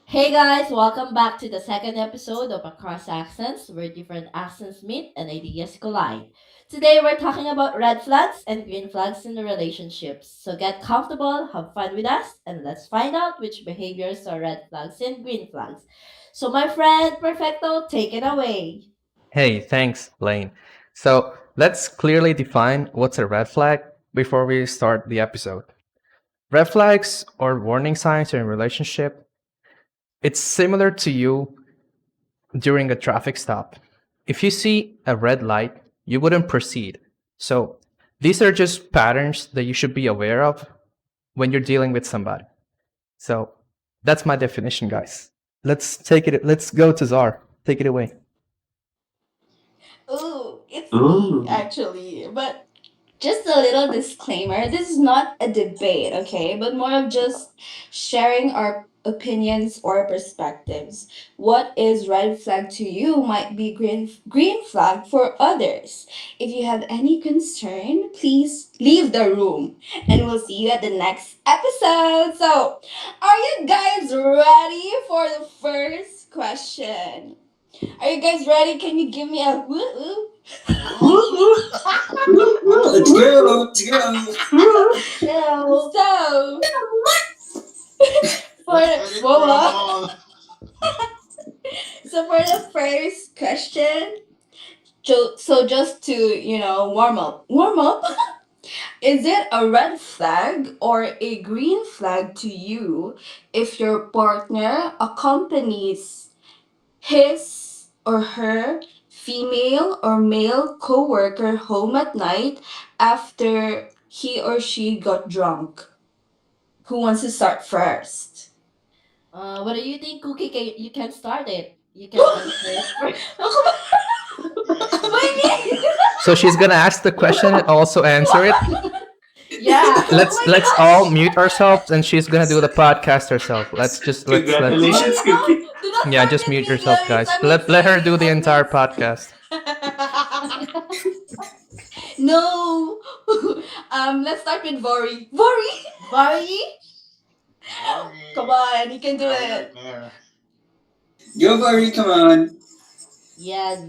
Hey guys, welcome back to the second episode of Across Accents, where different accents meet and ideas collide. Today we're talking about red flags and green flags in the relationships. So get comfortable, have fun with us, and let's find out which behaviors are red flags and green flags. So my friend Perfecto, take it away. Hey, thanks, Blaine. So let's clearly define what's a red flag before we start the episode. Red flags or warning signs in a relationship, it's similar to you during a traffic stop. If you see a red light, you wouldn't proceed. So these are just patterns that you should be aware of when you're dealing with somebody. So that's my definition, guys. Let's go to Czar. Take it away. Ooh, it's me Ooh. actually. But just a little disclaimer, this is not a debate, okay? But more of just sharing our opinions or perspectives. What is red flag to you might be green flag for others. If you have any concern, please leave the room and we'll see you at the next episode. So, are you guys ready for the first question? Are you guys ready? Can you give me a woo? Let's go. Let's go. So, So, for whoa, so for the first question, so just to warm up, is it a red flag or a green flag to you if your partner accompanies his or her female or male coworker home at night after he or she got drunk? Who wants to start first? what do you think, Cookie? You can start it. You can answer it first. Wait, So she's gonna ask the question and also answer it. Yeah. Oh let's my let's all gosh. mute ourselves and she's gonna do the podcast herself. Let's Congratulations, oh Cookie. no! Do not yeah, just target mute me, yourself, guys. guys. I'm Let her do the excited. entire podcast. No. Let's start with Vori. Vori, Bari? come on, you can do it. Go, Barry. Come on. Yes.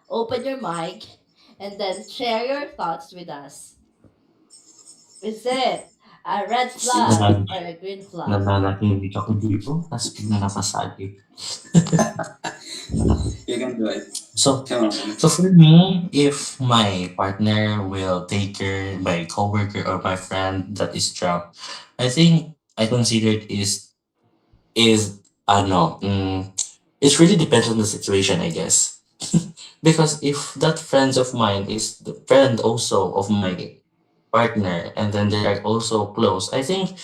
Open your mic and then share your thoughts with us. Is it a red flag Yeah. or a green flag? Nananahimik ako dito, tapos bigla napasagi. You can do it. So, come on. So for me, if my partner will take care my coworker or my friend that is drunk, I think I consider it is no, it really depends on the situation, I guess. Because if that friends of mine is the friend also of my partner and then they are also close, I think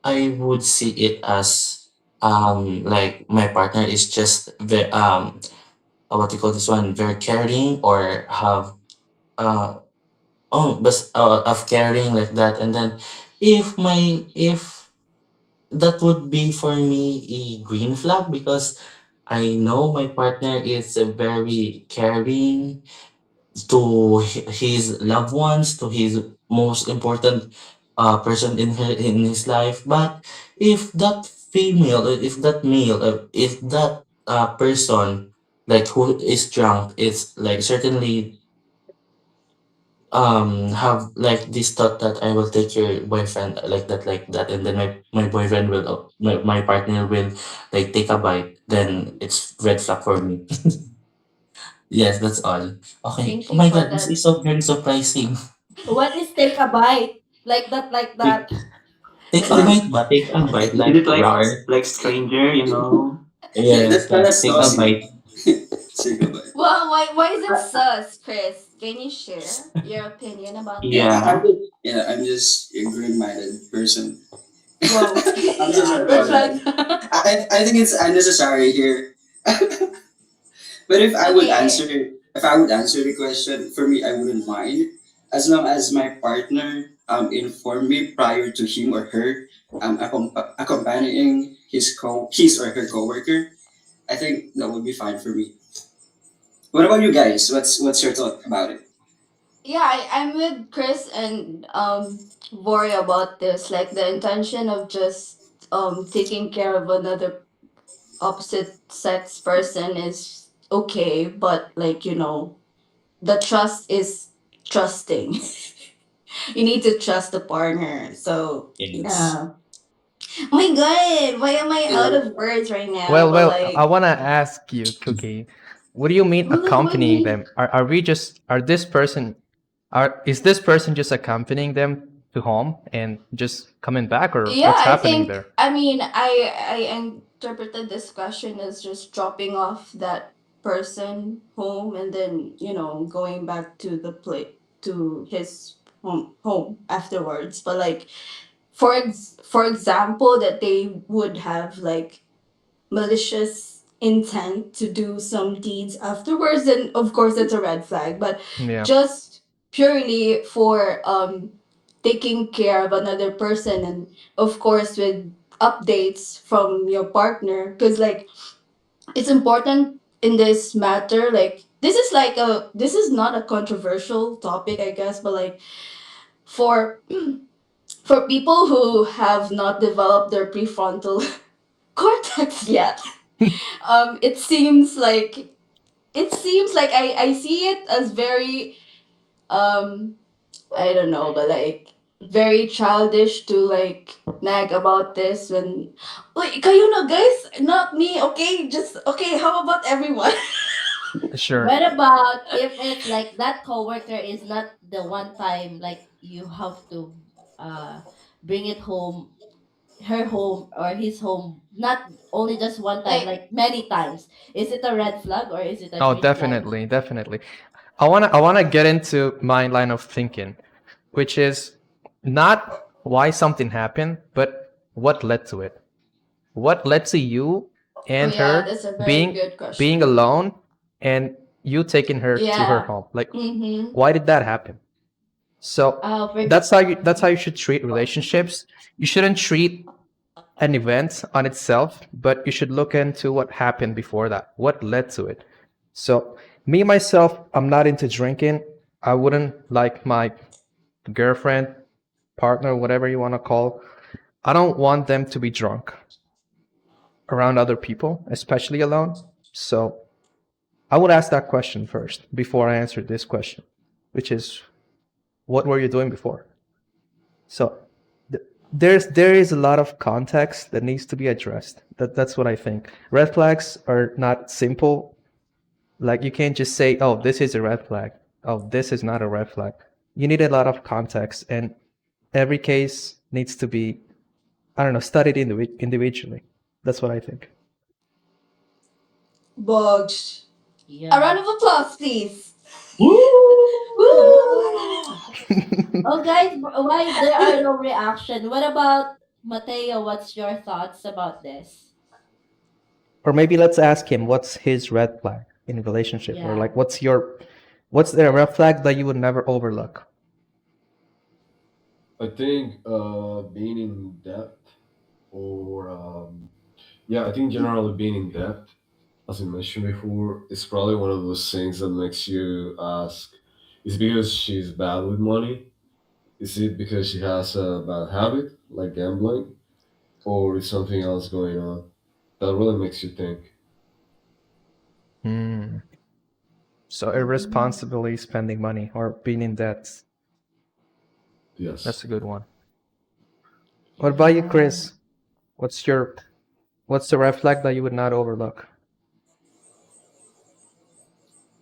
I would see it as like my partner is just what do you call this one, very caring or have uh but of caring like that. And then if that would be for me a green flag because I know my partner is a very caring to his loved ones, to his most important person in his life. But if that female, or if that male, if that person like who is drunk, is like certainly have like this thought that I will take your boyfriend like that, and then my boyfriend will my partner will like take a bite, then it's red flag for me. Yes, that's all. Okay. Thank Oh you my for god, this that. is so very surprising. What is take a bite? Like that, like Take that. take a bite ba? Take a bite Is like it rar. like stranger, you know? Yes, That's kind like of take a saucy. bite. Take a bite. Well, why is it sus, Chris? Can you share your opinion about Yeah, this? Yeah. I'm just a green-minded person. Whoa. I'm so sorry Red about that. flag. I think it's unnecessary here. But Okay. if I would answer the question, for me, I wouldn't mind as long as my partner informed me prior to him or her accompanying his or her coworker. I think that would be fine for me. What about you guys? What's your thought about it? Yeah, I'm with Chris and worry about this. Like the intention of just taking care of another. opposite sex person is okay, but like, the trust is trusting. You need to trust the partner. So Yes. yeah. Oh my god, why am I out Yeah. of words right now? But Well, I like, want to ask you, Cookie, what do you mean accompanying them? Are we just, are this person, is this person just accompanying them to home and just coming back, or yeah, what's I happening think there? I mean I interpreted this question as just dropping off that person home and then going back to the play to his home afterwards. But like for example, that they would have like malicious intent to do some deeds afterwards, then of course it's a red flag. But Yeah. just purely for taking care of another person, and of course with updates from your partner, because like it's important in this matter. Like this is not a controversial topic, I guess, but like for for people who have not developed their prefrontal cortex yet, it seems like I see it as very um I don't know, but like very childish to like nag about this when wait, kayo na guys, not me, okay? Just okay, how about everyone? Sure. What about if it's like that coworker is not the one time, like you have to uh bring it home, her home or his home, not only just one time, Like, like many times. Is it a red flag or is it a Oh, green flag? definitely, definitely. I wanna get into my line of thinking, which is not why something happened, but what led to it. What led to you oh and yeah, her that's a very being good being question. alone and you taking her to her Yeah. home? Like, Mm-hmm. why did that happen? So For that's how you should treat relationships. You shouldn't treat an event on itself, but you should look into what happened before that, what led to it. So, me myself, I'm not into drinking. I wouldn't like my girlfriend, partner, whatever you want to call. I don't want them to be drunk around other people, especially alone. So, I would ask that question first before I answer this question, which is, what were you doing before? So, there is a lot of context that needs to be addressed. That's what I think. Red flags are not simple. Like, you can't just say, "Oh, this is a red flag. Oh, this is not a red flag." You need a lot of context, and every case needs to be, I don't know, studied individually. That's what I think. Bugs. A yeah. round of applause, please. Woo! Woo! Oh, guys, why there are no reaction? What about Mateo? What's your thoughts about this? Or maybe let's ask him what's his red flag in a relationship, or Yeah. like what's the red flag that you would never overlook? I think being in debt or yeah, I think generally being in debt, as I mentioned before, is probably one of those things that makes you ask: is it because she's bad with money? Is it because she has a bad habit like gambling, or is something else going on? That really makes you think. Hmm. So irresponsibly spending money or being in debt. That's Yes. a good one. What about you, Yeah. Chris? What's the red flag that you would not overlook?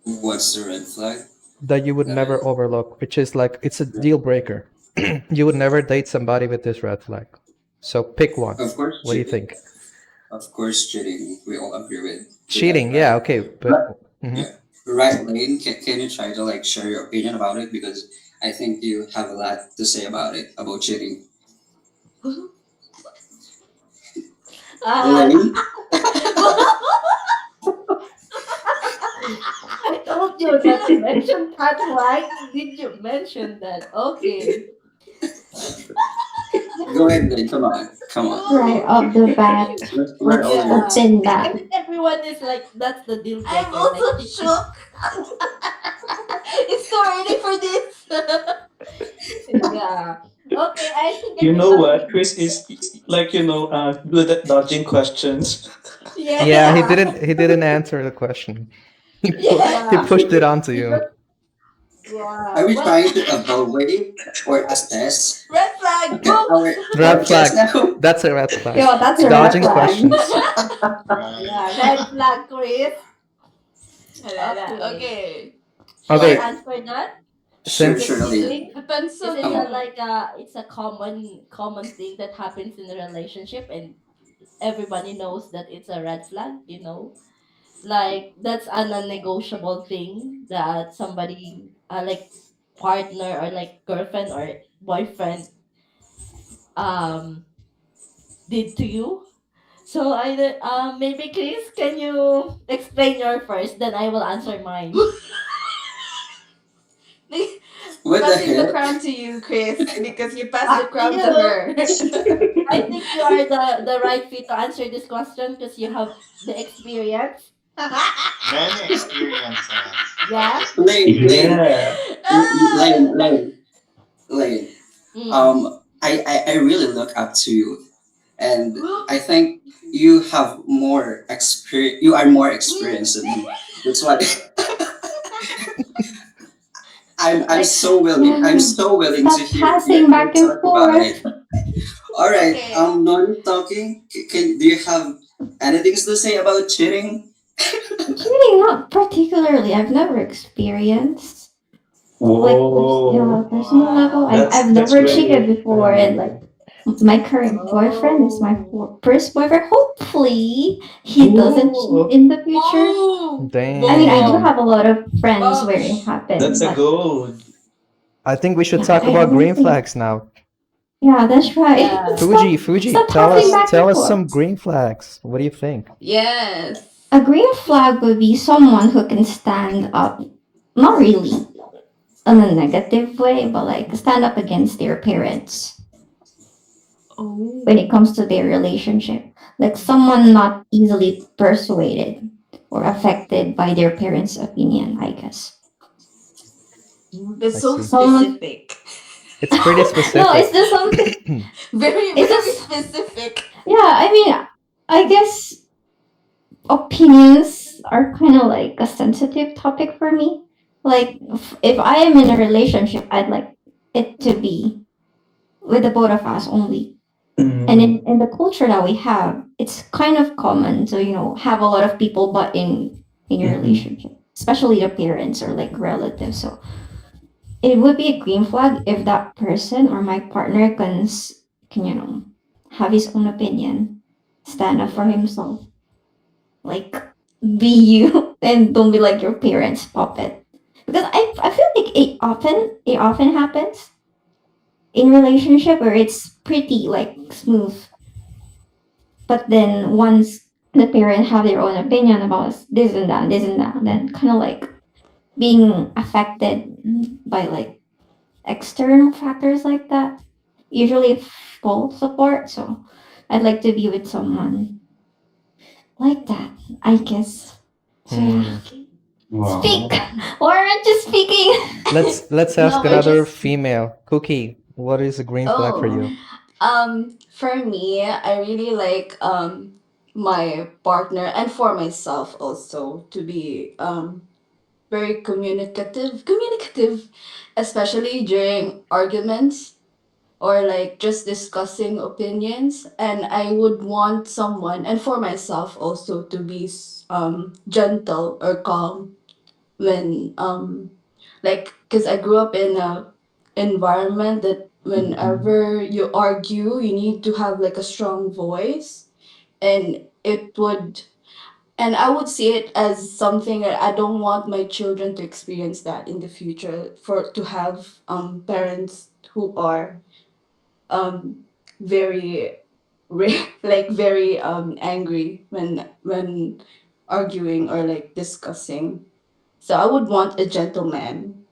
What's the red flag? That you would Uh, never overlook, which is like it's a deal breaker. You would never date somebody with this red flag. So pick one. of course, What do you think? of course, cheating. We all agree with that, Cheating, yeah, right? okay, Right. but mhm. Yeah. Right, Lane. Can you try to like share your opinion about it? Because I think you have a lot to say about it, about cheating. Uh, Lane? I told you not to mention that. Why did you mention that? Okay. Go ahead, Lane. Come on. Come on. Right off the bat. We're all What's Yeah. ears. in I that? think everyone is like, that's the deal I'm breaker. Like, also shook. It's too early for this. yeah. Okay, I think I You think know I'm what? Chris is like, good at dodging questions. Yeah, he yeah. didn't. He didn't answer the question. He Yeah. pushed it onto You you. just Are yeah. we Well, trying to evaluate or assess red flag. Go. our Red podcast flag. now? That's a red flag. Yo, that's a red Dodging flag. questions. Yeah, Right. red flag, Chris. Alala, Okay. okay. Shall I Okay, Alright, answer that? sure, Because since you surely. think Depends is on it Um, like it's a common thing that happens in a relationship and everybody knows that it's a red flag, like that's a non-negotiable thing that somebody like partner or like girlfriend or boyfriend um did to you. So maybe Chris, can you explain your first, then I will answer mine. what the Passing the heck? crown to you, Chris, because you passed the Actually, crown to her. I think you are the right fit to answer this question because you have the experience. Many experiences. Yeah. Lane, Yeah. Ah! Lane. Mm. I really look up to you, and I think you have more experience. You are more experienced than me. That's why I'm Like, so willing. I'm yeah. so willing to Stop hear passing your back and talk about it. forth. All right. Okay. Non talking. Do you have anything to say about cheating? Cheating, not particularly. I've never experienced like Whoa. personal level. I've That's I've that's never cheated very before, and like my current boyfriend is my Oh. first boyfriend. Hopefully, he doesn't cheat Whoa. in the future. Whoa. I mean, I do Damn. have a lot of friends where it Ouch. happened, That's a but goal. I think we should yeah, talk I about don't green think. flags now. Yeah, that's right. Yeah. Fuji, Stop tell passing us back tell and us forth. some green flags. What do you think? Yes. A green flag would be someone who can stand up, not really in a negative way, but like stand up against their parents when it comes to their relationship. Like someone not easily persuaded or affected by their parents' opinion, I guess. That's I so see. Someone. specific. It's pretty No, it's specific. just something. Very, It's very just. specific. Yeah, I mean, I guess opinions are kind of like a sensitive topic for me. Like, if I am in a relationship, I'd like it to be with the both of us only. And Mm. in the culture that we have, it's kind of common to, have a lot of people but in your Mhm. relationship, especially the parents or like relatives. So it would be a green flag if that person or my partner can have his own opinion, stand up for himself, like be you and don't be like your parents' puppet. Because I feel like it often happens in relationship where it's pretty like smooth, but then once the parent have their own opinion about this and that, then kind of like being affected by like external factors like that. Usually falls apart. So I'd like to be with someone like that, I guess. So yeah. Hmm. Speak. Wow. Why aren't you speaking? Let's No, ask we're another just. female. Cookie, what is a green flag for Oh, you? for me, I really like my partner and for myself also to be very communicative, especially during arguments or like just discussing opinions. And I would want someone, and for myself also, to be gentle or calm when like because I grew up in a environment that Mhm. whenever you argue you need to have like a strong voice, and it would and I would see it as something that I don't want my children to experience that in the future, for to have parents who are um very like very angry when arguing or like discussing. So I would want a gentleman,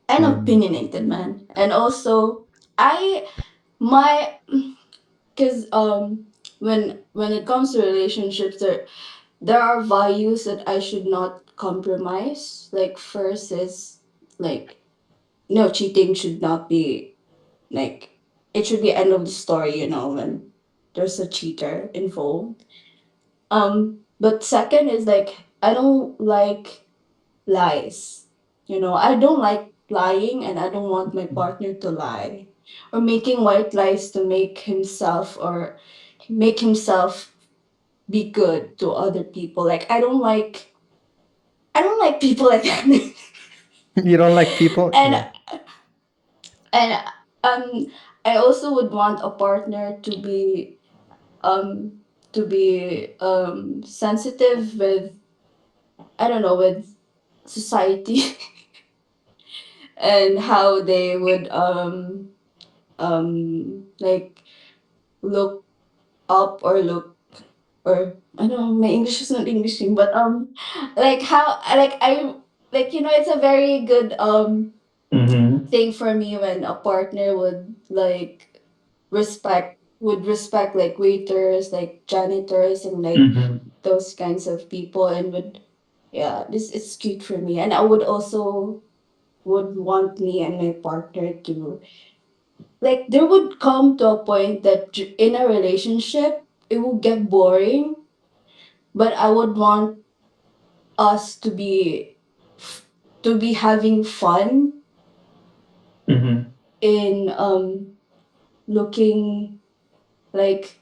an Mm. opinionated man, and also I my because when it comes to relationships, there are values that I should not compromise. Like first is like no cheating should not be Like it should be end of the story, when there's a cheater involved. But second is like I don't like lies. I don't like lying and I don't want my partner to lie. Or making white lies to make himself be good to other people. Like I don't like people like that. You don't like people? and Yeah. and um I also would want a partner um to be sensitive with, I don't know, with society and how they would like look up or look, or I don't know, my English is not Englishing, but like how like I like it's a very good Mm-hmm. thing for me when a partner would respect like waiters, like janitors, and like Mm-hmm. those kinds of people, and would, yeah, this is cute for me. And I would also would want me and my partner to, like, there would come to a point that in a relationship it would get boring, but I would want us to be having fun Mm-hmm. in looking, like,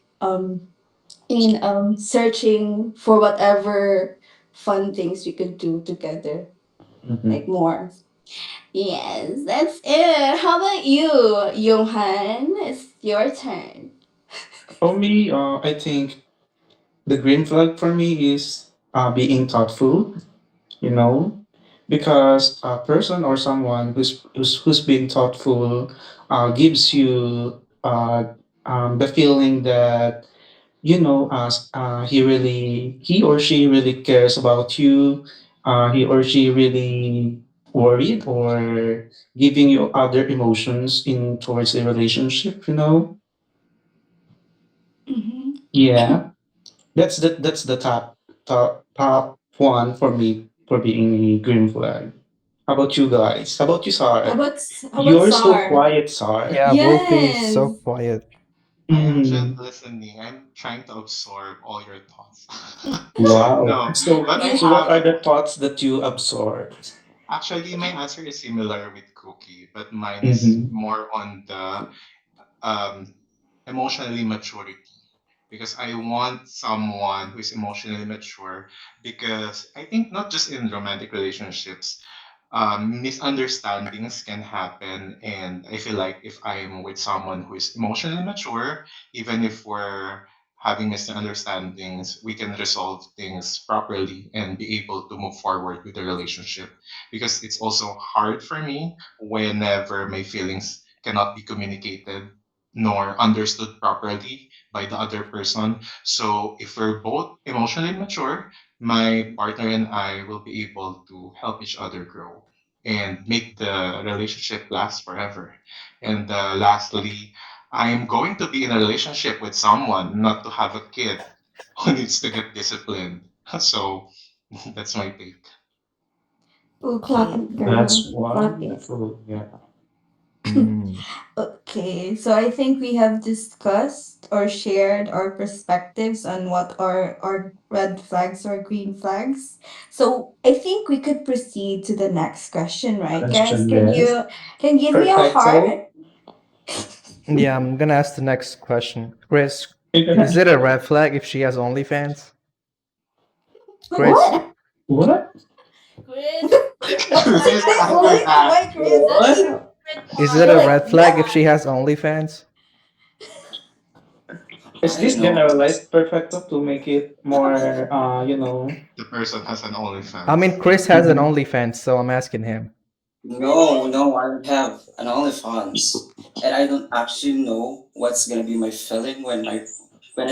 in searching for whatever fun things we could do together, Mm-hmm. like more. Yes, that's it. How about you, Johan? It's your turn. For me, I think the green flag for me is being thoughtful. You know, because a person or someone who's being thoughtful gives you the feeling that he or she really cares about you. He or she really worried or giving you other emotions in towards a relationship. Mm-hmm. Yeah, that's the top one for me for being a green flag. How about you guys? How about you, How Sar? about how about You're so Sar? quiet, Sar. Yeah, Wolfie is Yes. so quiet. I am just Mm, listening. I'm trying to absorb all your thoughts. wow. No, So, but I Yeah. so what have are the thoughts that you absorbed? actually my answer is similar with Cookie, but mine is Mm-hmm. more on the um, emotionally maturity because I want someone who is emotionally mature because I think not just in romantic relationships, misunderstandings can happen. And I feel like if I'm with someone who is emotionally mature, even if we're having misunderstandings, we can resolve things properly and be able to move forward with the relationship. Because it's also hard for me whenever my feelings cannot be communicated nor understood properly by the other person. So if we're both emotionally mature, my partner and I will be able to help each other grow and make the relationship last forever. And lastly, I am going to be in a relationship with someone, not to have a kid who needs to get disciplined. So that's my take. Oh, clock it, That's girl. Clock it. wonderful. Yeah. Mm. Okay, so I think we have discussed or shared our perspectives on what are our red flags or green flags. So I think we could proceed to the next question, right, guys? Question, Can yes. you can give me a Perfect. So, heart? Yeah, I'm gonna ask the next question. Chris, is what? it a red flag if she has OnlyFans? Chris, What? Chris, What's Chris, the answer only that. why, Chris? that's What? a No. different is I it feel a one. like red flag if yeah. she has OnlyFans? Is I don't this know. generalized perfecto to make it more, The person has an I mean, OnlyFans. Chris has an Mhm. OnlyFans, so I'm asking him. No, no, I don't have an OnlyFans, and I don't actually know what's gonna be my feeling when I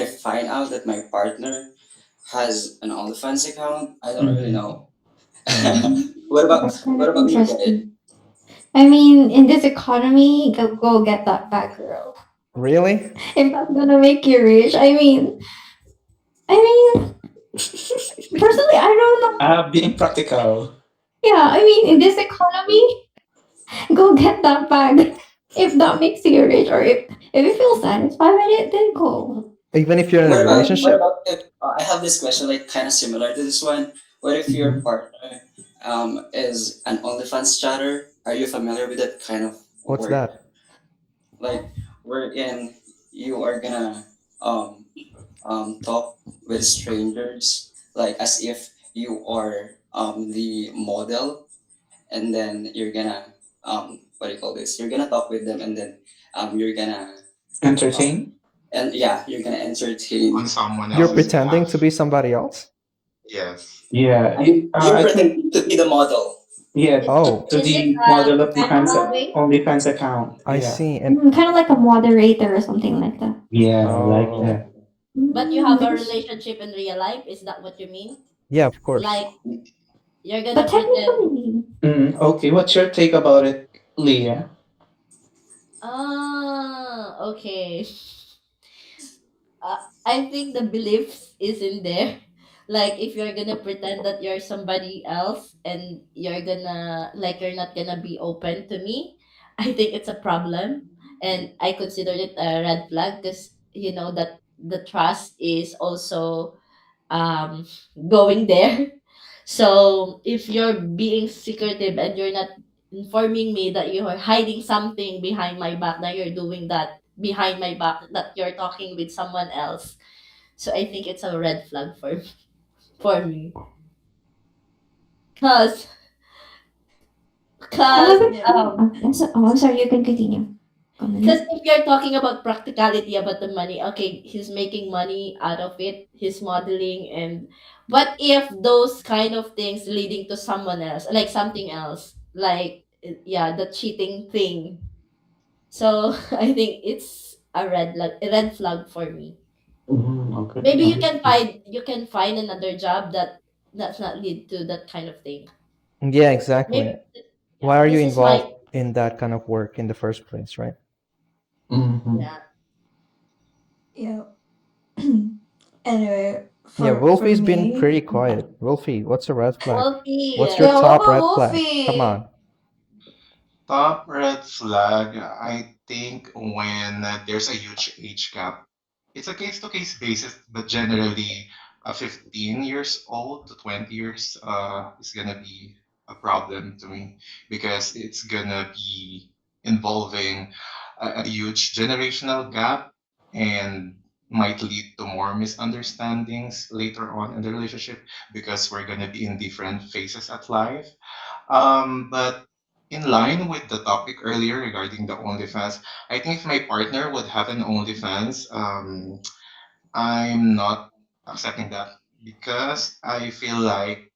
find out that my partner has an OnlyFans account. I don't really Mhm. know. Mm. what about That's kind what of about you guys? interesting. I mean, in this economy, go get that bag, girl. Really? If that's gonna make you rich, I mean, personally, I don't know. Being practical. Yeah, I mean, in this economy, go get that bag. If that makes you rich, or if you feel satisfied with it, then go. Even if you're in a What relationship? about if I have this question like kind of similar to this one? What if your Mhm. partner is an OnlyFans chatter? Are you familiar with that kind of What's work? that? Like wherein you are gonna um talk with strangers like as if you are the model, and then you're gonna what do you call this? You're gonna talk with them, and then you're gonna uh, Entertain? and yeah, you're gonna entertain. On someone You're else's pretending behalf. to be somebody else? Yes. Yeah, You're I think pretending to be the model. yeah, Oh, to Is it the a model of the fans professional way? OnlyFans account. I Yeah, see. And Kind of like a moderator or something like that. yeah, like oh, that. But you have a There's, relationship in real life? Is that what you mean? yeah, of course. Like you're but gonna pretend. technically, Okay, what's your take about it, Leah? Ah, okay. I think the beliefs is in there. Like if you're gonna pretend that you're somebody else and you're not gonna be open to me, I think it's a problem, and I consider it a red flag because you know that the trust is also um going there. So if you're being secretive and you're not informing me that you are hiding something behind my back, that you're doing that behind my back, that you're talking with someone else, so I think it's a red flag for me. Cause I cause haven't. I'm sorry. You can continue. Because Comment. if you're talking about practicality about the money, okay, he's making money out of it, he's modeling, and what if those kind of things leading to someone else, like something else, like yeah, the cheating thing. So I think it's a red flag for me. Okay, Maybe okay. you can find another job that's not lead to that kind of thing. Yeah, Maybe exactly. yeah, Why are you this is my involved in that kind of work in the first place, right? Mm-hmm. yeah. Yeah. Anyway, Yeah, for Wolfie's been me, pretty quiet. Wolfie, what's a red flag? Wolfie, What's your yeah, what top about red flag? Come Wolfie? on. Top red flag, I think when there's a huge age gap. It's a case to case basis, but generally, 15 years old to 20 years is gonna be a problem to me because it's gonna be involving a huge generational gap and might lead to more misunderstandings later on in the relationship because we're gonna be in different phases at life. But in line with the topic earlier regarding the OnlyFans, I think if my partner would have an OnlyFans, I'm not accepting that because I feel like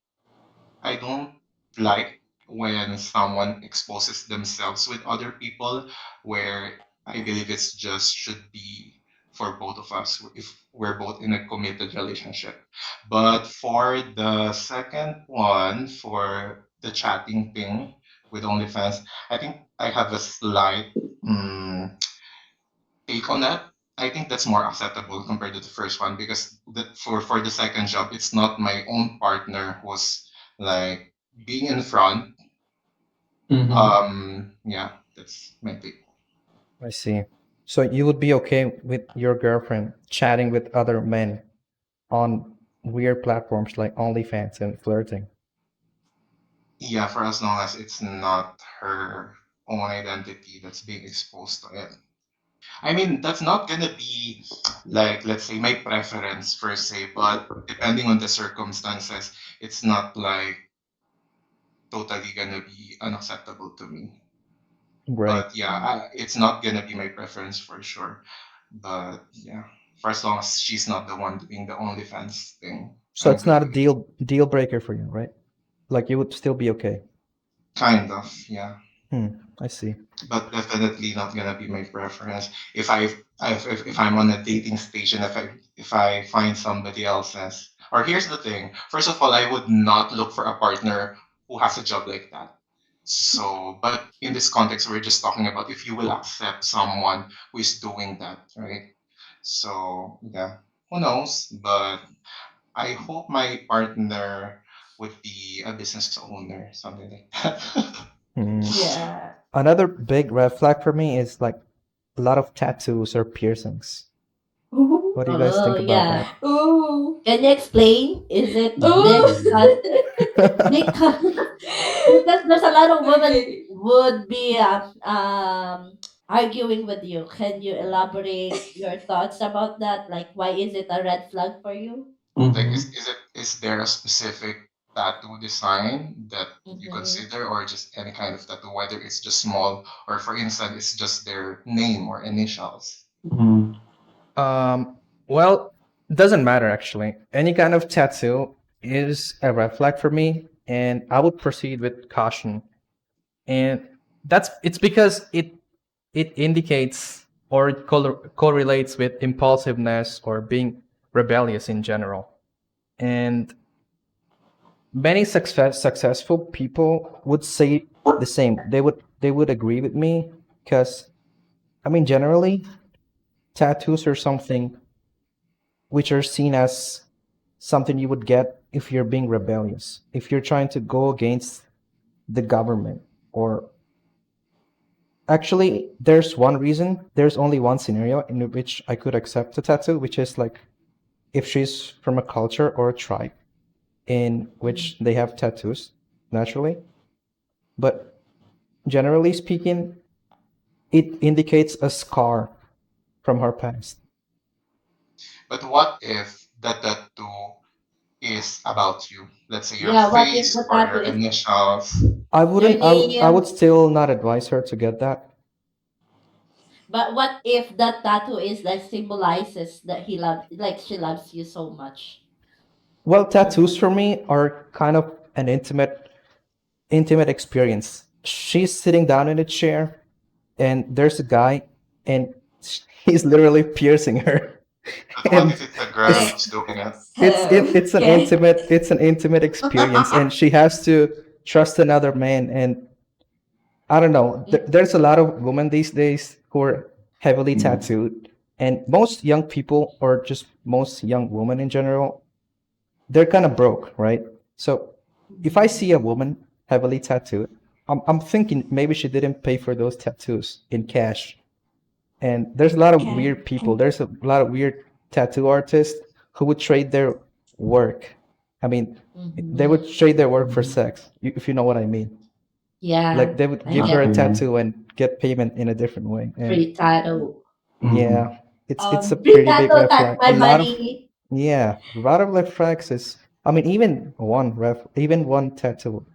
I don't like when someone exposes themselves with other people where I believe it's just should be for both of us if we're both in a committed relationship. But for the second one, for the chatting thing with OnlyFans, I think I have a slight mm, take on that. I think that's more acceptable compared to the first one because for the second job, it's not my own partner who's like being in front. Mm-hmm. Yeah, that's my take. I see. So you would be okay with your girlfriend chatting with other men on weird platforms like OnlyFans and flirting? Yeah, for as long as it's not her own identity that's being exposed to it. I mean, that's not gonna be like, let's say, my preference per se, but depending on the circumstances, it's not like totally gonna be unacceptable to me. Right. But yeah, it's not gonna be my preference for sure. But yeah, for as long as she's not the one doing the OnlyFans thing, So I'm it's good not a with it. deal breaker for you, right? Like you would still be okay. Kind of, yeah. I see. But definitely not gonna be my preference. If I'm on a dating stage and if I find somebody else's, or here's the thing. First of all, I would not look for a partner who has a job like that. So, but in this context, we're just talking about if you will accept someone who is doing that, right? So, yeah, who knows? But I hope my partner would be a business owner, something like that. Mm. Yeah. Another big red flag for me is like a lot of tattoos or piercings. Ooh. What do you guys Oh, think about yeah. that? Ooh. Can you explain? Is it Ooh. because because because there's a lot of women would be arguing with you. Can you elaborate your thoughts about that? Like, why is it a red flag for you? Like, Mm-hmm. is there a specific tattoo design that you Mm-hmm. consider, or just any kind of tattoo, whether it's just small, or for instance, it's just their name or initials? Mm-hmm. Um, well, doesn't matter actually. Any kind of tattoo is a red flag for me, and I would proceed with caution. And it's because it indicates or it correlates with impulsiveness or being rebellious in general. And many successful people would say the same. They would agree with me because I mean generally tattoos are something which are seen as something you would get if you're being rebellious, if you're trying to go against the government. Or actually, there's one reason, there's only one scenario in which I could accept a tattoo, which is like if she's from a culture or a tribe in which they have tattoos naturally. But generally speaking, it indicates a scar from her past. But what if the tattoo is about you? Let's say your Yeah, what if face the or tattoo your is initials. I your wouldn't. I name? would still not advise her to get that. But what if that tattoo is like symbolizes that he loves, like she loves you so much? Well, tattoos for me are kind of an intimate experience. She's sitting down in a chair, and there's a guy, and he's literally piercing her, But what and if it's a girl it's Like, who's doing it? it's an okay. intimate experience, and she has to trust another man. And I don't know. There's a lot of women these days who are heavily tattooed, and most young people, or just most young women in general, they're kind of broke, right? So if I see a woman heavily tattooed, I'm thinking maybe she didn't pay for those tattoos in cash. And there's a lot of Okay. weird people. There's a lot of weird tattoo artists who would trade their work. I mean, they would Mm-hmm. trade their work for sex, if you know what I mean. Yeah, Like they would I give her get a that. Okay. tattoo and get payment in a different way. And Free tattoo. Mm-hmm. yeah, it's a Free pretty big tattoo, red touch flag. A my lot of money. yeah, a lot of red flags is. I mean, even one tattoo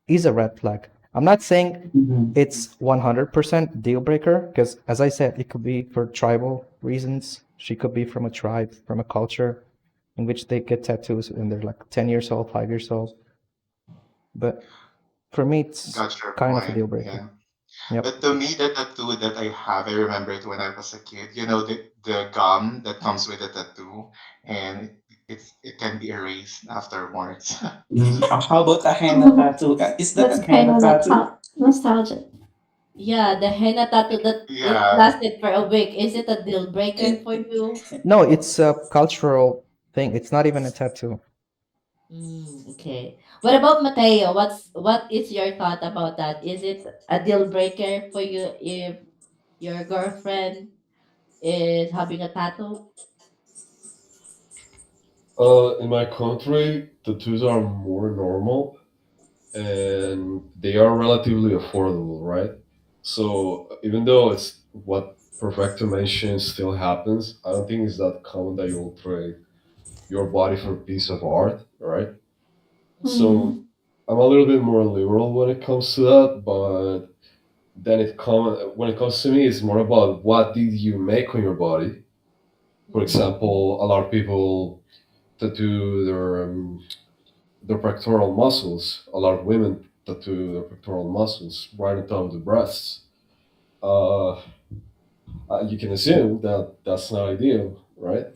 is a red flag. I'm not saying Mm-hmm. it's 100% deal breaker because, as I said, it could be for tribal reasons. She could be from a tribe, from a culture in which they get tattoos and they're like 10 years old, 5 years old. But for me, it's Got your kind of a point. deal breaker. Yeah. Yep. But to me, the tattoo that I have, I remember it when I was a kid. You know, the gum that comes with the tattoo, and it can be erased afterwards. Mm-hmm. How about a henna tattoo? Is that That's a kind henna of tattoo? nostalgic. Yeah, the henna tattoo that it Yeah, lasted for a week. Is it a deal breaker for you? No, it's a cultural thing. It's not even a tattoo. Okay. What about Mateo? What is your thought about that? Is it a deal breaker for you if your girlfriend is having a tattoo? In my country, tattoos are more normal and they are relatively affordable, right? So even though it's what Perfecto mentioned still happens, I don't think it's that common that you'll trade your body for a piece of art, right? So Mm-hmm. I'm a little bit more liberal when it comes to that, but then when it comes to me, it's more about what did you make on your body. For example, a lot of people tattoo their pectoral muscles. A lot of women tattoo their pectoral muscles right on top of the breasts. Uh, you can assume that that's not ideal, right?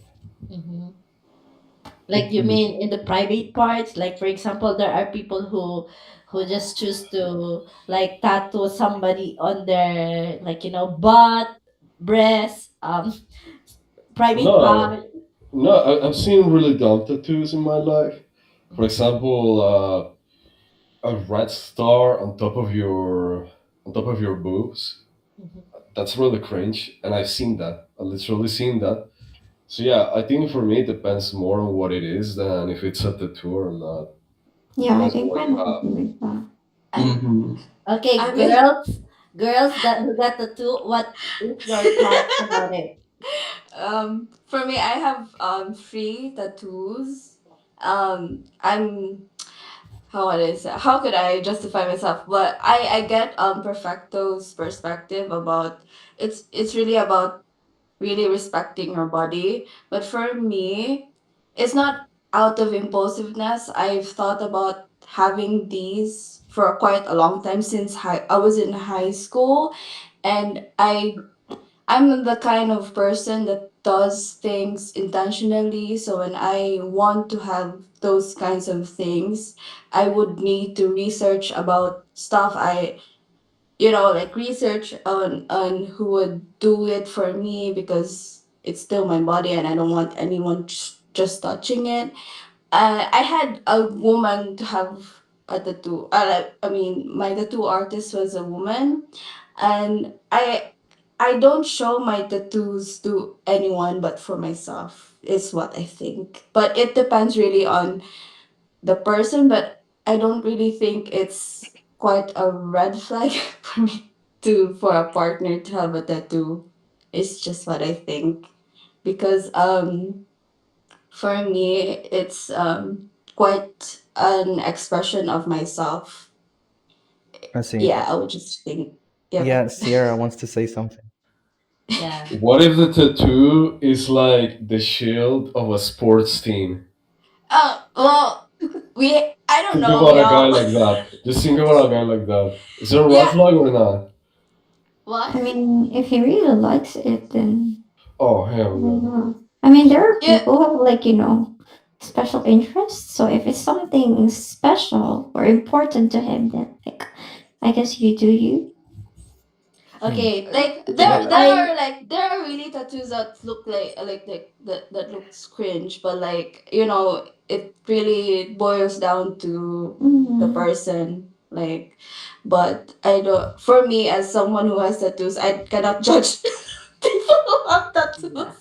Mm-hmm. Like you mean in the private parts? Like for example, there are people who just choose to like tattoo somebody on their like butt, breast, private No, part. no, I've seen really dumb tattoos in my life. For example, a red star on top of your on top of your boobs. Mhm. That's really cringe, and I've seen that. I've literally seen that. So yeah, I think for me it depends more on what it is than if it's a tattoo or not. Yeah, I Depends on think what I you agree have. with that. I Mm-hmm. Okay, I mean, girls that who got the two, what is your thoughts about it? for me, I have three tattoos. I'm how it is. How could I justify myself? But I get Perfecto's perspective about it's really about really respecting your body. But for me, it's not out of impulsiveness. I've thought about having these for quite a long time since I was in high school, and I'm the kind of person that does things intentionally. So when I want to have those kinds of things, I would need to research about stuff. Like research on who would do it for me because it's still my body and I don't want anyone just touching it. I had a woman to have a tattoo. I mean, my tattoo artist was a woman, and I don't show my tattoos to anyone but for myself. Is what I think. But it depends really on the person. But I don't really think it's quite a red flag for me to for a partner to have a tattoo. It's just what I think because for me, it's quite an expression of myself. I see. Yeah, I would just think, yep. Yeah, Sierra wants to say something. Yeah. What if the tattoo is like the shield of a sports team? Well, I don't Think know, about a guy y'all. like that. Just think about a guy like that. Is it a red Yeah, flag or not? what? I mean, if he really likes it, then Oh hell I don't no. know. I mean, there are Yeah, people who have like, special interests. So if it's something special or important to him, then like, I guess you do you. Hmm. Okay. like Yeah, there are really tattoos that look that looks cringe, but it really boils down to the Mm. person. But I don't. For me, as someone who has tattoos, I cannot judge people who have tattoos. Yeah.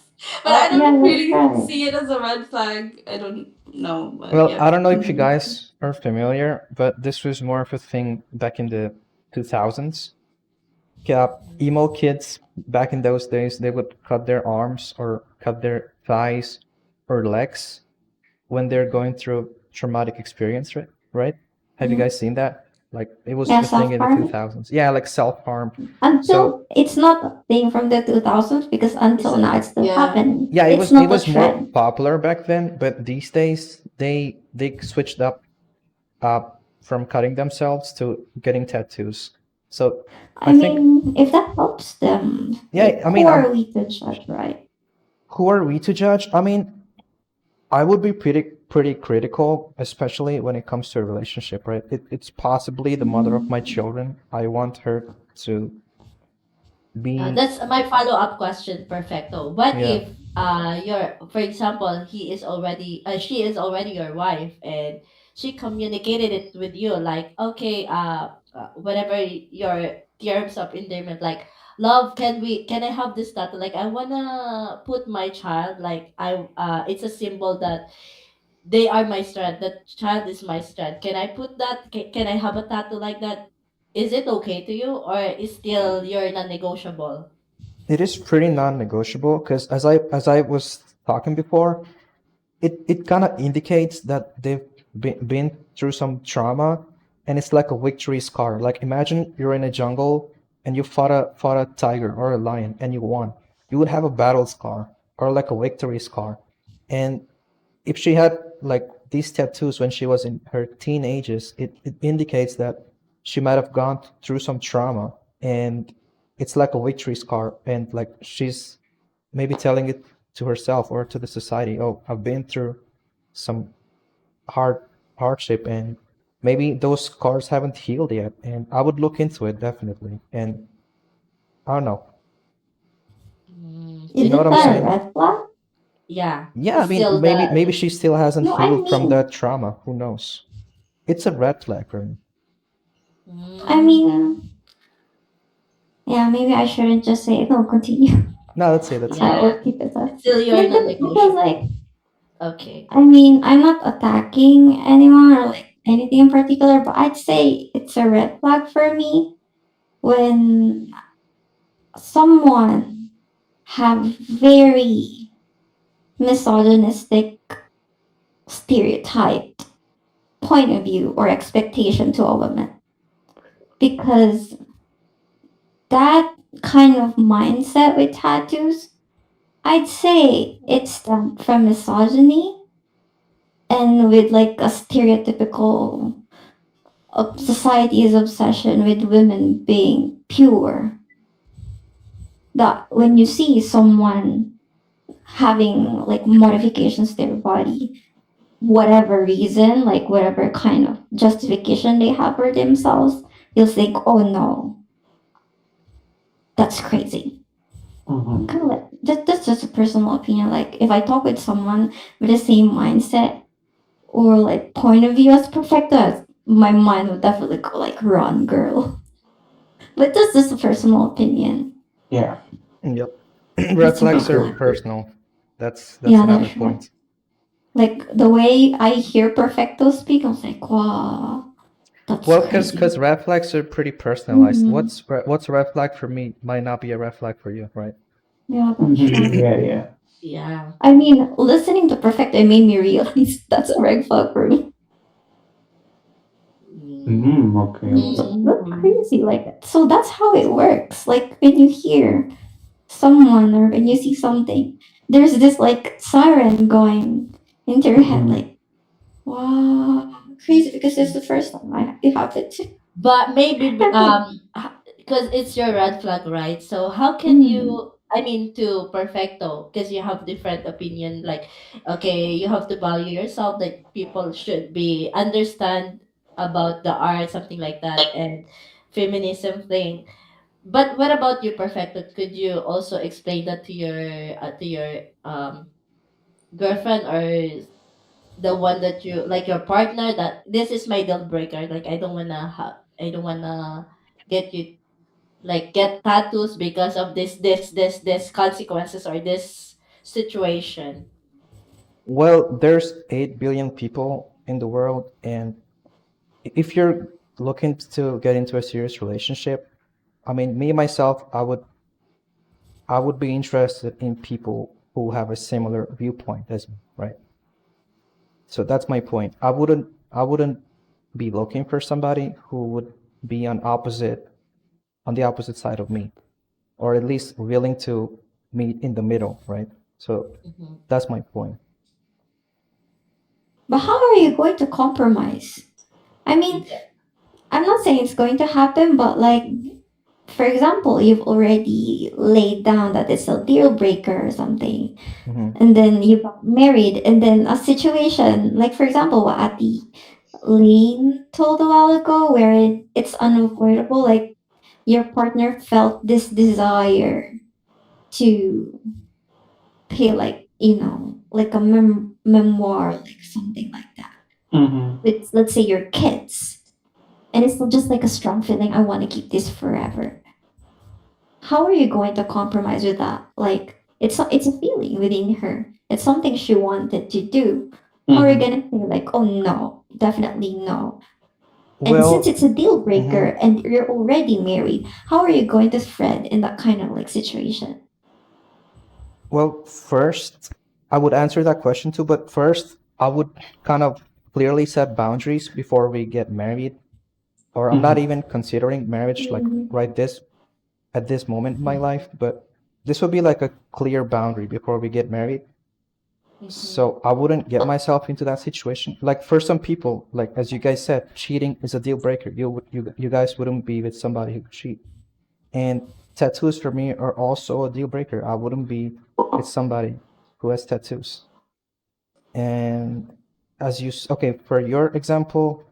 But I Yeah, don't that's really right. see it as a red flag. I don't know, but well, yeah. I don't know if you Mhm. guys are familiar, but this was more of a thing back in the 2000s. Yeah, emo kids back in those days, they would cut their arms or cut their thighs or legs when they're going through traumatic experience, right? Right? Have you Mhm. guys seen that? Like it was Yeah, a thing self in the harm. 2000s. Yeah, like self-harm. So Until it's not a thing from the 2000s because Is until it? now it's still Yeah. happening. yeah, It's it not a was more trend. popular back then, but these days they switched up from cutting themselves to getting tattoos. So I I think mean, if that helps them, yeah, like, I who mean, are we to judge, right? who are we to judge? I mean, I would be pretty critical, especially when it comes to a relationship, right? It's possibly the mother of Mhm. my children. I want her to be, That's my follow-up question, Perfecto. What yeah. if for example, she is already your wife and she communicated it with you like, okay, whatever your terms of endearment, like, love, can I have this tattoo? Like, I wanna put my child, like, it's a symbol that they are my strength. That child is my strength. Can I put that? Can I have a tattoo like that? Is it okay to you, or is still you're non-negotiable? It is pretty non-negotiable because as I was talking before, it kind of indicates that they've been through some trauma, and it's like a victory scar. Like imagine you're in a jungle and you fought a tiger or a lion and you won. You would have a battle scar or like a victory scar. And if she had like these tattoos when she was in her teenagers, it indicates that she might have gone through some trauma, and it's like a victory scar, and like she's maybe telling it to herself or to the society, oh, I've been through some hard hardship, and maybe those scars haven't healed yet, and I would look into it definitely. And I don't know, you Is know what it I'm that a saying? red flag? Yeah, Yeah, I it's mean, still maybe the she still hasn't No, I healed from mean, that trauma. Who knows? It's a red flag for me. I mm, mean, Yeah, maybe I shouldn't just say no. Continue. No, let's say that's Yeah, it. Or keep it up. still you're Yeah, not because negotiable. like Okay. I mean, I'm not attacking anyone or like anything in particular, but I'd say it's a red flag for me when someone have very misogynistic stereotyped point of view or expectation to a woman, because that kind of mindset with tattoos, I'd say it stemmed from misogyny and with like a stereotypical of society's obsession with women being pure. That when you see someone having like modifications to their body, whatever reason, like whatever kind of justification they have for themselves, you'll think, oh no, that's crazy. Mm-hmm. Kind of like that's just a personal opinion. Like if I talk with someone with the same mindset or like point of view as perfecta, my mind would definitely go like run girl. But that's just a personal opinion. Yeah. Yep. Red It's a red flags are Okay. flag. personal. That's Yeah, another that's right. point. Like the way I hear perfecto speak, I was like, wow, that's Well, because crazy. red flags are pretty personalized. Mm-hmm. What's a red flag for me might not be a red flag for you, right? Yeah, that's Mm-hmm. true. Yeah, yeah. Yeah. I mean, listening to perfecto, it made me realize that's a red flag for me. Mm. Mm, okay, okay. So that's Mm. crazy. Like, so that's how it works. Like when you hear someone or when you see something, there's this like siren going into your head, Mm-hmm. like, wow, crazy because it's the first time it happened to. But maybe Okay. because it's your red flag, right? So how can Mm. you, I mean, to perfecto, because you have different opinion, like, okay, you have to value yourself, like people should be understand about the art, something like that, and feminism thing. But what about you, perfecto? Could you also explain that to your girlfriend or the one that you like your partner, that this is my deal breaker, like I don't wanna get you like get tattoos because of this consequences or this situation. Well, there's 8 billion people in the world, and if you're looking to get into a serious relationship, I mean, me myself, I would be interested in people who have a similar viewpoint as me, right? So that's my point. I wouldn't be looking for somebody who would be on the opposite side of me, or at least willing to meet in the middle, right? So Mhm. that's my point. But how are you going to compromise? I mean, Yeah. I'm not saying it's going to happen, but like, for example, you've already laid down that it's a deal breaker or something, Hmm. and then you got married, and then a situation, like, for example, what Ati Lane told a while ago, where it's unavoidable, like, your partner felt this desire to pay, like, like a memoir, like something like that, Mm-hmm. with, let's say, your kids. And it's not just like a strong feeling, I want to keep this forever. How are you going to compromise with that? Like it's a feeling within her. It's something she wanted to do. How are you Mm-hmm. gonna say like, oh no, definitely no? And since Well, it's a deal breaker mhm. and you're already married, how are you going to thread in that kind of like situation? Well, first, I would answer that question too, but first, I would kind of clearly set boundaries before we get married, or I'm not Mm-hmm. even considering marriage like Mm-hmm. right this at this moment in my life, but this would be like a clear boundary before we get married. Mhm. So I wouldn't get myself into that situation. Like for some people, like as you guys said, cheating is a deal breaker. You guys wouldn't be with somebody who cheat. And tattoos for me are also a deal breaker. I wouldn't be with somebody who has tattoos. And okay, for your example,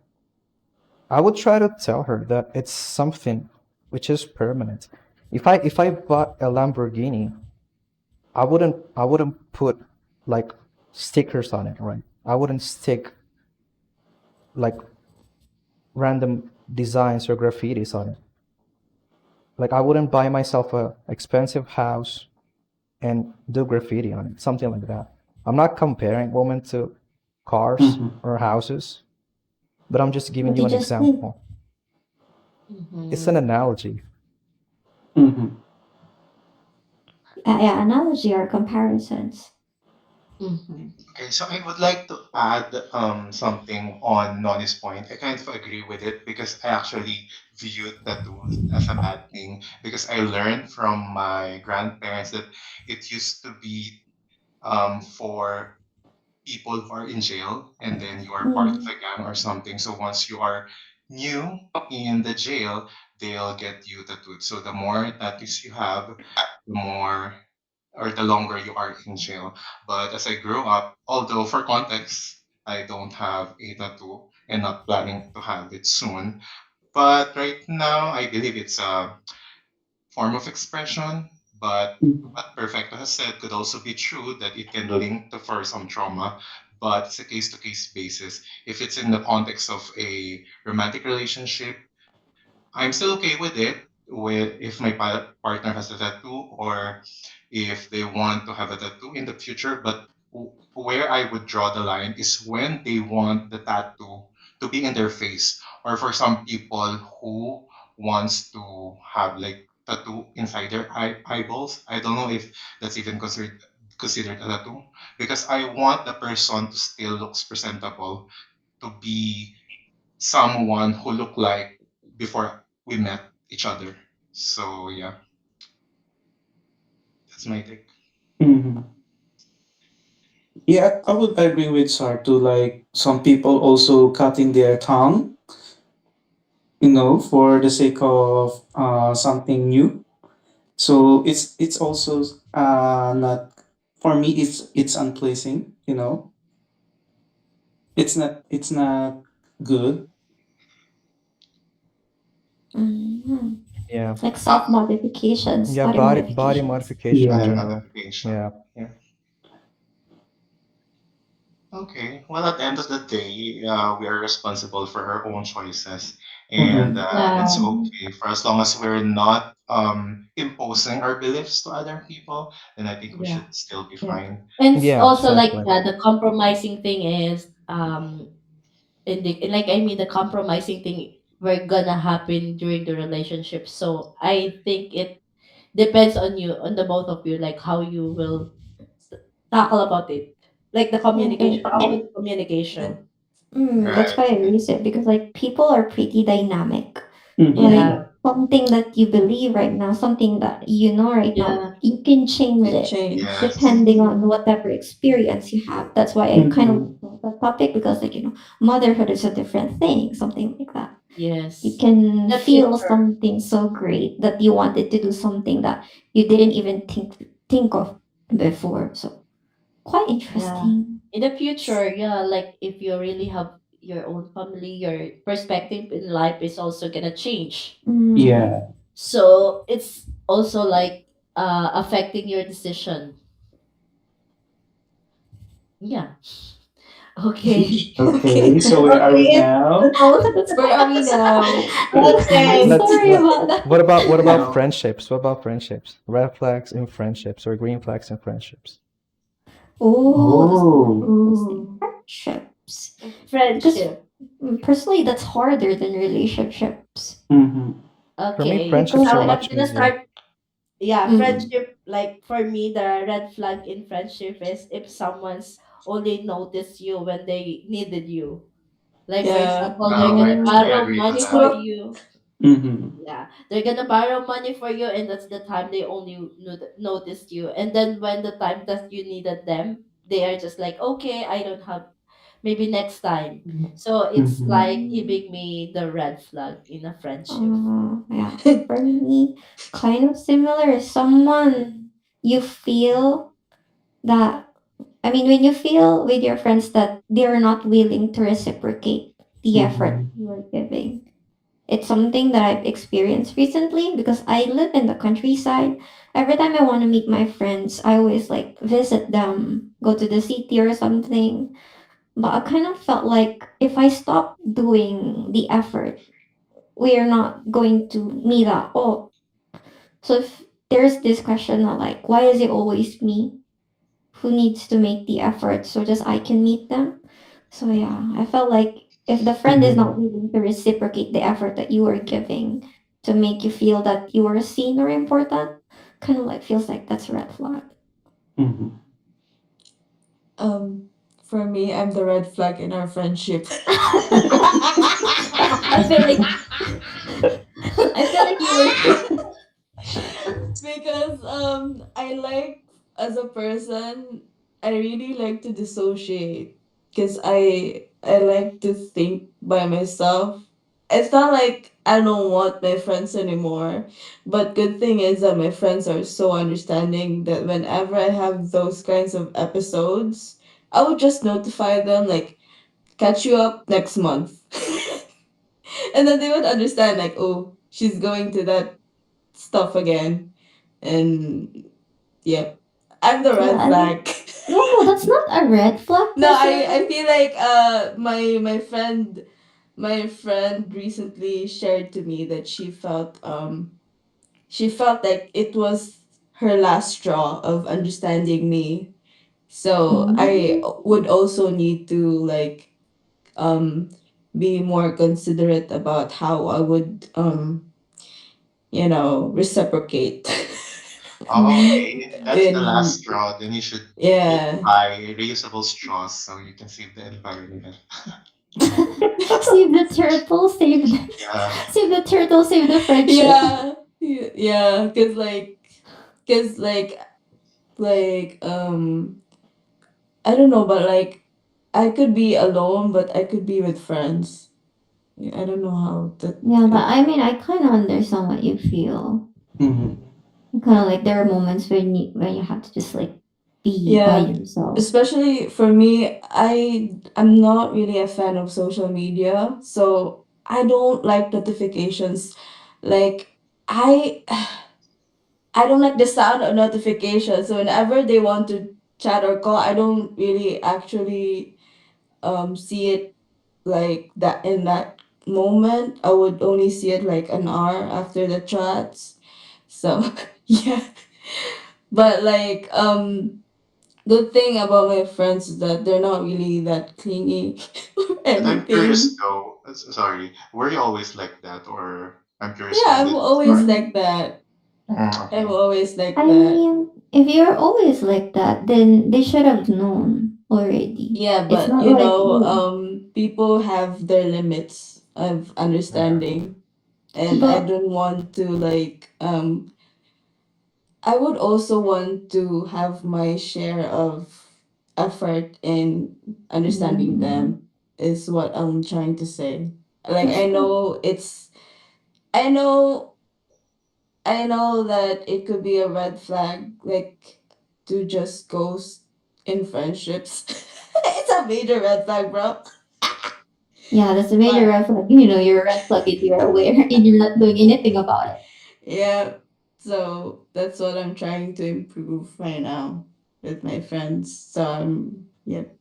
I would try to tell her that it's something which is permanent. If I bought a Lamborghini, I wouldn't put like stickers on it, right? I wouldn't stick like random designs or graffitis on it. Like I wouldn't buy myself a expensive house and do graffiti on it, something like that. I'm not comparing women to cars Mm-hmm. or houses, but I'm just giving What you you an just did. example. It's an Mm-hmm. analogy. Mm-hmm. Yeah, analogy or comparisons. Mm-hmm. Okay, so I would like to add something on Noni's point. I kind of agree with it because I actually viewed tattoos as a bad thing because I learned from my grandparents that it used to be for people who are in jail and then you are part of Mm. a gang or something. So once you are new in the jail, they'll get you tattooed. So the more tattoos you have, the more or the longer you are in jail. But as I grew up, although for context, I don't have a tattoo and not planning to have it soon. But right now, I believe it's a form of expression. But what Perfecto has said could also be true that it can link to for some trauma, but it's a case to case basis. If it's in the context of a romantic relationship, I'm still okay with it. With if my partner has a tattoo or if they want to have a tattoo in the future, but where I would draw the line is when they want the tattoo to be in their face, or for some people who wants to have like tattoo inside their eyeballs. I don't know if that's even considered a tattoo because I want the person to still looks presentable, to be someone who looked like before we met each other. So yeah, that's my take. Mm-hmm. Yeah, I would agree with Sartu. Like some people also cutting their tongue, for the sake of something new. So it's also not, for me. It's unpleasing. It's not good. Mhm. Yeah. Like self modifications, Yeah, body body modifications. modification in Body Yeah. general. modification. Yeah. Yeah. Okay. Well, at the end of the day, we are responsible for our own choices, and Mm-hmm. it's Yeah. Mhm. okay for as long as we're not imposing our beliefs to other people. Then I think we Yeah. should still be Yeah. fine. And Yeah, also like exactly. the compromising thing is in the like I mean the compromising thing we're gonna happen during the relationship. So I think it depends on you, on the both of you, like how you will tackle about it. Like the Yeah, communication, how about the communication? that's Right. why I raised it because like people are pretty dynamic. Mm-hmm. Like Yeah, something that you believe right now, something that you know right now, yeah, you can change It it changed. Yes. depending Mhm. on whatever experience you have. That's why I kind of Mm-hmm. love that topic because like motherhood is a different thing, something like that. You yes. can The feel future. something so great that you wanted to do something that you didn't even think of before. So quite Yeah. interesting. In the future, yeah, like if you really have your own family, your perspective in life is also gonna change. Yeah. Mm. So it's also like affecting your decision. Yeah. Okay. Okay. Okay. So where are we Okay. now? Where are we now? Okay. Let's Sorry let, about that. what about Now. friendships? What about friendships? Red flags in friendships or green flags in friendships? Oh, that's Oh. interesting. Ooh. Friendships. Because Friendship. personally, that's harder than relationships. Mm-hmm. For me, Okay. So friendships Because, are I'm much gonna easier. start. Yeah, mm, friendship. Like for me, the red flag in friendship is if someone's only noticed you when they needed you. Like for Yeah. example, they're Oh, gonna I oh, borrow agree to money that. for So you. Mm-hmm. Yeah, they're gonna borrow money for you, and that's the time they only noticed you. And then when the time that you needed them, they are just like, okay, I don't have. Maybe next time. So it's Mm-hmm. like mm, giving me the red flag in a friendship. yeah. For me, kind of similar. Someone you feel that, I mean, when you feel with your friends that they're not willing to reciprocate the effort Mm-hmm. you are giving. It's something that I've experienced recently because I live in the countryside. Every time I want to meet my friends, I always like visit them, go to the city or something. But I kind of felt like if I stop doing the effort, we are not going to meet up. Oh, So if there's this question of like, why is it always me who needs to make the effort so just I can meet them? So yeah, I felt like if the friend is not Mhm. willing to reciprocate the effort that you are giving to make you feel that you are seen or important, kind of like feels like that's a red flag. Mhm. For me, I'm the red flag in our friendship. I feel like I feel like you were. Because I like, as a person, I really like to dissociate, because I like to think by myself. It's not like I don't want my friends anymore, but good thing is that my friends are so understanding that whenever I have those kinds of episodes, I would just notify them like, catch you up next month. And then they would understand like, oh, she's going to that stuff again. And yep, I'm the Yeah, red I mean, flag. no, that's not a red flag No, per I se. feel like my friend recently shared to me that she felt like it was her last straw of understanding me. So I Mm. would also need to like um be more considerate about how I would reciprocate. Oh, okay. That's the last And straw. Then you should yeah. buy reusable straws so you can save the environment. Save the turtle, Yeah. save the turtle, save the friendship. Yeah. Yeah, cuz like I don't know, but like I could be alone, but I could be with friends. Yeah, I don't know how that Yeah, but could. I mean, I kind of understand what you feel. Mhm. Kind of like there are moments when you have to just like be by Yeah, yourself. especially for me, I'm not really a fan of social media, so I don't like notifications. Like I I don't like the sound of notifications. So whenever they want to chat or call, I don't really actually see it like that in that moment. I would only see it like an hour after the chats. So yeah. But like the thing about my friends is that they're not really that clingy or But I'm curious anything. though. Sorry, were you always like that, or I'm curious Yeah, when I'm did it always start? like that. I'm Okay. always like I that. mean, if you're always like that, then they should have known already. Yeah, It's but not like you. people have their limits of Yeah. understanding, and I But don't want to like I would also want to have my share of effort in understanding mm, them, is what I'm trying to say. Like that's good. I know I know that it could be a red flag, like to just ghost in friendships. It's a major red flag, bro. Yeah, that's a major But red flag. You're a red flag if you're aware and you're not doing anything about it. yeah, so that's what I'm trying to improve right now with my friends. So yep,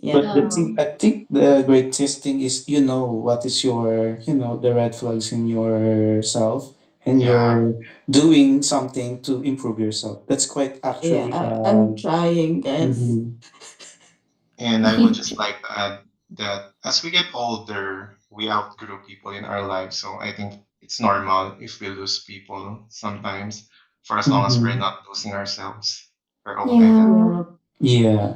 yep. But Um, I think the greatest thing is what is the red flags in yourself, and Yeah. you're doing something to improve yourself. That's quite Yeah, actually. I'm trying, guys. Mhm. And I would just like to add that as we get older, we outgrow people in our lives. So I think it's normal if we lose people sometimes, for as long as we're Mhm. not losing ourselves, our own identity. Yeah. Yeah. Yeah,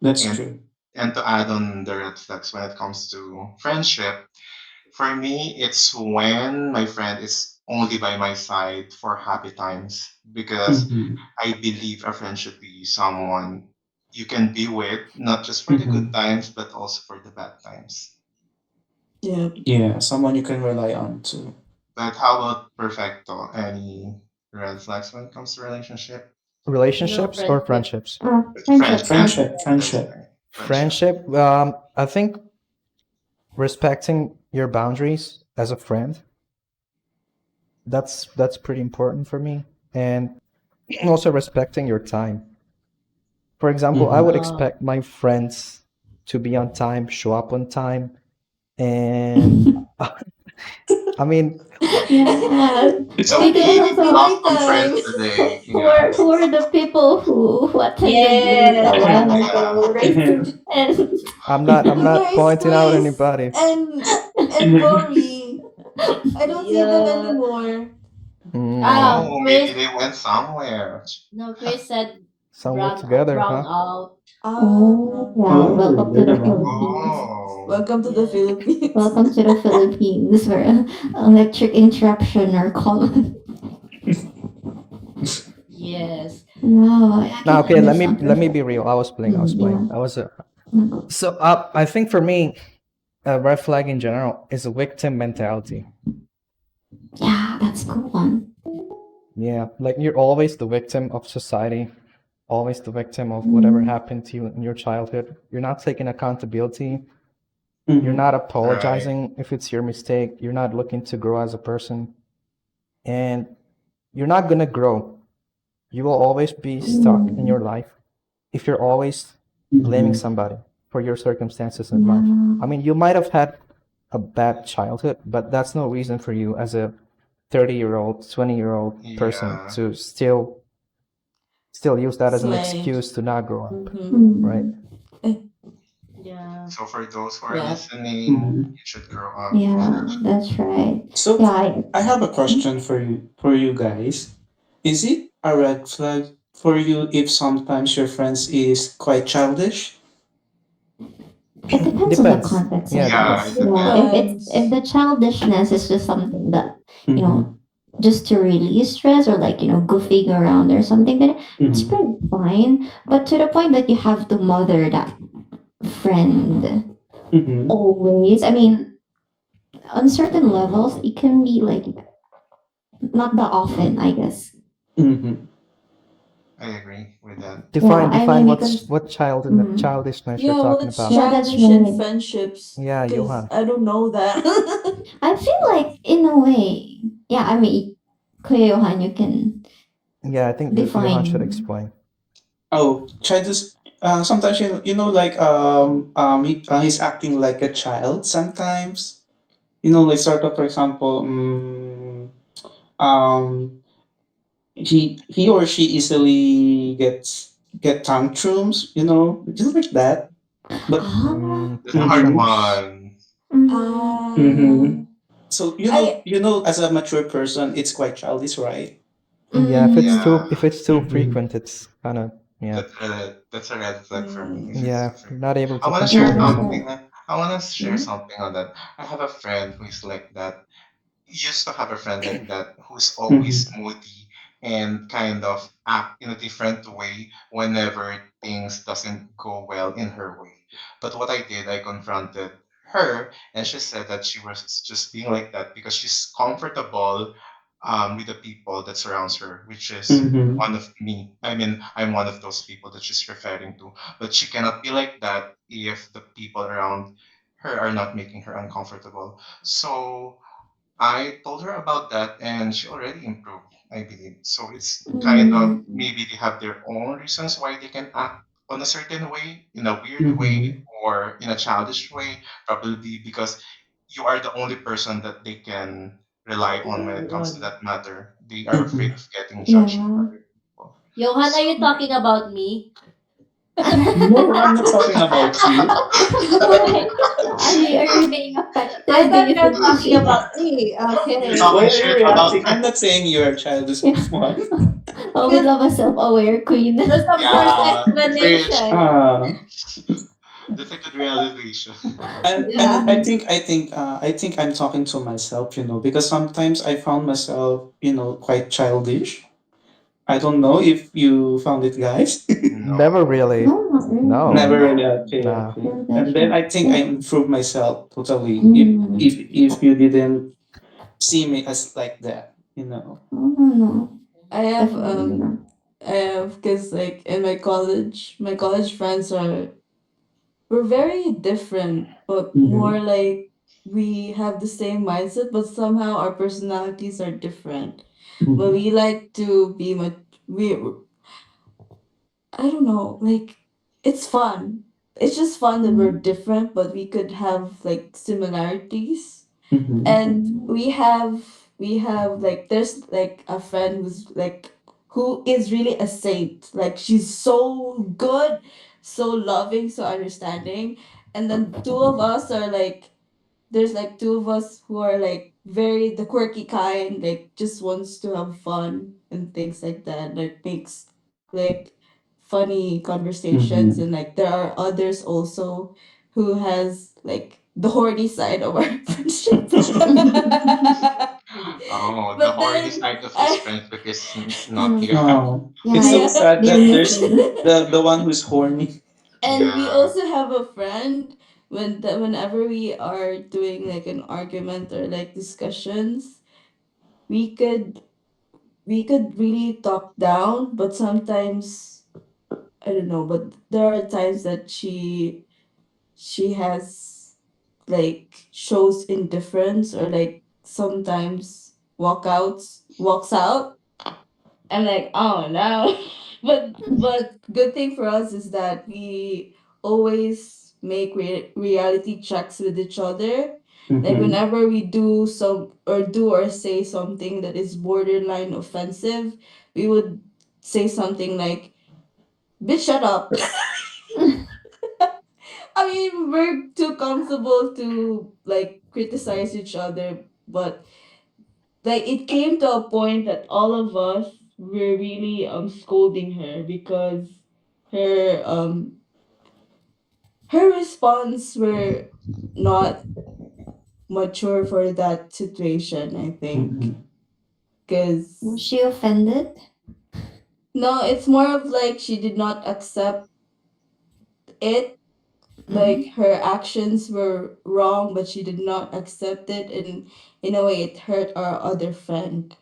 that's And true. to add on the red flags when it comes to friendship, for me, it's when my friend is only by my side for happy times because Mhm. I believe a friend should be someone you can be with, not just for the good Mhm. times, but also for the bad times. Yep. Yeah, someone you can rely on too. But how about Perfecto? Any red flags when it comes to relationship? no Relationships or friendship. friendships? Friendship, Friendship. friendship. I'm Friendship. sorry. Friendship. Friendship. I think respecting your boundaries as a friend. That's pretty important for me, and also respecting your time. For example, I Mhm. would Um, expect my friends to be on time, show up on time, and I mean, Yeah. It's We okay. can We also lost Night some friends time. today. Yeah. who are the people who attended late a Yes. while Yeah. ago, right? And I'm not There's pointing out Chris anybody. and Rory. I don't see them Yeah. anymore. Mm, Ah, Oh, maybe Chris. they went somewhere. No, Chris said somewhere together, brown huh? out. oh yeah, Oh, welcome to you're the the one. Philippines. Oh. Welcome to the Yeah. Philippines. Welcome to the Philippines, where electric interruption are common. Yes. No, I Now, can okay, understand. let me be real. I was playing. I was playing. Yeah. I was so I think for me, a red flag in general is a victim mentality. Yeah, that's a good one. Yeah, like you're always the victim of society, always the victim of whatever happened to you in your childhood. You're not taking accountability. You're Mhm. not Right. apologizing if it's your mistake. You're not looking to grow as a person, and you're not gonna grow. You will always be stuck in your life if you're always blaming Mhm. somebody for your circumstances in life. I Yeah. mean, you might have had a bad childhood, but that's no reason for you as a 30-year-old, 20-year-old person Yeah. to still use that as an Slay. excuse to not grow up, Mm-hmm. right? Yeah. So for those who are Yeah. listening, Mhm. you should grow up. Yeah, that's right. So Yeah, I have a question for you guys. Is it a red flag for you if sometimes your friends is quite childish? it depends on the Depends. context, I Yeah, Yeah, guess. it depends. Yeah, depends. if Depends. the childishness is just something that you know, Mm-hmm. just to release stress or like goofing around or something, then it's Mm-hmm. pretty fine. But to the point that you have to mother that friend Mm-hmm. always, I mean, on certain levels, it can be like not that often, I guess. Mm-hmm. I agree with that. Yeah, I Define mean what's because what mm, childishness you're Yeah, well, talking it's about. yeah, that's childish in right. friendships. Yeah, Because Johan. I don't know that. I feel like in a way, yeah. I mean, Kuya Johan, you can Yeah, I think Johan should define. explain. Oh, childish. Sometimes you know like he's acting like a child sometimes. You know, like sort of for example, um he or she easily get tantrums, you know, just like that. But Mm, That's a hard mm-hmm, tantrums. one. Mm, mm-hmm. um, So I you know, as a mature person, it's quite childish, right? Yeah, Yeah, if it's too Mm-hmm. frequent, it's kind of yeah. that's a red flag for me if it's Yeah, too you're frequent. not able I to want to control share yeah, yourself. something. that, I want to share yeah. something on that. I have a friend who is like that. Used to have a friend like that who's Mm-hmm. always moody and kind of act in a different way whenever things doesn't go well in her way. But what I did, I confronted her and she said that she was just being like that because she's comfortable with the people that surrounds her, which is Mm-hmm. one of me. I mean, I'm one of those people that she's referring to. But she cannot be like that if the people around her are not making her uncomfortable. So I told her about that and she already improved, I believe. So it's kind of Mm, maybe they have their own reasons why they can act on a certain way, in a weird way, Mm-hmm. or in a childish way, probably because you are the only person that they can rely on when it comes to Yun. that matter. They are afraid Mm-hmm. of getting judged by yeah. other people. Johan, are So you talking about me? No, I'm not talking about you. Why? Are you being I affected? Do thought you you were feel talking pity? about me. it's Okay. Why always are you shared about reacting? I'm not saying you're a childish Yeah. one. Oh, we Because love a self-aware queen. there's some first yeah, rich. explanation. Uh, That's a good realization. and Yeah. I think I'm talking to myself, you know, because sometimes I found myself, you know, quite childish. I don't know if you found it, guys. Never No. really. No, not No, Never really. really. Okay, nah. okay. Yeah, that's And then right. I think I Yeah. improved myself totally. Mm. If you didn't see me as like that, you know. Oh, no, no. I have Definitely not. because like in my college friends are we're very different, but Mm-hmm. more like we have the same mindset, but somehow our personalities are different. But Mm-hmm. we like to be much we I don't know, like it's fun. It's just fun that we're Mm. different, but we could have like similarities. And Mm. we have like there's like a friend who is really a saint. Like she's so good, so loving, so understanding. And then two of us are like there's like two of us who are like very the quirky kind, like just wants to have fun and things like that, like makes like funny conversations. And like there are others also who has like the horny side of our friendship. Oh, the But horny then side of this I, friendship is not Mm. here. Oh, it's Yeah, so yeah. it's sad that beneath there's you. the one who's horny. And we Yeah. also have a friend whenever we are doing like an argument or like discussions, we could we could really talk down, but sometimes I don't know, but there are times that she has like shows indifference or like sometimes walks out. I'm like, oh no. But good thing for us is that we always make reality checks with each other. Like Mm-hmm. whenever we do or say something that is borderline offensive, we would say something like, "Bitch, shut up." I mean, we're too comfortable to like criticize each other, but like it came to a point that all of us were really scolding her because her her response were not mature for that situation, I think. Mm-hmm. Was Because she offended? no, it's more of like she did not accept it. Like Mm. her actions were wrong, but she did not accept it, and in a way it hurt our other friend.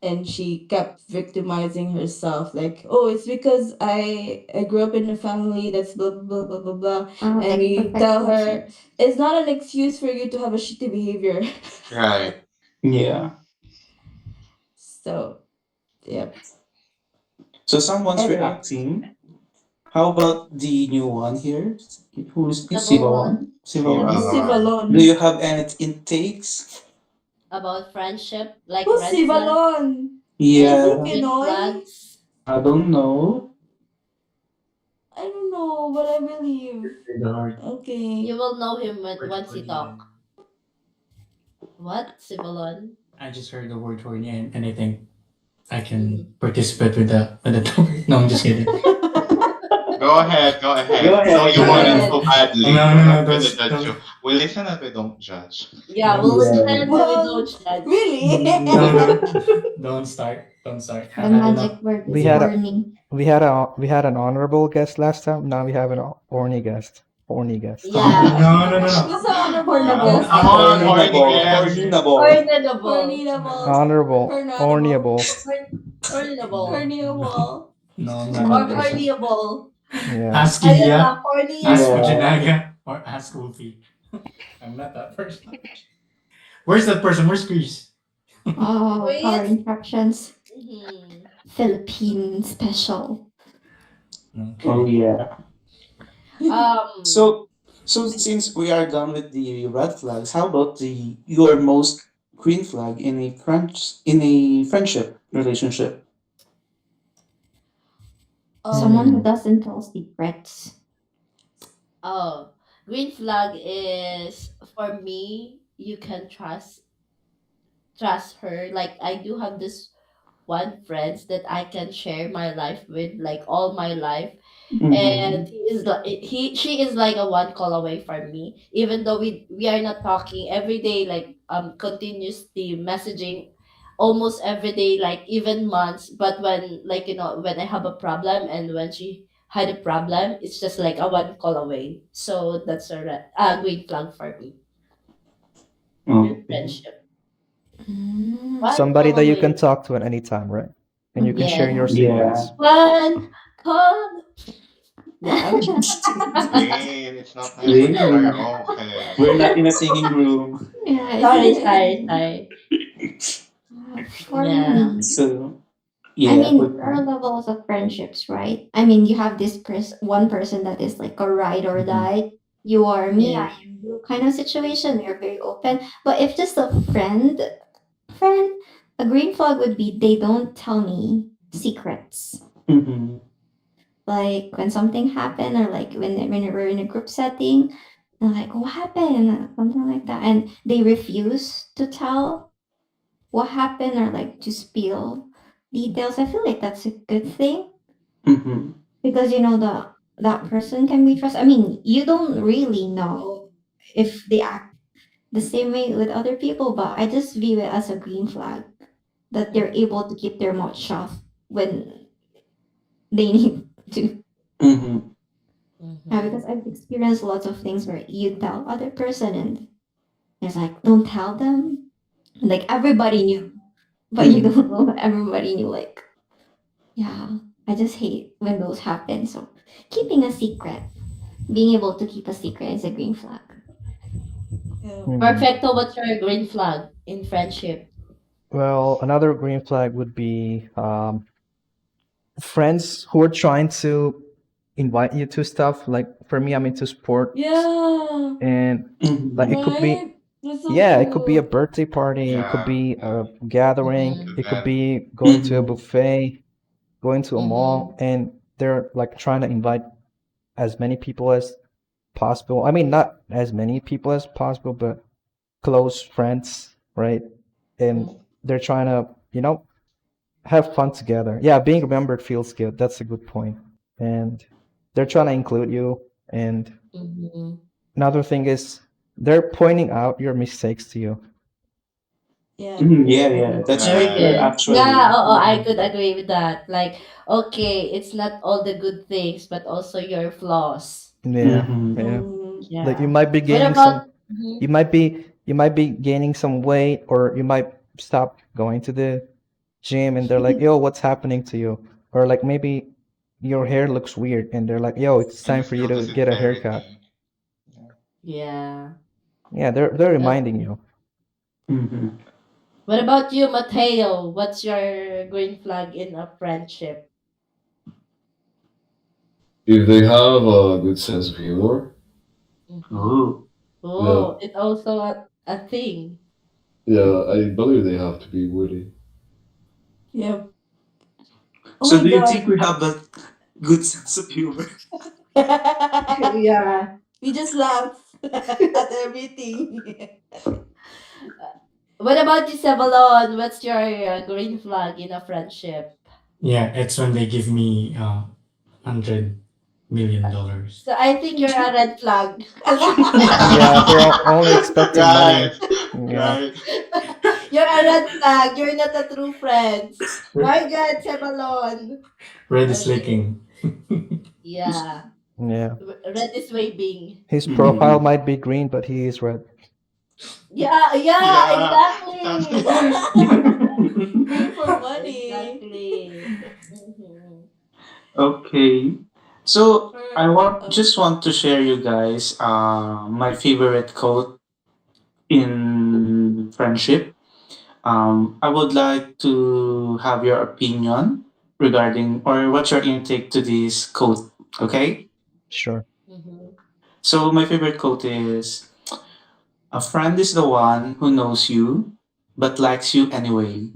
And she kept victimizing herself, like, oh, it's because I grew up in a family that's blah blah blah blah blah blah. And Like we tell perfection. her it's not an excuse for you to have a shitty behavior. Right. Yeah. So yep. So someone's Anyway, reacting. How about the new one here? Who's The Sivawan? Bolon who's Sivawan. Sivalon. Do Sivalon? you have any intakes? about friendship, like Who's red flag. Sivalon? Is he And Yeah, green Pinoy? flags. I don't know. I don't know, but I believe. You Okay. will know him once he talk. What? Sibolon? I just heard the word horny and I think I Mm. can participate with the topic. No, I'm just kidding. Go ahead, go Go ahead. I know ahead, you Go go want it ahead. ahead. so badly. No, We're no, not no. gonna Those, judge those, you. We listen and we don't judge. Yeah, we'll those. Yeah. listen and we Well, don't judge. really? No, no. Don't start. Don't start. The I've had enough. magic word We is had Yeah. a horny. we had an honorable guest last time. Now we have an horny guest. Horny guest. Yeah. No, no, no, no. Who's the honorable I'm, guest I'm here? on Horny horny Horninable. guest. guest. Horninable. Hornable. Hornable. Honorable. Hornable. Hornyable. Hornable. Horniable. No, I'm not Or that Mm. person. hornyable. Yeah. Ask Ayun na, Ilya, ask horniest. Yeah. Fujinaga, or ask Ufi. I'm not that person. Where's that person? Where's Chris? Oh, power Wait. instructions. Mhm. Philippine special. Oh Okay. yeah. Um, So so since we are done with the red flags, how about the your most green flag in a friendship relationship? Someone who Um, doesn't tell secrets. oh, green flag is for me, you can trust her. Like I do have this one friends that I can share my life with, like all my life. And Mm-hmm. she is like a one call away from me, even though we are not talking every day, like continuously messaging almost every day, like even months. But when, like, when I have a problem and when she had a problem, it's just like a one call away. So that's a green flag for me in Okay. friendship. Mm. One Somebody call that you can away. talk to at any time, right? And you can share Yes. your Yeah. secrets. One call. Yeah, I'm Lane, it's not time for Really? We're karaoke. not in a singing room. Yeah, sorry, it's sorry. for Yeah. me. So I yeah. mean, there Okay. are levels of friendships, right? I mean, you have this one person that is like a ride or Mhm. die, you are me, I Yeah. am you kind of situation. You're very open. But if just a friend, a green flag would be they don't tell me secrets. Mm-hmm. Like when something happened, or like when we're in a group setting, and like what happened, something like that, and they refuse to tell what happened, or like to spill details. I feel like that's a good thing, Mm-hmm. because you know that person can be trusted. I mean, you don't really know if they act the same way with other people, but I just view it as a green flag that they're able to keep their mouth shut when they need to. Mm-hmm. Because Mm-hmm. I've experienced lots of things where you tell other person and it's like, don't tell them. Like everybody knew, but you Mm-hmm. don't know that everybody knew. Like, yeah, I just hate when those happen. So keeping a secret, being able to keep a secret is a green flag. Yeah. Hmm. Perfecto, what's your green flag in friendship? Well, another green flag would be friends who are trying to invite you to stuff. Like for me, I'm into sports, Yeah. and Mm-hmm. like it could be, Right? That's so yeah, it could be a cool. birthday party, it could Yeah, be a gathering, Mm-hmm. the it could bad. be going to a Mm-hmm. buffet, going to a Mm-hmm. mall, and they're like trying to invite as many people as possible. I mean, not as many people as possible, but close friends, right? And they're trying to, have fun together. Yeah, being remembered feels good. That's a good point. And they're trying to include you. And Mm-hmm. another thing is they're pointing out your mistakes to you. Yeah. Mm-hmm. Yeah, yeah, that's Very true, Right. good. actually. Yeah, I Mm-hmm. could agree with that. Like, okay, it's not all the good things, but also your flaws. Yeah, Mm-hmm. yeah. Mm. Like you Yeah. might be What gaining about? some, Mhm. you might be gaining some weight, or you might stop going to the gym, and they're like, "Yo, what's happening to you?" Or like maybe your hair looks weird, and they're like, "Yo, it's And you time for you feel to this get a haircut." sincerity. Yeah. Yeah. Yeah, they're reminding Okay. you. Mm-hmm. What about you, Mateo? What's your green flag in a friendship? If they have a good sense of humor, Mm-hmm. Oh. yeah, Oh, it's also a thing. yeah, I believe they have to be witty. Yeah. Oh So my do you god. think we have a good sense of humor? Yeah. We just laugh at everything. What about you, Sabalon? What's your green flag in a friendship? Yeah, it's when they give me $100 million. So I think you're a red flag. Yeah, they're only expecting Right. money. Yeah. Right. You're a red flag. You're not a true friend. Red My God, Sabalon. is Okay. leaking. Yeah. Yeah. Red is waving. His profile Mm-hmm. might be green, but he is red. Yeah, yeah, Yeah. exactly. Green for money. Exactly. Mhm. Okay. So For I want oh, just want to share you guys my favorite quote in friendship. I would like to have your opinion regarding or what's your intake to this quote. Okay. Sure. Mhm. So my favorite quote is a friend is the one who knows you but likes you anyway.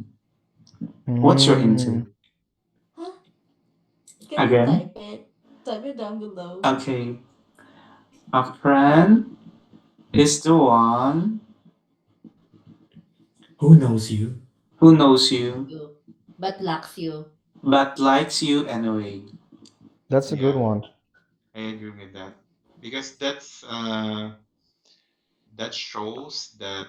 What's your intake? Mm, huh? Can you Again? type it? Type it down below. Okay. A friend is the one Who knows you? who knows you You. But lacks you. but likes you anyway. that's a good Yeah, one. I agree with that. Because that shows that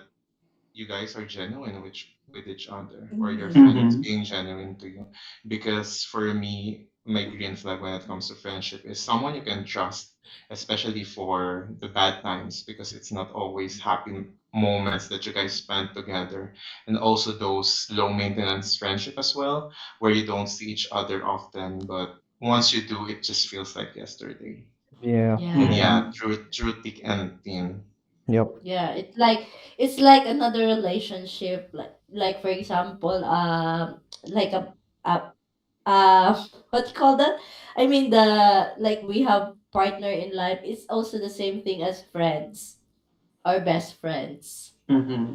you guys are genuine with each other, or your Mm-hmm. friend is Mm-hmm. being genuine to you. Because for me, my green flag when it comes to friendship is someone you can trust, especially for the bad times, because it's not always happy moments that you guys spend together, and also those low maintenance friendship as well, where you don't see each other often, but once you do, it just feels like yesterday. Yeah, And Yeah. yeah, Mm-hmm. through thick and thin. yep. Yeah, it's like another relationship, like for example, like a what you call that? I mean, the like we have partner in life is also the same thing as friends or best friends. Mm-hmm.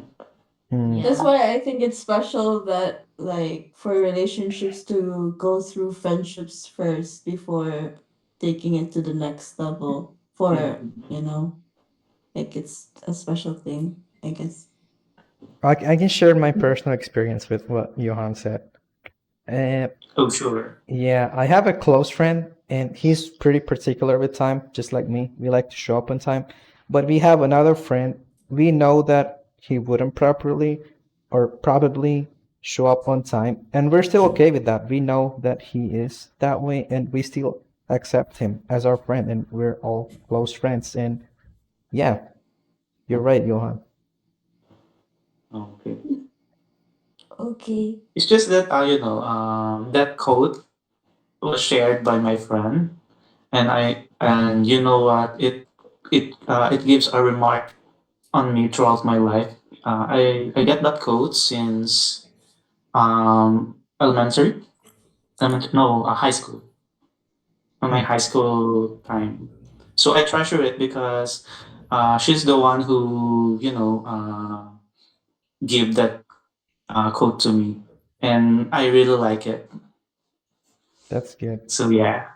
Hmm. That's Yeah. why I think it's special that like for relationships to go through friendships first before taking it to the next level for, Mm-hmm. you know, like it's a special thing, I guess. I can share my personal experience with what Johan said. Uh, Oh, sure. yeah, I have a close friend, and he's pretty particular with time, just like me. We like to show up on time. But we have another friend. We know that he wouldn't properly or probably show up on time, and we're still okay with that. We know that he is that way, and we still accept him as our friend, and we're all close friends. And yeah, you're right, Johan. Okay. Okay. It's just that that quote was shared by my friend, and you know what it gives a remark on me throughout my life. I get that quote since elementary. No, high school. On my Hmm. high school time. So I treasure it because she's the one who give that quote to me, and I really like it. That's good. So yeah.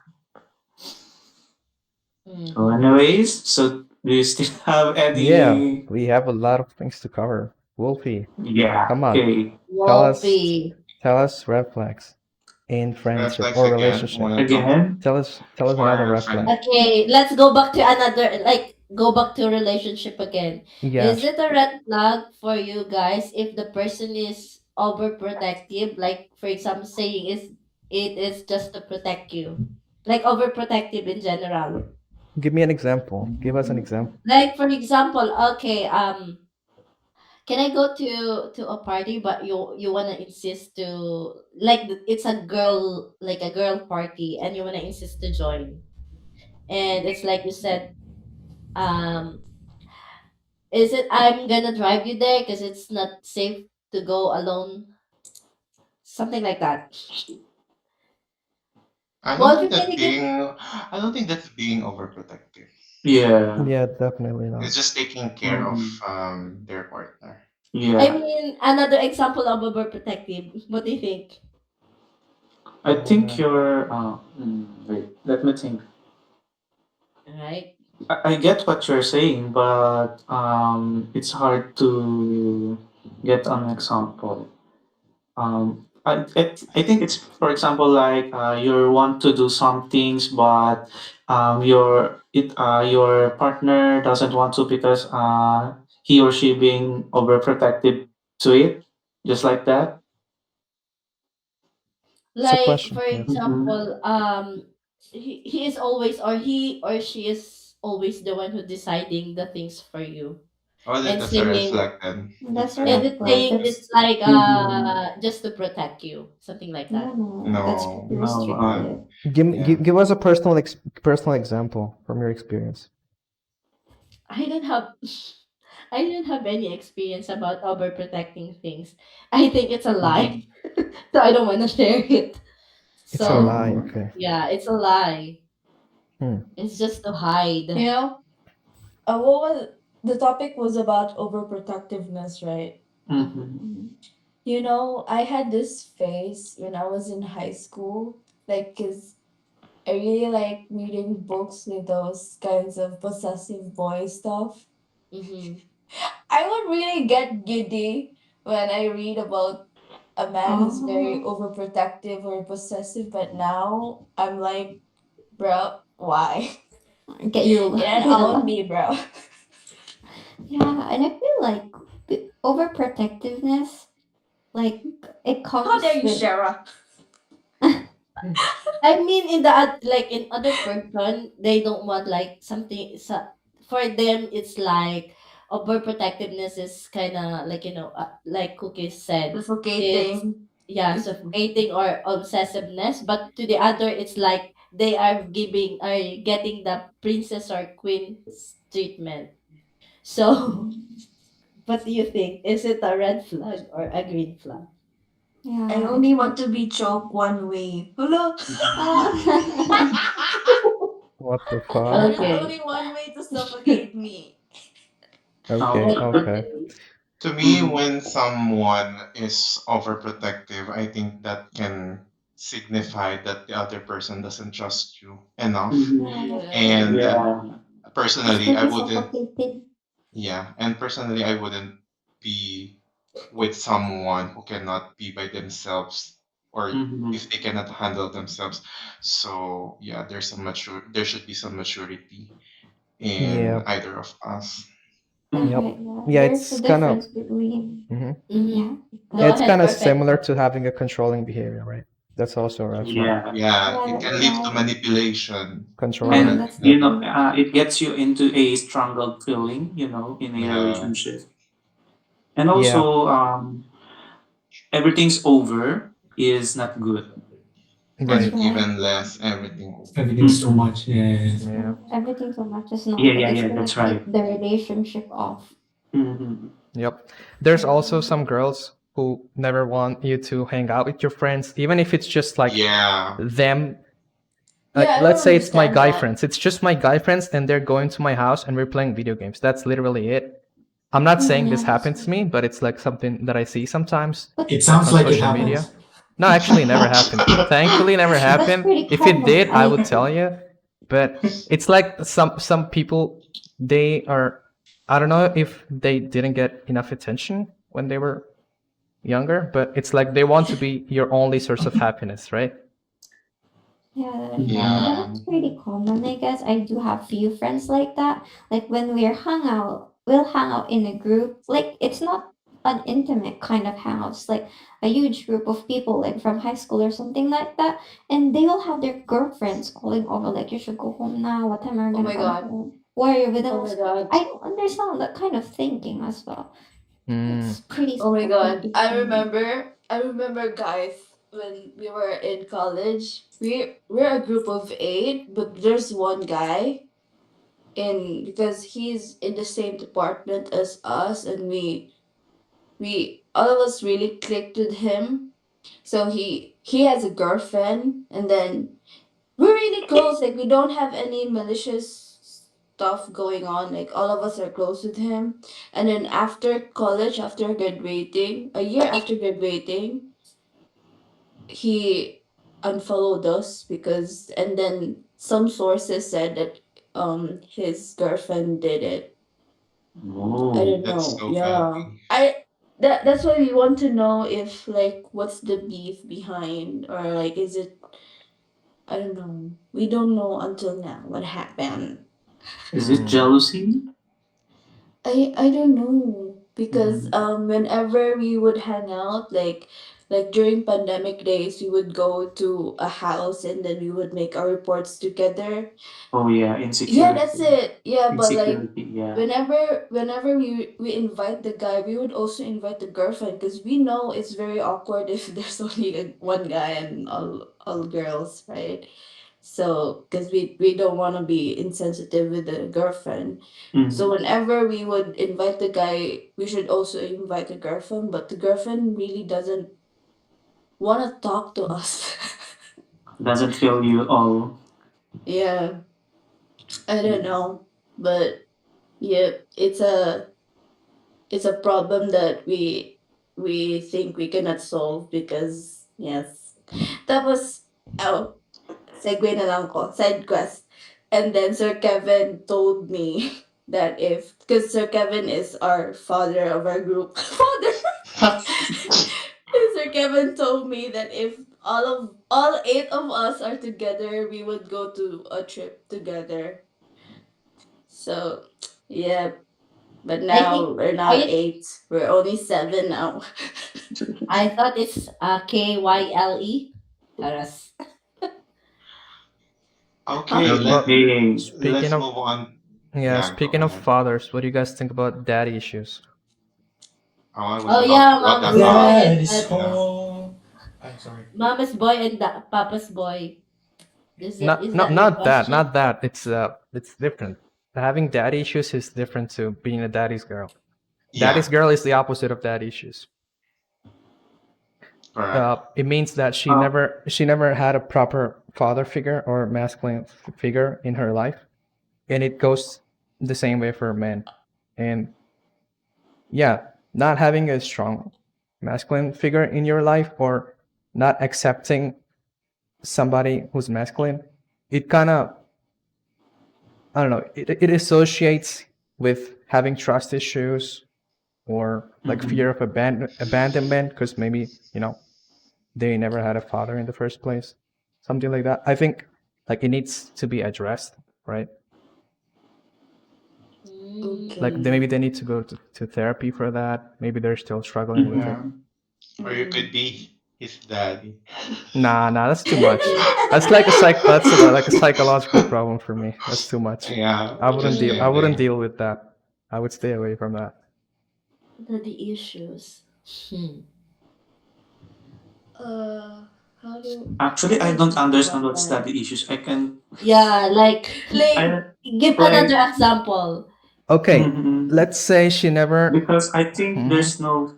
So Mm-hmm. anyways, so do you still have Yeah, any? we have a lot of things to cover. Wolfie, Yeah. come on, Okay. tell us, Wolfie. tell us red flags in Red friendship flags or again. relationship. Want to talk Again. Tell us another for red flag. friend? Okay, let's go back to another, like, go back to relationship again. Yeah, Is it a red flag for you guys if the person is overprotective? Like, for example, saying is it is just to protect you, like overprotective in general. give me an example. Give us an example. Like, for example, okay, can I go to a party, but you wanna insist to, like, it's a girl, like a girl party, and you wanna insist to join, and it's like you said, um is it I'm gonna drive you there because it's not safe to go alone? Something like that. I don't Well, think can that you give, being. I don't think that's being overprotective. Yeah. Yeah, definitely not. It's just taking care of Mhm. their partner. I Yeah. mean, another example of overprotective. What do you think? I think Uh, you're. Wait. Let me think. Right? I get what you're saying, but it's hard to get an example. I think it's, for example, like you want to do some things, but your partner doesn't want to because he or she being overprotective to it, just like that. it's a Like, question. for Yes. Mm-hmm. example, he is always, or he or she is always the one who deciding the things for you, Oh, and that's a red saying, flag then. That's That's a a and red red it's flag. flag. saying That's it's like Mm-hmm. just to protect you, something like no, that. no. That's No. pretty No, restrictive. Yeah. Give us a personal example from your experience. I don't have I don't have any experience about overprotecting things. I think it's a lie. mhm, So I don't want to share it. It's a So lie. mhm, Okay. yeah, it's a lie. Hmm. It's just to hide. You know, what was the topic was about overprotectiveness, right? mhm. You know, I had this phase when I was in high school, like, cause I really like reading books with those kinds of possessive boy stuff. Mm-hmm. I would really get giddy when I read about a man who's very Oh, overprotective or possessive, but now I'm like, bro, why? get You you don't get a own lot. me, bro. Yeah, and I feel like overprotectiveness, like it How dare comes you, with. Shara? I mean, in the like in other person, they don't want like something. For them, it's like overprotectiveness is kind of like, like Cookie said, it's, Suffocating. yeah, suffocating or obsessiveness. But to the other, it's like they are getting the princess or queen treatment. So, what do you think? Is it a red flag or a green flag? I Yeah, only want to be choked one way. Hello? Mhm. uh, What the fuck? There's Okay. only one way to suffocate me. Okay, okay. To me, Mhm. when someone is overprotective, I think that can signify that the other person doesn't trust you enough. Mhm. Yeah, that's Yeah. true. And Yeah. It's personally, I pretty wouldn't, suffocating. yeah, and personally, I wouldn't be with someone who cannot be by themselves or Mhm. if they cannot handle themselves. So yeah, there should be some maturity in Yeah. either of us. That's Yep. Mhm. right. Yeah, Yeah, there's a it's kind of difference between. Mm-hmm. Yeah. yeah, Go it's Guys. ahead, kind of perfect. similar to having a controlling behavior, right? That's also a red flag. Yeah. Yeah, Yeah, it that's can lead to right. manipulation, Controlling. And That's the Yep. thing. it gets you into a struggled feeling, in a yeah, relationship. And Yeah. also, everything's over is not good. That's Right. right. even less everything. Everything's too Mhm. much. Yeah. Yeah. Everything so much is not Yeah, good. yeah, It's yeah. gonna That's keep right. the relationship off. Mhm. Yep. There's also some girls who never want you to hang out with your friends, even if it's just like Yeah, them. Yeah, Like, I let's don't say it's my understand guy that. friends. It's just my guy friends, and they're going to my house and we're playing video games. That's literally it. I'm not saying Yeah, this that's happens to me, but it's like something that I see sometimes, but It like sounds on like it social media. happens. No, actually, it never happened. Thankfully, it never that's happened. pretty If it common. did, I would tell you. But it's like some people, they are. I don't know if they didn't get enough attention when they were younger, but it's like they want to be your only source of happiness, right? Yeah, Mhm. yeah, that's pretty common, I guess. I do have few friends like that. Like when we'll hang out in a group. Like it's not an intimate kind of hangout. It's like a huge group of people, like from high school or something like that. And they all have their girlfriends calling over, like you should go home now. What time are you Oh gonna my come god. home? Why are you with Oh my us? god. I don't understand that kind of thinking as well. Mm. It's pretty Oh my god. suffocating for me. I remember guys when we were in college. We're a group of 8, but there's one guy in because he's in the same department as us, and we all of us really clicked with him. So he has a girlfriend, and then we're really close. Like we don't have any malicious stuff going on. Like all of us are close with him. And then after college, after graduating, a year after graduating, he unfollowed us because and then some sources said that his girlfriend did it. I Oh. don't that's know. so bad. Yeah. That's why we want to know if like what's the beef behind, or like is it, I don't know. We don't know until now what happened. Is it Mm. jealousy? I don't know because Mhm. whenever we would hang out, like during pandemic days, we would go to a house and then we would make our reports together. Oh yeah, Yeah, that's insecurity. it. Yeah, but like Insecurity, yeah. whenever we invite the guy, we would also invite the girlfriend because we know it's very awkward if there's only one guy and all girls, right? So because we don't want to be insensitive with the girlfriend. So Mhm. whenever we would invite the guy, we should also invite the girlfriend, but the girlfriend really doesn't want to talk to us. Doesn't feel you all. Yeah, I don't know, but yeah, it's a problem that we think we cannot solve because yes. Tapos, oh, segue na lang ko, side quest. And then Sir Kevin told me that if, because Sir Kevin is our father of our group, father, Sir Kevin told me that if all 8 of us are together, we would go to a trip together. So, yeah, but I think now we're are not you 8, we're only 7 now. I thought it's Kyle. Taras. Okay, Huh? Well, Okay. speaking let's of move on. yeah, Yeah, go speaking of ahead. fathers, what do you guys think about daddy issues? Oh, I was Oh about yeah, to brought that mama's boy up. and Daddy's Yeah. home. I'm sorry. mama's boy and papa's boy. Not Is not that your not that, question? not that. It's different. Having daddy issues is different to being a daddy's girl. Yeah. Daddy's girl is the opposite of daddy issues. Correct. it means that Uh, she never had a proper father figure or masculine figure in her life, and it goes the same way for men. And yeah, not having a strong masculine figure in your life or not accepting somebody who's masculine, it kind of, I don't know, it associates with having trust issues or like mhm. fear of abandonment because maybe, they never had a father in the first place. Something like that. I think like it needs to be addressed, right? Like Okay. maybe they need to go to therapy for that. Maybe they're still struggling with it. Yeah. Or you could be his daddy. Nah, that's too much. That's like like a psychological problem for me. That's too much. Yeah, I just I wouldn't kidding. deal with that. I would stay away from that. The issues. Hmm. Uh, how Actually, do I I don't think understand about what's that? daddy issues. I can Yeah, I give like another example. Okay, mhm. let's say she never. Because I think Mhm. there's no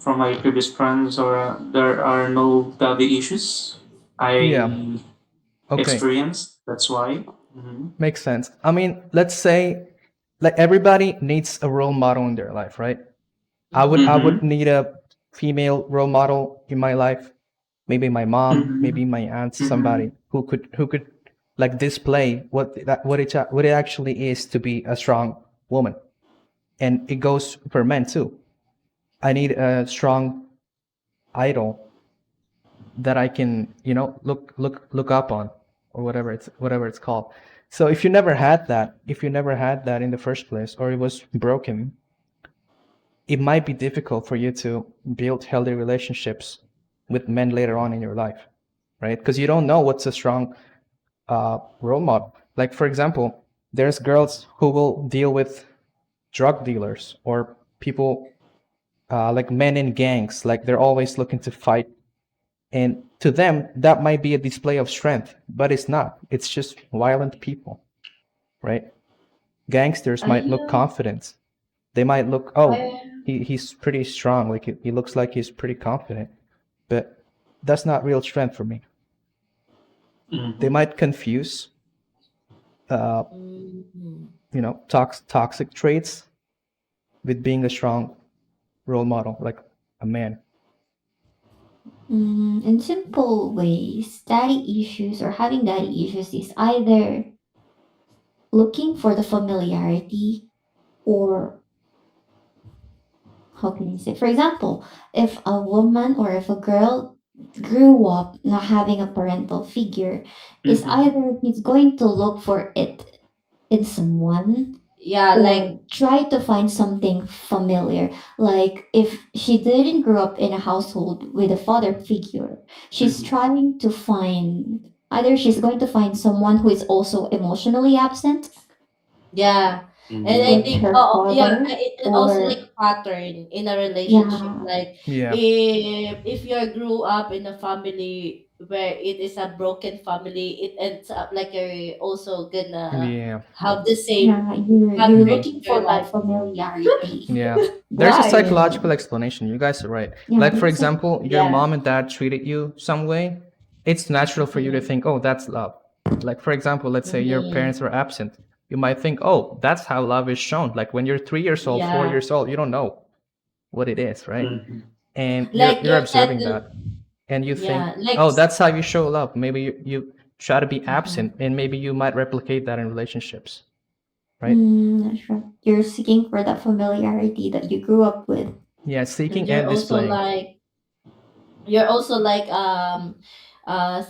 from my previous friends or there are no daddy issues. Yeah. I Okay. experienced. That's why. Mm-hmm. Makes sense. I mean, let's say like everybody needs a role model in their life, right? I Mm-hmm. would Mm-hmm. need a female role model in my life. Maybe my mom, Mm-hmm. maybe my aunt, Mm-hmm. somebody who could like display what it actually is to be a strong woman. And it goes for men too. I need a strong idol that I can, look up on, or whatever it's called. So if you never had that in the first place, or it was broken, it might be difficult for you to build healthy relationships with men later on in your life, right? Because you don't know what's a strong role model. Like for example, there's girls who will deal with drug dealers or people like men in gangs. Like they're always looking to fight. And to them, that might be a display of strength, but it's not. It's just violent people, right? Gangsters Are might look you? confident. They might look, Are, oh, he's pretty strong. Like he looks like he's pretty confident, but that's not real strength for me. They Mm-hmm. might confuse, uh, mm, toxic traits with being a strong role model, like a man. In simple ways, daddy issues or having daddy issues is either looking for the familiarity or how can I say? For example, if a woman or if a girl grew up not having a parental figure, is Mm-hmm. either he's going to look for it in someone yeah, or try to find something familiar. Like if she didn't grow up in a household with a father figure, she's Mm-hmm. trying to find either she's going to find someone who is also emotionally absent, yeah. And I like Mm-hmm. think, her oh, yeah, father, it also like or a pattern in a relationship. yeah, Like, Yeah, if you grew up in a family where it is a broken family, it ends up like you're also gonna yeah, have the same yeah, you're pattern in looking your for life. that familiarity. yeah. There's a Right. psychological explanation. You guys are right. Yeah, Like, for that's it. example, your Yeah. mom and dad treated you some way. It's natural for you to Mm-hmm. think, oh, that's love. Like, for example, let's say your Mm-hmm. parents were absent. You might think, oh, that's how love is shown. Like when you're 3 years old, four Yeah. years old, you don't know what it is, right? Mm-hmm. And you're Like you're your observing tend that, and you think, yeah, like oh, that's how you show love. Maybe you try to be mhm. absent, and maybe you might replicate that in relationships, right? That's right. You're seeking for that familiarity that you grew up with. Yeah, And seeking and displaying. you're also like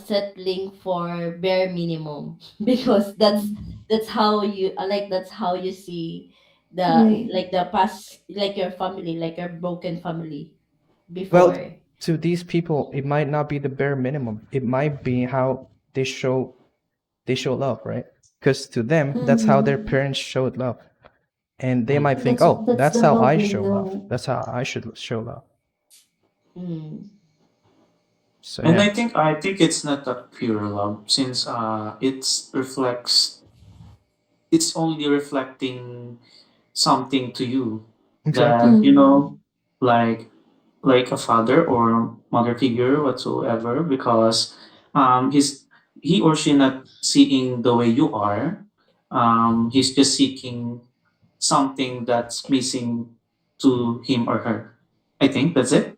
settling for bare minimum because that's how you that's how you see Right. the past, like your family, like your broken family Well, before. to these people, it might not be the bare minimum. It might be how they show love, right? Because to them, that's how their Mm-hmm. parents showed love, and they might Mm-hmm. think, That's oh, that's that's the how love I they show love. know. That's how I should show love. Mm. So And yeah, I think it's not a pure love since it's only reflecting something to you that exactly. Mm-hmm. like like a father or mother figure whatsoever, because he or she not seeing the way you are. He's just seeking something that's missing to him or her. I think that's it,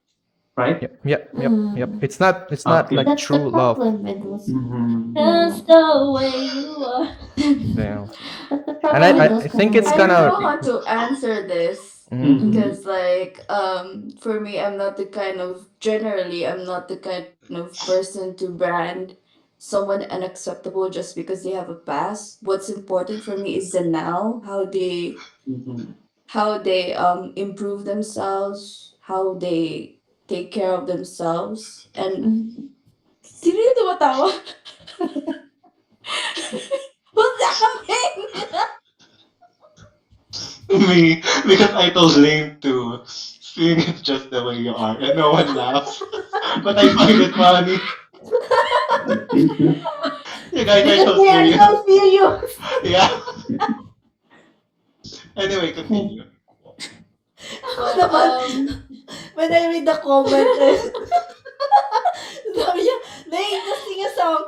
right? Yep. Mm. It's not Okay. like That's the true love. problem with those. Mm-hmm. Just the way you are. Damn. That's the And problem with I those kind think of it's I don't gonna. know how to answer this. Mhm. Mm-hmm. Because like for me, I'm not the kind of generally I'm not the kind of person to brand someone unacceptable just because they have a past. What's important for me is the now, Mm-hmm. how they improve themselves, how they take care of themselves. And Mm. sino yung tumatawa? What's happening? Me, because I told Lane to sing it just the way you are, and no one laughs. But I find it funny. You guys are Because so they are serious. so serious. Yeah. Anyway, Okay. continue. Ako But naman, when I read the comment, sabi niya, Lane, just sing a song.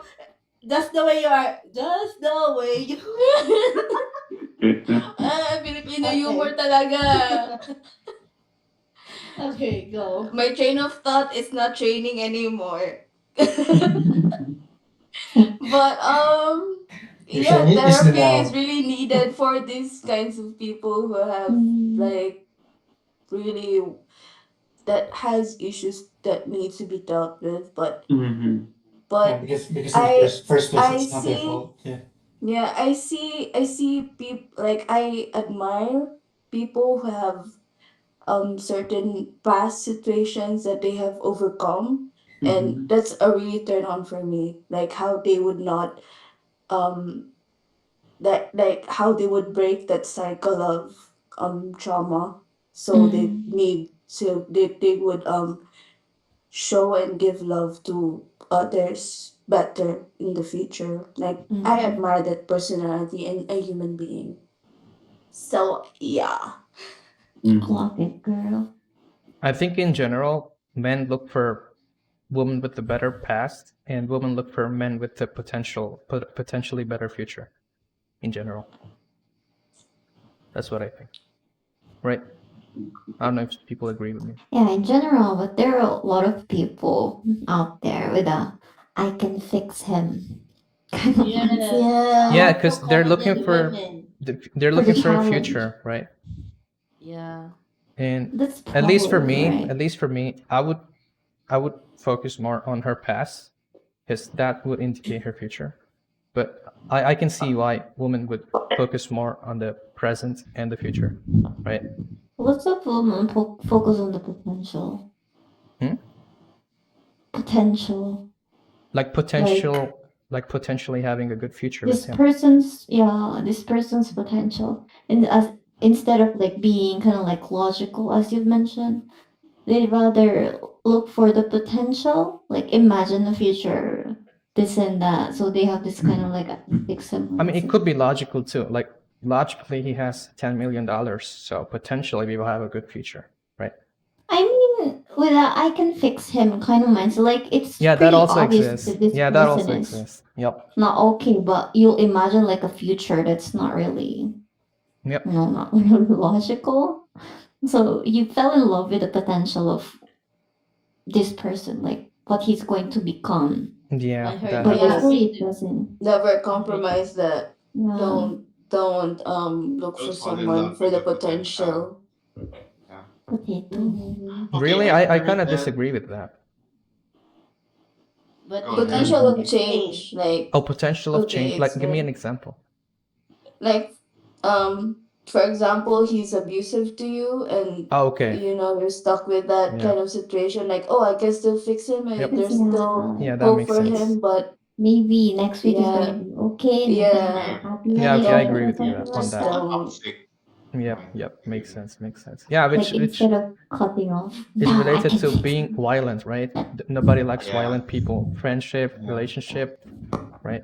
Just the way you are. Just the way you Filipino Okay. humor talaga. Okay, go. My train of thought is not training anymore. But Your yeah, train is the therapy is now. really needed for these kinds of people who have Mm. like really that has issues that need to be dealt with. But Mm-hmm. Yeah, but because in the I first place, I it's not their see fault. Yeah. yeah, I see people like I admire people who have certain past situations that they have overcome, and Mm-hmm. that's a really turn on for me, like how they would not um that like how they would break that cycle of trauma, so they Mm. need to they would show and give love to others better in the future. Like I Mm. admire that personality in a human being. So yeah. Mm-hmm. Clock it, girl. I think in general, men look for women with the better past, and women look for men with the potentially better future. In general, that's what I think. Right? I don't know if people agree with me. Yeah, in general, but there are a lot of people out there with a "I can fix him" kind of mindset Yes. Yeah, Yeah. That's so because they're common looking in for women. they're for the looking for a challenge. future, right? Yeah. And That's at least for probably me, right. I would focus more on her past, because that would indicate her future. But I can see why women would focus more on the present and the future, right? Lots of women focus on the potential. Hmm? Potential. Like potentially having a good future with This him. person's potential, and as instead of like being kind of like logical as you've mentioned, they rather look for the potential, like imagine the future, this and that, so they have this kind of like fixed I mean, it mindset. could be logical too. Like logically, he has $10 million, so potentially we will have a good future, right? I mean, with that I can fix him kind of mindset, like it's Yeah, that pretty also obvious exists. that this Yeah, that person also is exists. Yep. not okay, but you'll imagine like a future that's not really, Yep. not really logical. So you fell in love with the potential of this person, like what he's going to become. Yeah, I heard that But Yeah. happens. usually me it too. doesn't. Never compromise that. Yeah. Don't look for Don't fall in someone love for with the the potential. potential. Yeah. Potato. Mhm. Okay, Really, I I heard kind of that. disagree with that. But Go you ahead. can Potential of explain. change, like Oh, potential of okay, change. Like, give me an explain. example. Like for example, he's abusive to you, and Oh, okay. you know you're stuck with that Yeah. kind of situation. Like, oh, I can still fix him, and Yep. there's still Yeah, that hope makes for sense. him. But Maybe next week is yeah, gonna be okay and you're gonna yeah, be happy Yeah, again okay, I don't agree or with you something on like just that. that. don't. Toxic. Yep, makes sense, Yeah, Like instead of cutting off, is "Nah, I related can to fix being him." violent, right? Nobody likes Yeah. violent people. Friendship, Yeah. relationship, right?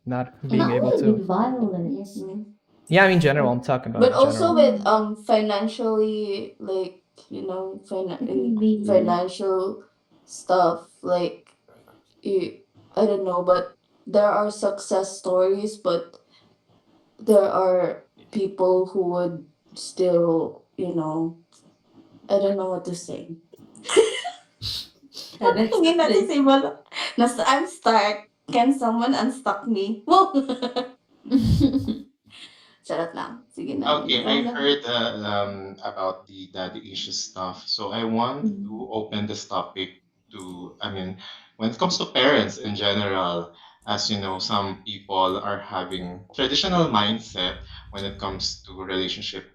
Not being Not able only to. with violence. Mhm. Yeah, I mean, general. I'm talking about But in also general. with financially like in Maybe. financial stuff. Like, you, I don't know, but there are success stories, but there are people who would still, I don't know what to say. Yeah, that's Hindi natin the si Bolo. I'm stuck. Can someone unstuck me? Whoa! Charot lang. Sige na, Okay, ikaw I na. heard about the daddy issues stuff. So I want Mm. to open this topic to, I mean, when it comes to parents in general, as you know, some people are having traditional mindset when it comes to relationship,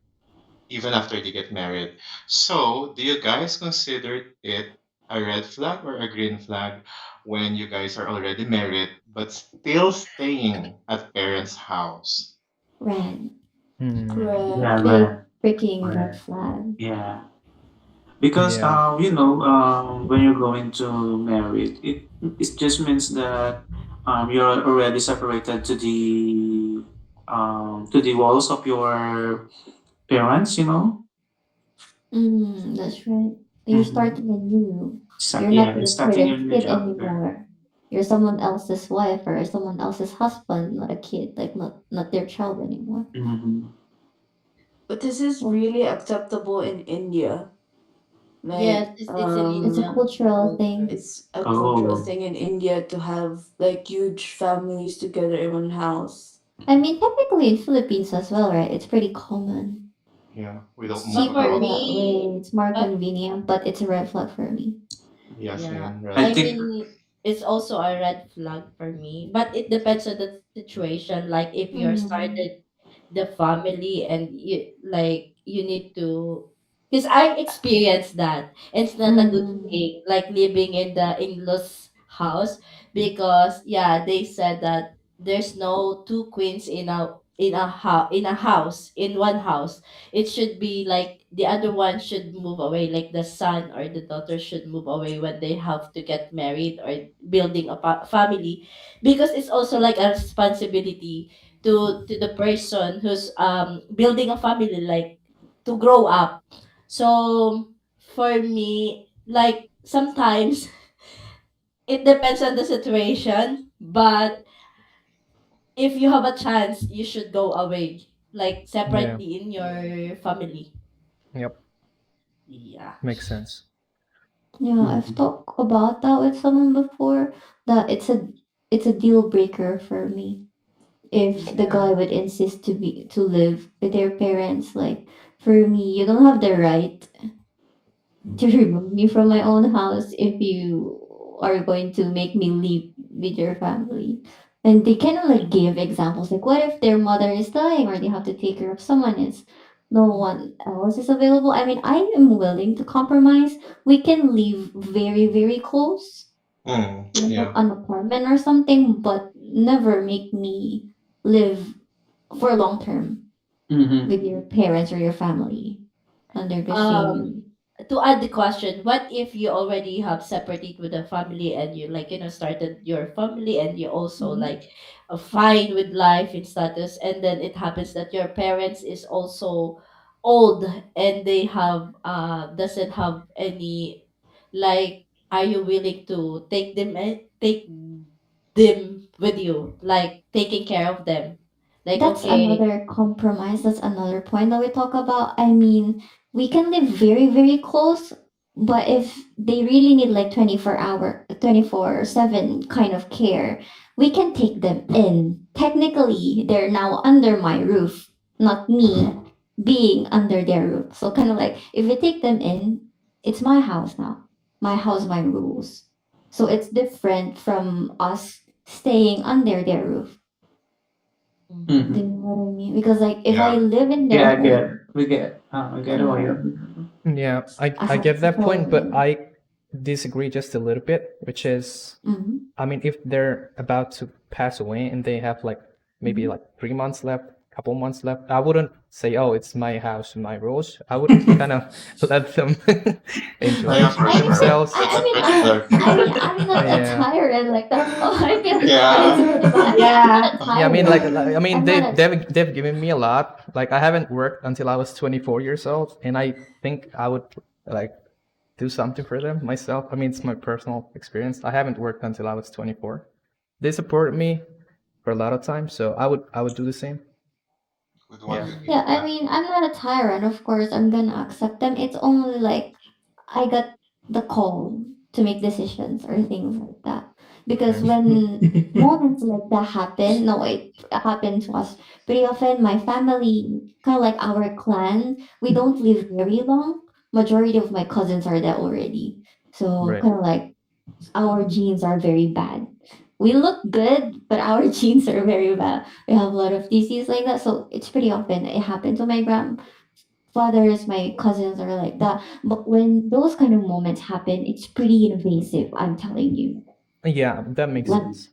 even after they get married. So do you guys consider it a red flag or a green flag when you guys are already married but still staying at parents' house? Red. Yeah, Red. Big right. freaking red Right. flag. Yeah. Because Yeah. when you're going to marry, it just means that you're already separated to the walls of your parents, you know. That's right. You're Mm-hmm. starting anew. So, You're yeah, not it's your starting a parent's new kid chapter. anymore. You're someone else's wife or someone else's husband, not a kid, like not their child anymore. Mm-hmm. But this is really acceptable in India. yes, Like, it's in It's a India cultural culture. thing. it's a cultural Oh. thing in India to have like huge families together in one house. I mean, technically in Philippines as well, right? It's pretty common. Yeah, we It's don't move But for cheaper around. that me, way. It's more but convenient, but it's a red flag for me. Yeah, yeah, same, I red I flag. think. mean, it's also a red flag for me. But it depends on the situation. Like if you're Mm. started the family and you need to, because I experienced that. It's not a good Mm. thing, like living in the in-laws house, because yeah, they said that there's no two queens in a house, in one house. It should be like the other one should move away, like the son or the daughter should move away when they have to get married or building a family, because it's also like a responsibility to the person who's building a family, like to grow up. So for me, like sometimes it depends on the situation, but if you have a chance, you should go away, like Yeah. separately in your family. Yep. Yeah. Makes sense. Yeah, I've Mhm. talked about that with someone before. That it's a deal breaker for me if the Yeah. guy would insist to live with their parents. Like for me, you don't have the right to remove me from my own house if you are going to make me live with your family. And they kind of like give examples like what if their mother is dying or they have to take care of someone else, no one else is available. I mean, I am willing to compromise. We can live very very close, like Yeah. an apartment or something, but never make me live for long term Mm-hmm. with your parents or your family under the Um, same. to add the question, what if you already have separated with the family and you like started your family and you also Mhm. like fine with life in status, and then it happens that your parents is also old and they have doesn't have any, like, are you willing to take them with you, like taking care of them, like That's okay. another compromise. That's another point that we talk about. I mean, we can live very, very close, but if they really need like 24/7 kind of care, we can take them in. Technically, they're now under my roof, not me being under their roof. So kind of like if we take them in, it's my house now. My house, my rules. So it's different from us staying under their roof. Mhm. Do Mm-hmm. you know what I mean? Because like if I Yeah. live in their Yeah, I home, get. I get what yeah, you. Yeah, I I have get to that tell point, but them. I disagree just a little bit, which is, Mm-hmm. I mean, if they're about to pass away and they have like maybe Mm-hmm. like 3 months left, couple months left, I wouldn't say, "Oh, it's my house, my rules." I would kind of let them Oh, enjoy yeah, for I mean, sure. themselves. That's I a mean, red flag for sure. I'm not a Yeah. tyrant like that. Oh, I feel Yeah. insensitive, but I'm Yeah. not a Yeah, I mean, like, tyrant. I mean, I'm not a. they've given me a lot. Like, I haven't worked until I was 24 years old, and I think I would like do something for them myself. I mean, it's my personal experience. I haven't worked until I was 24. They supported me for a lot of time, so I would do the same. Would Yeah. want to give Yeah, I back. mean, I'm not a tyrant. Of course, I'm gonna accept them. It's only like I got the call to make decisions or things like that. Because Okay. when moments like that happen, no, it happened to us pretty often. My family, kind of like our clan, we don't live very long. Majority of my cousins are there already. So Right. kind of like our genes are very bad. We look good, but our genes are very bad. We have a lot of disease like that. So it's pretty often. It happened to my grandfathers, my cousins are like that. But when those kind of moments happen, it's pretty invasive, I'm telling you. Yeah, that makes Like sense.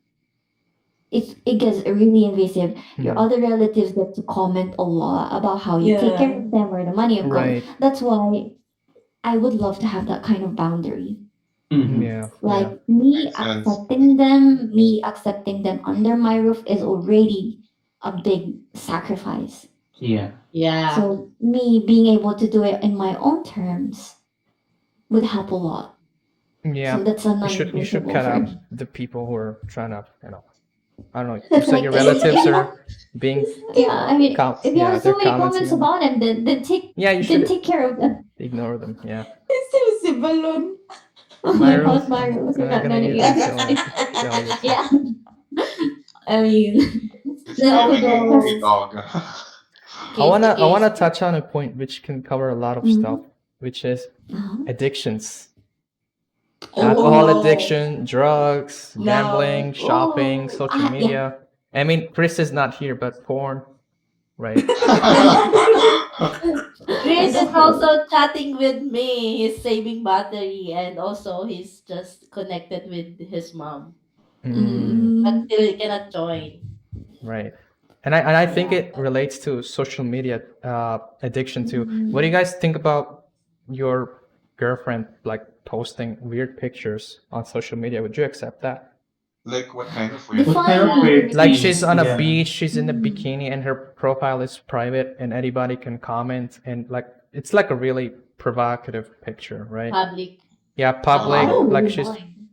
it gets really invasive. Your Mhm. other relatives get to comment a lot about how you take care Yeah. of them, where the money is going. Right. That's why I would love to have that kind of boundary. Mhm. Yeah. Like Yeah. Makes sense. me accepting them under my roof is already a big sacrifice. Yeah. Yeah. So me being able to do it in my own terms would help a lot. Yeah. So that's a You should non-negotiable cut for out me. the people who are trying to, I don't know. You said Like your if relatives you are being yeah, I mean if you yeah, have so they're many commenting comments on. about him, Yeah, you then should take care of them. ignore them. Yeah. It's a balloon. Oh My my roof. god, Mario, We're you're not not gonna gonna use use it. this. Sell it. Yeah. I mean It's then for becoming a the dog. I Case to wanna I case. wanna touch on a point which can cover a lot of stuff, Mhm. which is Uh-huh. addictions. Oh Alcohol no. addiction, drugs, No. gambling, shopping, Oh, social yeah. media. I mean, Chris is not here, but porn, right? Chris is Definitely. also chatting with me. He's saving battery and also he's just connected with his mom. But Mm, still he cannot join. Right. And I think Yeah. it relates to social media addiction too. What do you mm. guys think about your girlfriend like posting weird pictures on social media? Would you accept that? Like what kind of weird What kind picture? of Define weird weird Like things? she's on a Yeah. beach, she's in a Mm. bikini, and her profile is private, and anybody can comment, and like it's like a really provocative picture, right? Public. Yeah, I public. don't Like really she's mind.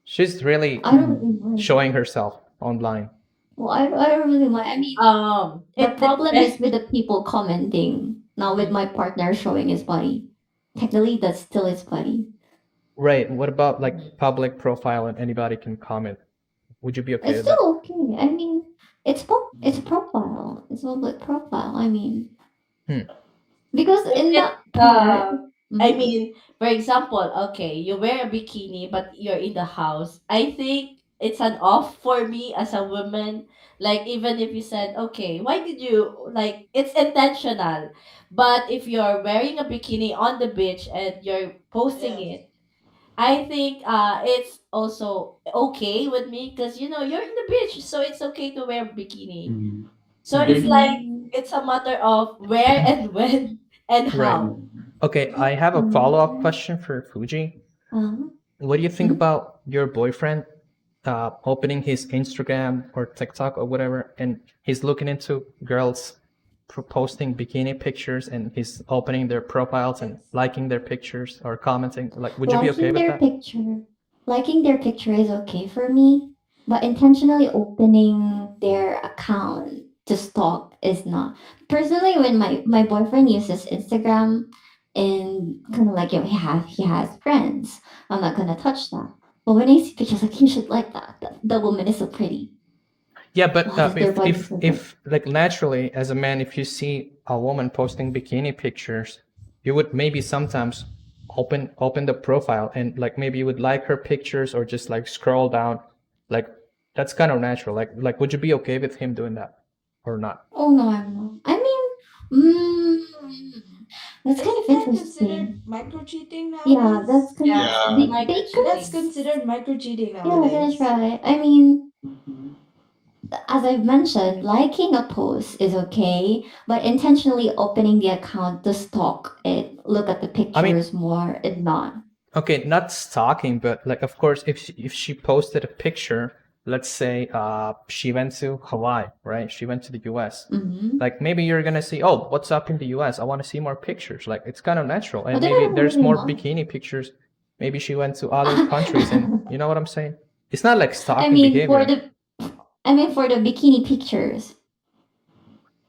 she's really I don't really mind. showing herself online. Well, I don't really mind. I mean, the It problem is depends. with the people commenting, not with my partner showing his body. Technically, that's still his body. Right. What about like public profile and anybody can comment? Would you be okay It's with that? still okay. I mean, it's a profile. It's a public profile. I mean, Hmm. because If in it's that part, I mhm. mean, for example, okay, you wear a bikini but you're in the house. I think it's an off for me as a woman. Like even if you said, okay, why did you like it's intentional. But if you're wearing a bikini on the beach and you're posting Yeah. it, I think it's also okay with me because you know you're in the beach, so it's okay to wear bikini. Mhm. So Hmm. it's There- like Mm, it's a matter of where and when and Right. how. Okay, I have a follow-up question for Fuji. uh, What do you think mhm. about your boyfriend opening his Instagram or TikTok or whatever, and he's looking into girls posting bikini pictures, and he's opening their profiles and liking their pictures or commenting? Like, would you be okay Liking with their that? picture, liking their picture is okay for me, but intentionally opening their account to stalk is not. Personally, when my boyfriend uses Instagram and kind of like he has friends, I'm not gonna touch that. But when I see pictures, like you should like that. The woman is so pretty. Yeah, but Why does their if body if so good? if like naturally as a man, if you see a woman posting bikini pictures, you would maybe sometimes open the profile and like maybe you would like her pictures or just like scroll down, like that's kind of natural. Like would you be okay with him doing that or not? Oh no, I'm not. I mean, that's kind Isn't of that considered interesting. micro cheating Yeah, nowadays? that's kind of Yeah, Yeah. they micro could. That's cheating. considered micro cheating Yeah, that's nowadays. right. I mean, Mhm. as I've mentioned, liking a post is okay, but intentionally opening the account to stalk it, look at the I mean, pictures more, is not. okay, not stalking, but like of course if she posted a picture let's say she went to Hawaii, right? She went to the US. Mm-hmm. Like maybe you're gonna see, oh, what's up in the US? I want to see more pictures. Like it's kind of natural, But and then I maybe don't there's really more mind. bikini pictures. Maybe she went to other countries, and you know what I'm saying? It's not like I stalking mean, for behavior. the bikini pictures.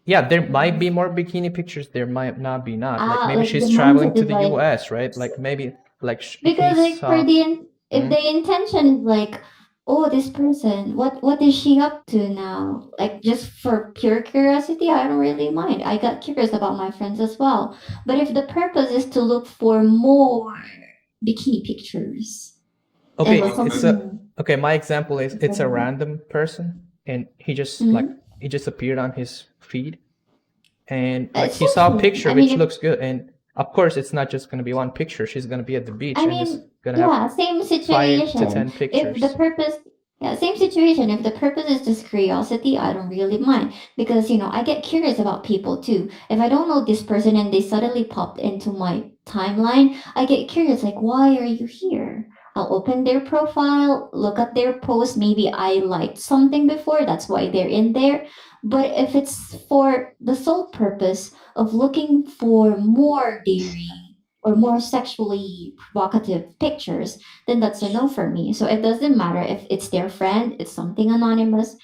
Yeah, there might be more bikini pictures. There might not be not. Like maybe Like the she's traveling mindset to is the like, US, right? Like maybe like he because like saw. if Mhm. the intention is like, oh, this person, what is she up to now? Like just for pure curiosity, I don't really mind. I got curious about my friends as well. But if the purpose is to look for more bikini pictures and Okay, like it's a something, okay. My example is it's a different. random person, and Mm-hmm. he just appeared on his feed, and like It's he saw a different. picture I mean, which if looks good, and of course it's not just gonna be one picture. She's gonna be at the beach I and just mean, gonna have yeah, same 5 to 10 situation. If the pictures. purpose, yeah, same situation. If the purpose is just curiosity, I don't really mind because I get curious about people too. If I don't know this person and they suddenly popped into my timeline, I get curious, like, why are you here? I'll open their profile, look at their post. Maybe I liked something before, that's why they're in there. But if it's for the sole purpose of looking for more daring or more sexually provocative pictures, then that's a no for me. So it doesn't matter if it's their friend, it's something anonymous,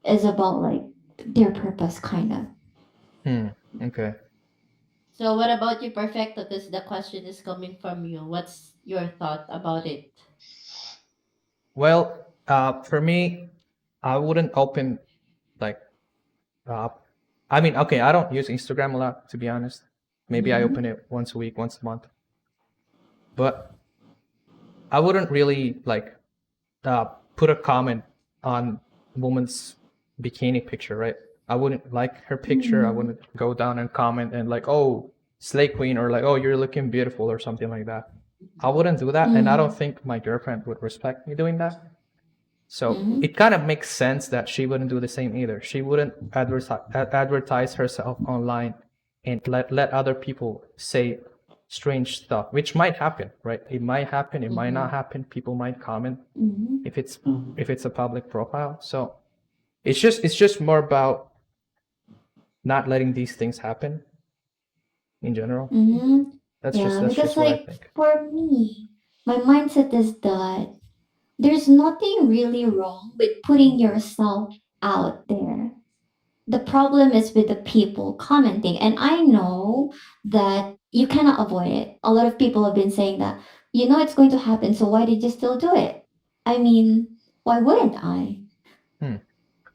it's about like their purpose, kind of. Hmm. Okay. So what about you, Perfecto? Because the question is coming from you. What's your thought about it? Well, for me, I wouldn't open like uh, I mean, okay, I don't use Instagram a lot to be honest. Maybe I Mm-hmm. open it once a week, once a month, but I wouldn't really like uh, put a comment on woman's bikini picture, right? I wouldn't like her picture. I Mm-hmm. wouldn't go down and comment and like, oh, slay queen, or like, oh, you're looking beautiful, or something like that. I wouldn't do that, and I don't Mm-hmm. think my girlfriend would respect me doing that. So Mm-hmm. it kind of makes sense that she wouldn't do the same either. She wouldn't advertise herself online and let other people say strange stuff, which might happen, right? It might happen, it might not Mm-hmm. happen. People might comment Mm-hmm. if it's a public profile. So it's just more about not letting these things happen in general. Mm-hmm. That's just Yeah, that's because just what I like think. for me, my mindset is that there's nothing really wrong with putting yourself out there. The problem is with the people commenting, and I know that you cannot avoid it. A lot of people have been saying that it's going to happen, so why did you still do it? I mean, why wouldn't I? Hmm.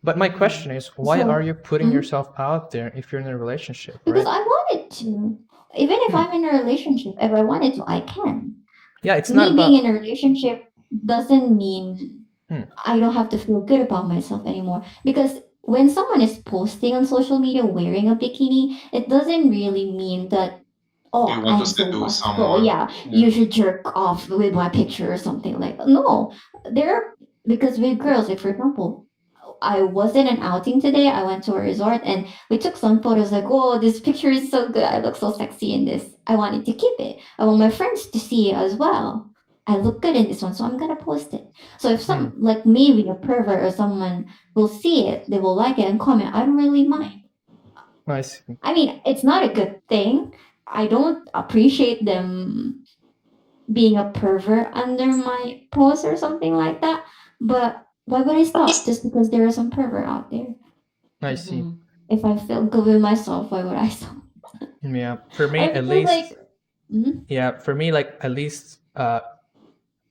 But my Mm-hmm. question is, why are So you putting mhm, yourself out there if you're in a relationship, because right? I wanted to. Even if Hmm. I'm in a relationship, if I wanted to, I can. Yeah, it's not Me being about. in a relationship doesn't mean Hmm. I don't have to feel good about myself anymore. Because when someone is posting on social media wearing a bikini, it doesn't really mean that, You oh, want to I'm so seduce lustful. someone. Yeah, Yeah. you should jerk off with my picture or something like that. No, there, because with girls, like for example, I was in an outing today. I went to a resort and we took some photos like, oh, this picture is so good. I look so sexy in this. I wanted to keep it. I want my friends to see it as well. I look good in this one, so I'm gonna post it. So if Hmm. some like maybe a pervert or someone will see it, they will like it and comment. I don't really mind. I see. I mean, it's not a good thing. I don't appreciate them being a pervert under my post or something like that. But why would I stop just because there is some pervert out there? I see. Mm-hmm. If I feel good with myself, why would I stop? Yeah, for me I at feel least. like mhm. Yeah, for me, like at least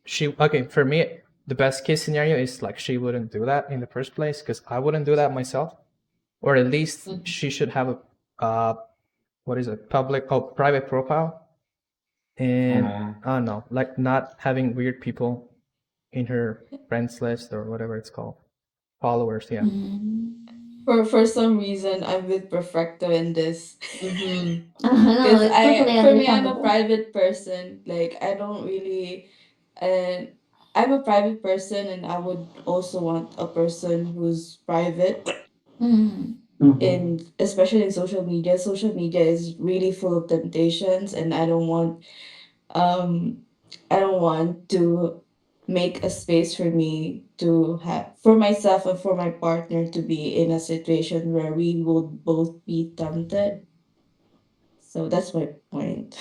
she. Okay, for me, the best case scenario is like she wouldn't do that in the first place because I wouldn't do that myself, or at least Mm-hmm. she should have a what is it, public or private profile, and Mm. I don't know, like not having weird people in her friends list or whatever it's called, followers. Yeah. Mm. For some reason, I'm with Perfecto in this. Mm-hmm. No, Because it's totally for me, I'm a understandable. private person. Like I don't really, and I'm a private person, and I would also want a person who's private. Mm. In especially in social media, social media is really full of temptations, and um, I don't want to. make a space for me to have for myself and for my partner to be in a situation where we would both be tempted. So that's my point.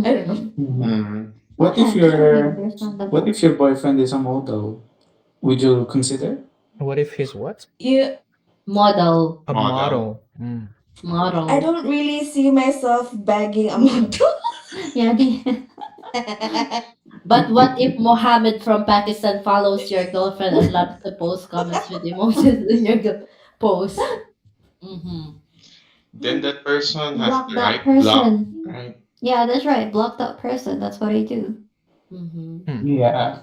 I don't know. Mm-mm. Mm. What if Yeah, totally what understandable. if your boyfriend is a model? Would you consider? What if he's what? You Model. A Model. model. Mm. I Model. don't really see myself begging a model. Yeah, the But what if Mohammed from Pakistan follows your girlfriend and loves to post comments with emojis in your post? Mm-hmm. Then that person has block the that right block, person. right? Yeah, that's right. Block that person. That's what I do. Mm-hmm. Hmm. Yeah.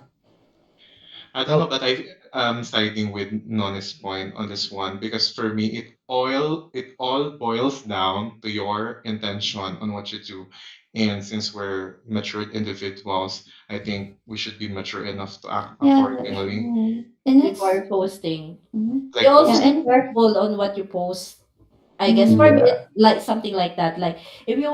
I don't know, Well, but I'm siding with Noni's point on this one because for me it all boils down to your intention on what you do. And since we're matured individuals, I think we should be mature enough to act Yeah, that's accordingly. right. And it's Before posting. You mhm. Like also Yeah, post be and careful on what you post. I guess for me mm, it's Yeah. like something like that. Like if you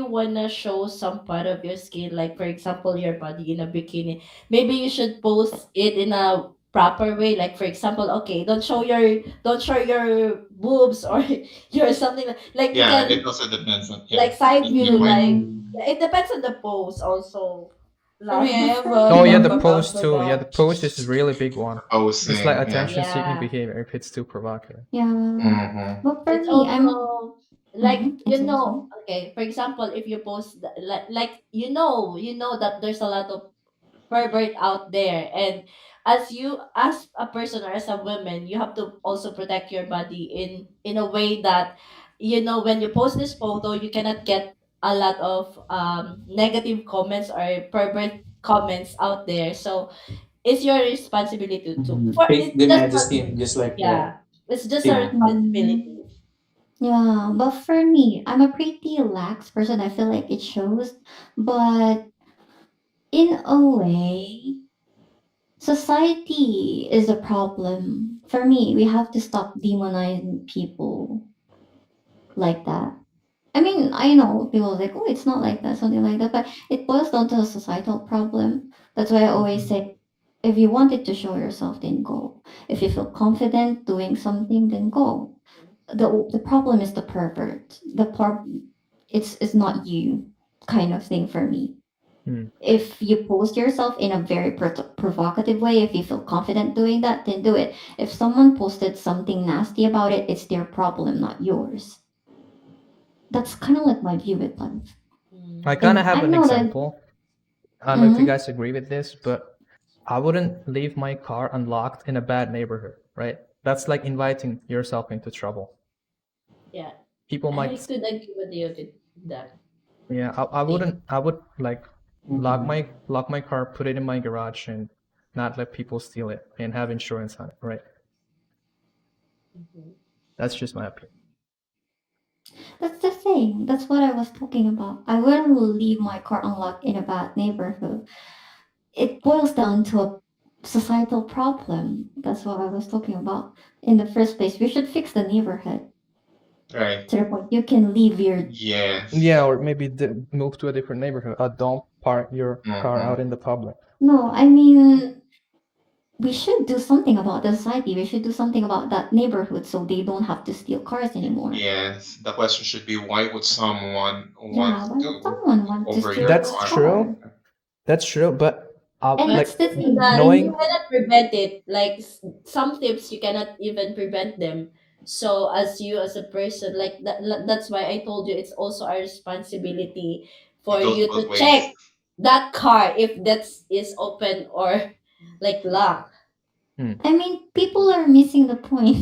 wanna show some part of your skin, like for example your body in a bikini, maybe you should post it in a proper way. Like for example, okay, don't show your boobs or your something like you yeah, can it also depends on yeah. like side That's a view good point. like Mm. yeah, it depends on the post also. For me, Like I but have for a oh yeah, me, the backup post after too. Yeah, the that. post is a really big one. It's like Posting, yeah. attention-seeking yeah. behavior if it's too provocative. yeah, Mm-hmm. but for It's me, I'm also like I'm so sorry. okay, for example, if you post like you know that there's a lot of pervert out there, and as a person or as a woman, you have to also protect your body in a way that when you post this photo, you cannot get a lot of negative comments or pervert comments out there. So it's your responsibility to Mhm. for Take it's the just medicine just like yeah, that. it's just a Take Mm, responsibility. yeah, but for me, I'm a pretty lax person. I feel like it shows, but in a way, society is a problem. For me, we have to stop demonizing people like that. I mean, I know people are like, oh, it's not like that, something like that, but it boils down to a societal problem. That's why I always Mhm. say, if you wanted to show yourself, then go. If you feel confident doing something, then go. The problem is the pervert. It's not you kind of thing for me. Hmm. If you post yourself in a very provocative way, if you feel confident doing that, then do it. If someone posted something nasty about it, it's their problem, not yours. That's kind of like my view with life. I Mm. kind of And have I an know that. example. I don't know if you Mhm. guys agree with this, but I wouldn't leave my car unlocked in a bad neighborhood, right? That's like inviting yourself into trouble. Yeah, People I might, could agree with you with that yeah, I thing. wouldn't, I would like Mhm. lock my car, put it in my garage, and not let people steal it and have insurance on it, right? Mhm. That's just my opinion. That's the thing. That's what I was talking about. I wouldn't leave my car unlocked in a bad neighborhood. It boils down to a societal problem. That's what I was talking about. In the first place, we should fix the neighborhood Right. to the point you can leave your. Yes. Yeah, or maybe move to a different neighborhood. Don't park your car Mm-hmm. out in the public. No, I mean, we should do something about the society. We should do something about that neighborhood so they don't have to steal cars anymore. Yes. The question should be why would someone want Yeah, why would to someone want to over steal your your That's car? true. car? That's true, but And But that's like the thing. you knowing, cannot prevent it. Like some tips, you cannot even prevent them. So as you as a person, like that's why I told you it's also our responsibility for It goes you to both ways. check that car if that's is open or like locked. hmm. I mean, people are missing the point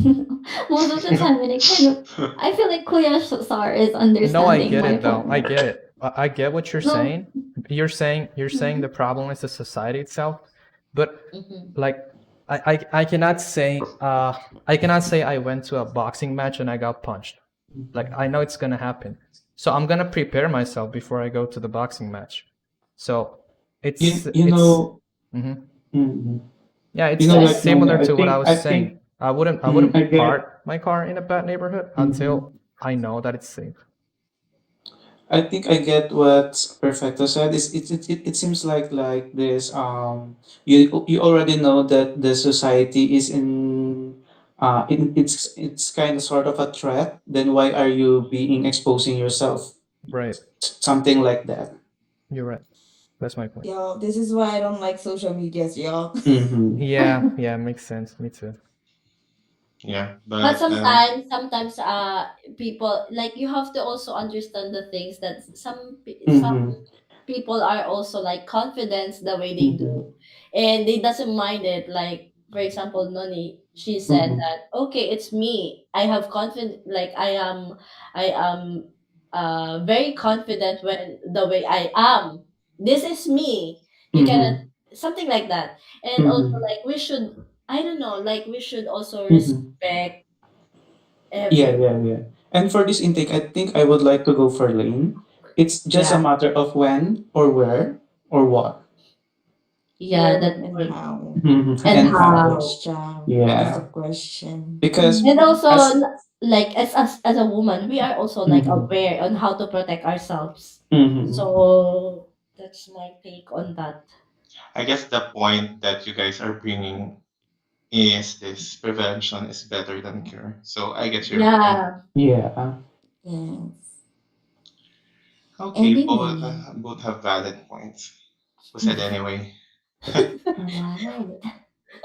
most of the time, and I feel like Kuya Sar is No, I understanding get my it though. I point. get it. I get what you're No, saying. You're saying the mhm. problem is the society itself, but Mm-hmm. like I cannot say I went to a boxing match and I got punched. Like I know it's gonna happen, so I'm gonna prepare myself before I go to the boxing match. So it's You it's know, mhm. mhm. Yeah, You it's know, Right. it's like Nona, similar to what I was I saying. think, I wouldn't I get. park my car in a bad neighborhood Mhm. until I know that it's safe. I think I get what Perfecto said. It seems like this you already know that the society is it's kind of sort of a threat. Then why are you being exposing yourself? Right. Something like that. You're right. That's my point. Yo, this is why I don't like social medias, y'all. Mm-hmm. Yeah, yeah, makes sense. Me too. Yeah, But but sometimes people, like, you have to also understand the things that some Mm-hmm. people are also like confident the way they do, Mm-hmm. and they doesn't mind it. Like, for example, Noni, she said Mm-hmm. that, okay, it's me, I have confidence, like, I am very confident when the way I am, this is me, you cannot, Mm-hmm. something like that. And also, Mm-hmm. like, we should, I don't know, like, we should also Mm-hmm. respect Yeah, every, yeah, yeah. And for this intake, I think I would like to go for Lane. It's just a yeah, matter of when or where or what. yeah, Where, that's when, and for, how? Mhm. and That And is the how? how. question. That is the Yeah, question. because And also, as like, as a woman, we are also like mhm, aware on how to protect ourselves. mhm, So that's my take on that. I guess the point that you guys are bringing is this: prevention is better than cure. So I get your point. Yeah. yeah, Yes. Okay, Anyway. both have valid points. Who said anyway? Alright.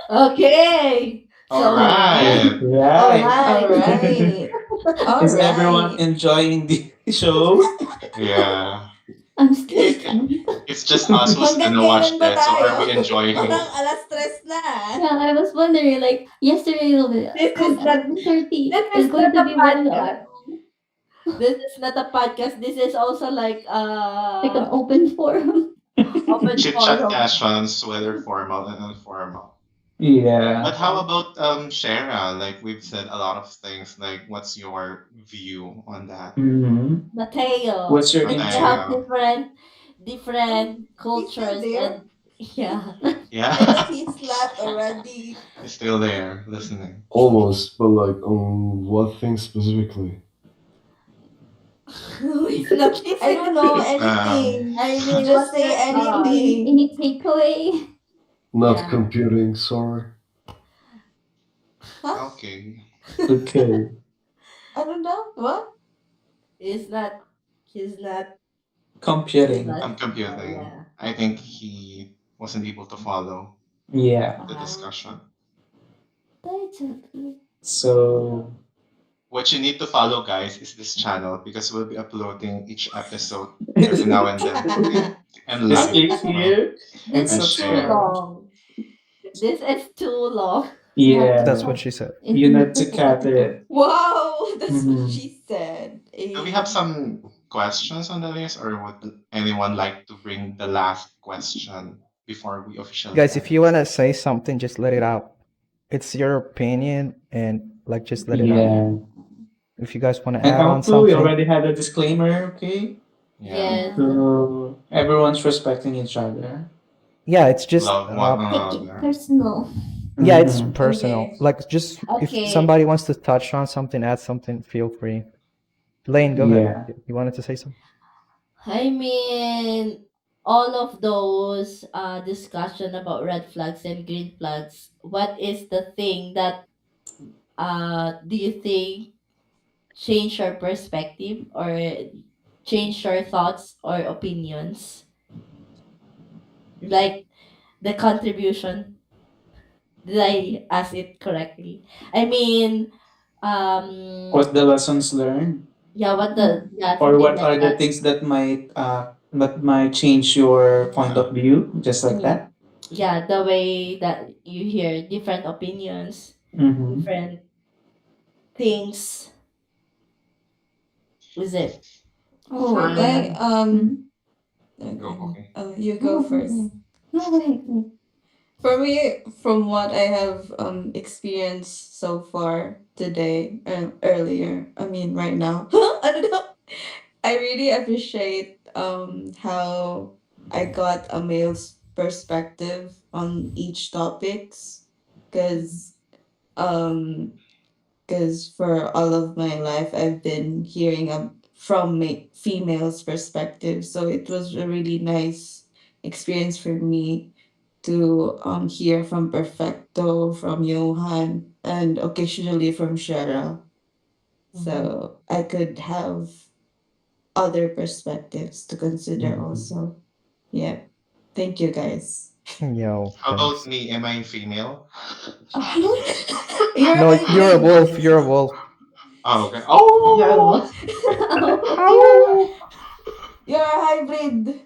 Okay. All So right. all right. right. Alright. Is everyone Alright. enjoying the show? Yeah. I'm still It, stunned. it's just us who's Hanggang gonna watch kailan ba this. So are tayo? we enjoying? Parang alas tres na. Yeah, I was wondering, like, yesterday, This come is not 11:30, this it's is going not to a be 1 podcast. hour. This is not a podcast. This is also like Like an open forum. open Chit chat forum. sessions, whether formal and informal. Yeah. But how about Shara? Like we've said a lot of things. Like, what's your view on that, Mm-hmm. Mateo. What's your Like, we have intake? Mateo? Oh, different he's still cultures there? and yeah. Yeah, I thought he slept already. he's still there listening. Almost, but like on what thing specifically? It's not I don't know listening. Um, anything. I mean, Just what's say your thought? anything. Any takeaway? Not Yeah. computing, sorry. Huh? okay. Okay. I don't know. What? He's not. He's not. He's Computing. not. I'm computing. Yeah. I think he wasn't able to follow Yeah. the Uh, discussion. That's okay. So What you need to follow, guys, is this channel because we'll be uploading each episode every now and then. Okay, and I just like, think click here and this and is too share. subscribe. long. This is too long. You have to That's Yeah. what cut she said. You in need to multiple cut episodes. it. wow, that's what Mm-hmm. she said. Do we have Eh. some questions on the list, or would anyone like to bring the last question before we officially Guys, end? if you wanna say something, just let it out. It's your opinion, and like just let it out. Yeah. If you guys wanna And add on also, we something, already had a disclaimer, okay? Yeah, Yes. Yeah. So everyone's respecting each other. yeah, it's just love one Take it another. personal. yeah, it's Mhm. personal. Okay. Like just if Okay. somebody wants to touch on something, add something, feel free. Lane, go ahead. Yeah. You wanted to say something? I mean, all of those discussion about red flags and green flags. What is the thing that do you think change your perspective or change your thoughts or opinions? Like the contribution. Did I ask it correctly? I mean, What the lessons learned, yeah, what Yeah. the, yeah, or something what like are the that. things that might change your point Uh, of view, just like Mm. that. Yeah, the way that you hear different opinions, Mm-hmm. different things. Is it? Oh, For go me, ahead. Mhm. go, okay. okay. You No, go go first. ahead. No, go ahead. Go ahead. For me, from what I have experienced so far today, earlier, I mean right now, I don't know. I really appreciate how I got a male's perspective on each topics, because um for all of my life I've been hearing from females' perspective. So it was a really nice experience for me to hear from Perfecto, from Johan, and occasionally from Cheryl. So I could have other perspectives to consider also. Yeah. Thank you guys. Yo, How about thanks. me? Am I female? You're No, a you're a hybrid. wolf. You're a wolf. Oh, okay. You're a Oh, wolf. You're a hybrid.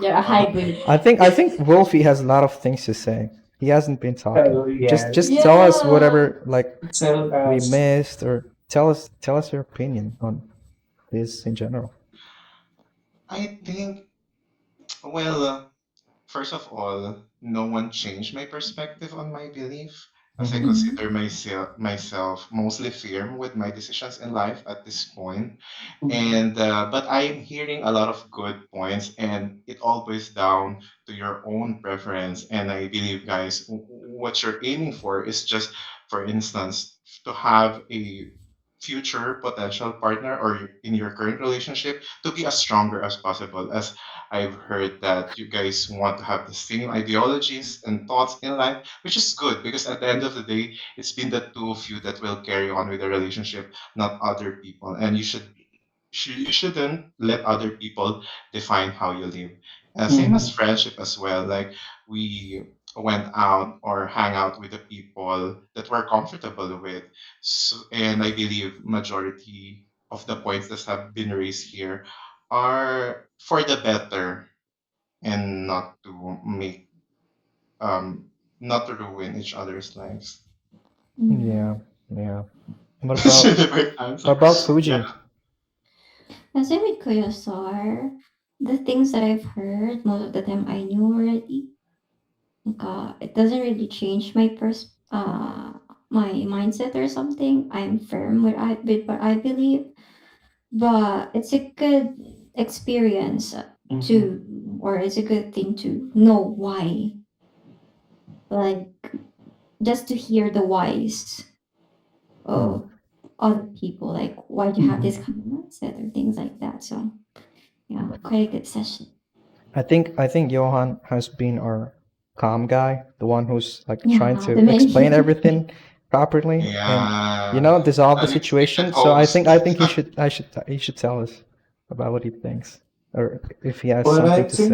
You're a hybrid. I think Wolfie has a lot of things to say. He hasn't been talking. Oh Just yes. tell us Yeah. whatever like Tell we us. missed, or tell us your opinion on this in general. I think, well, first of all, no one changed my perspective on my belief, as I Mhm. Mhm. consider myself mostly firm with my decisions in life at this point. Mhm. And but I'm hearing a lot of good points, and it all boils down to your own preference. And I believe, guys, what you're aiming for is just, for instance, to have a future potential partner, or in your current relationship, to be as stronger as possible. As I've heard that you guys want to have the same ideologies and thoughts in life, which is good, because at the end of the day, it's been the two of you that will carry on with the relationship, not other people. And you shouldn't let other people define how you live. Same as Mhm. friendship as well. Like, we went out or hang out with the people that we're comfortable with. So, and I believe majority of the points that have been raised here are for the better, and not to make um not to ruin each other's lives. Yeah, yeah. What It's a about different answer. what about Yeah. Fuji? As in with Koyosar, the things that I've heard, most of the time I knew already. It doesn't really change my mindset or something. I'm firm with what I believe, but it's a good experience Mhm. to, or it's a good thing to know why, like just to hear the whys Hmm. of other people, like why do you have this Mhm. kind of mindset or things like that. So yeah, quite a good session. I think Johan has been our calm guy, the one who's like trying Yeah, to the explain main. everything properly and Yeah. dissolve the Unexpected situation. So I think host. I think he should tell us about what he thinks, or if he has What I something to think,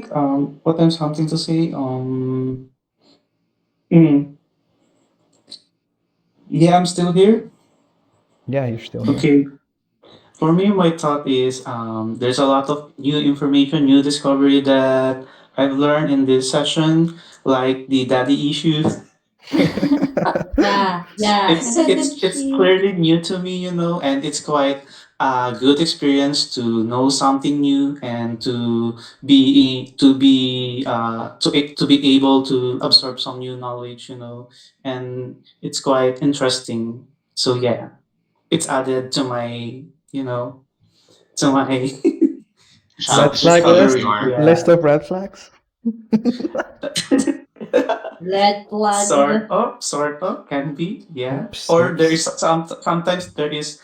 say. what I'm something to say, mm, yeah, I'm still here. Yeah, you're still here. Okay. For me, my thought is there's a lot of new information, new discovery that I've learned in this session, like the daddy issues. Yeah, yeah. it's The it's it's cheese. clearly new to me, and it's quite a good experience to know something new and to be able to absorb some new knowledge, and it's quite interesting. So yeah, it's added to my you know to my Red self Childish flag behavior. list? discovery. List Yeah. of red flags? Red flags. Sort of can be, yeah. Oops, Or there is oops. sometimes there is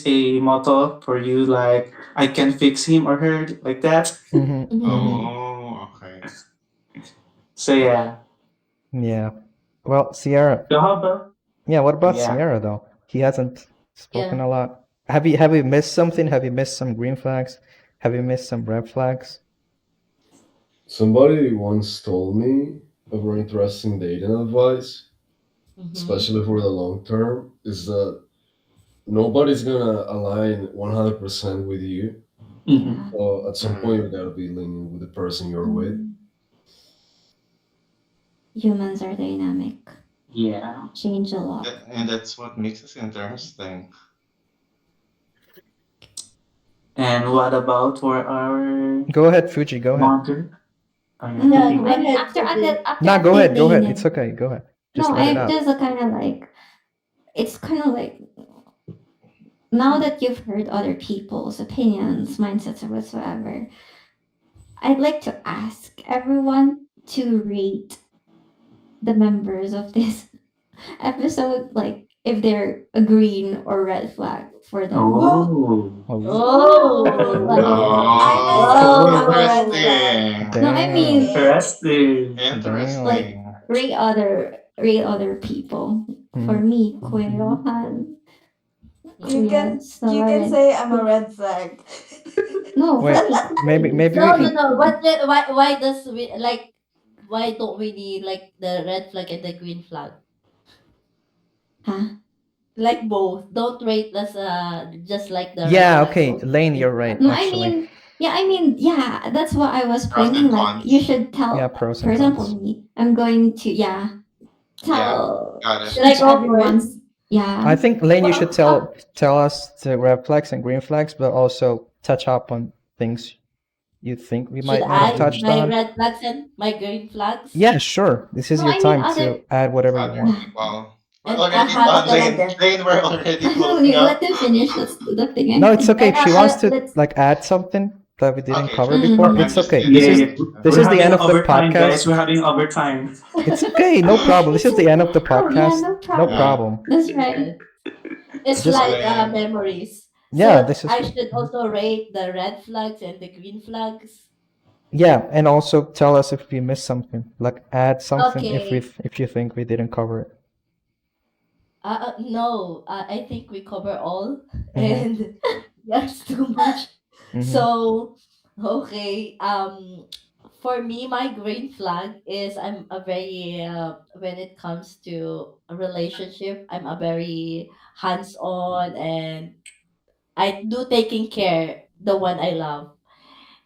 a motto for you, like I can fix him or her, like that. Mm-hmm, mm-hmm. Mhm. Oh, okay. So yeah. Yeah. Well, Sierra. So how about Yeah, what about yeah. Sierra though? He hasn't spoken Yeah. a lot. Have you missed something? Have you missed some green flags? Have you missed some red flags? Somebody once told me a very interesting dating advice, Mhm. especially for the long term, is that nobody's gonna align 100% with you. Mm-hmm. Yeah. So at some Mm. point, you gotta be leaning with the person you're with. Mm. Humans are dynamic, Yeah. change a lot. And that's what makes us interesting. And what about for our Go ahead, Fuji. Go ahead. mother? Yeah, No, go I Okay. mean ahead, after Fuji. after Nah, go Ate ahead. Go ahead. Lane. It's okay. Go ahead. Just No, let it I out. just kind of like, it's kind of like, now that you've heard other people's opinions, mindsets, or whatsoever, I'd like to ask everyone to rate the members of this episode, like if they're a green or red flag for them. Oh. Oh, Oh, I'm a Oh, I'm a red oh, flag. interesting. No, I mean damn. Okay. Interesting. like Interesting. rate other people. For Mhm. me, Kuya Mhm. Johan, You Kuya can you can Soren. say I'm a red flag. No, for Wait, me, Kuya. maybe we no, no, can. no. Why does we like? Why don't we need like the red flag and the green flag? Huh? Like both. Don't rate us just like the red Yeah, flags, okay, also the Lane, green you're right, flag. No, actually. yeah, that's what I was Pros claiming. and Like, you cons. should Yeah, tell, pros for and example, cons. me, I'm going to, yeah, Yeah, tell, got it. Should I should go first? everyone's, yeah. I think Lane, you Well, should tell us the red flags and green flags, but also touch up on things you think we should might not have I touched my on. red flags and my green flags? Yeah, sure. This is No, your I mean time other, to add whatever you Other want. yeah. people. We're And already have done, the Lane. Lane, we're already No, closing you up. let them finish. That's the thing. No, it's okay. and If she wants to Let's, like add something that we didn't Okay, cover sure. before, mm, I'm it's just okay. Yeah, kidding. yeah. This We're is the having end of the overtime, guys. podcast. We're having overtime. It's okay, no problem. This is the end of the oh yeah, podcast. no No problem. Yeah. problem. That's right. yes. It's Just like Lane. memories. yeah, So this is I should also rate the red flags and the green flags. yeah, and also tell us if we missed something. Like add something Okay. if you think we didn't cover it. No, I think we cover all, Mm-hmm. and that's too much. Mm-hmm. So, okay. For me, my green flag is I'm a very when it comes to a relationship, I'm a very hands-on, and I do taking care the one I love.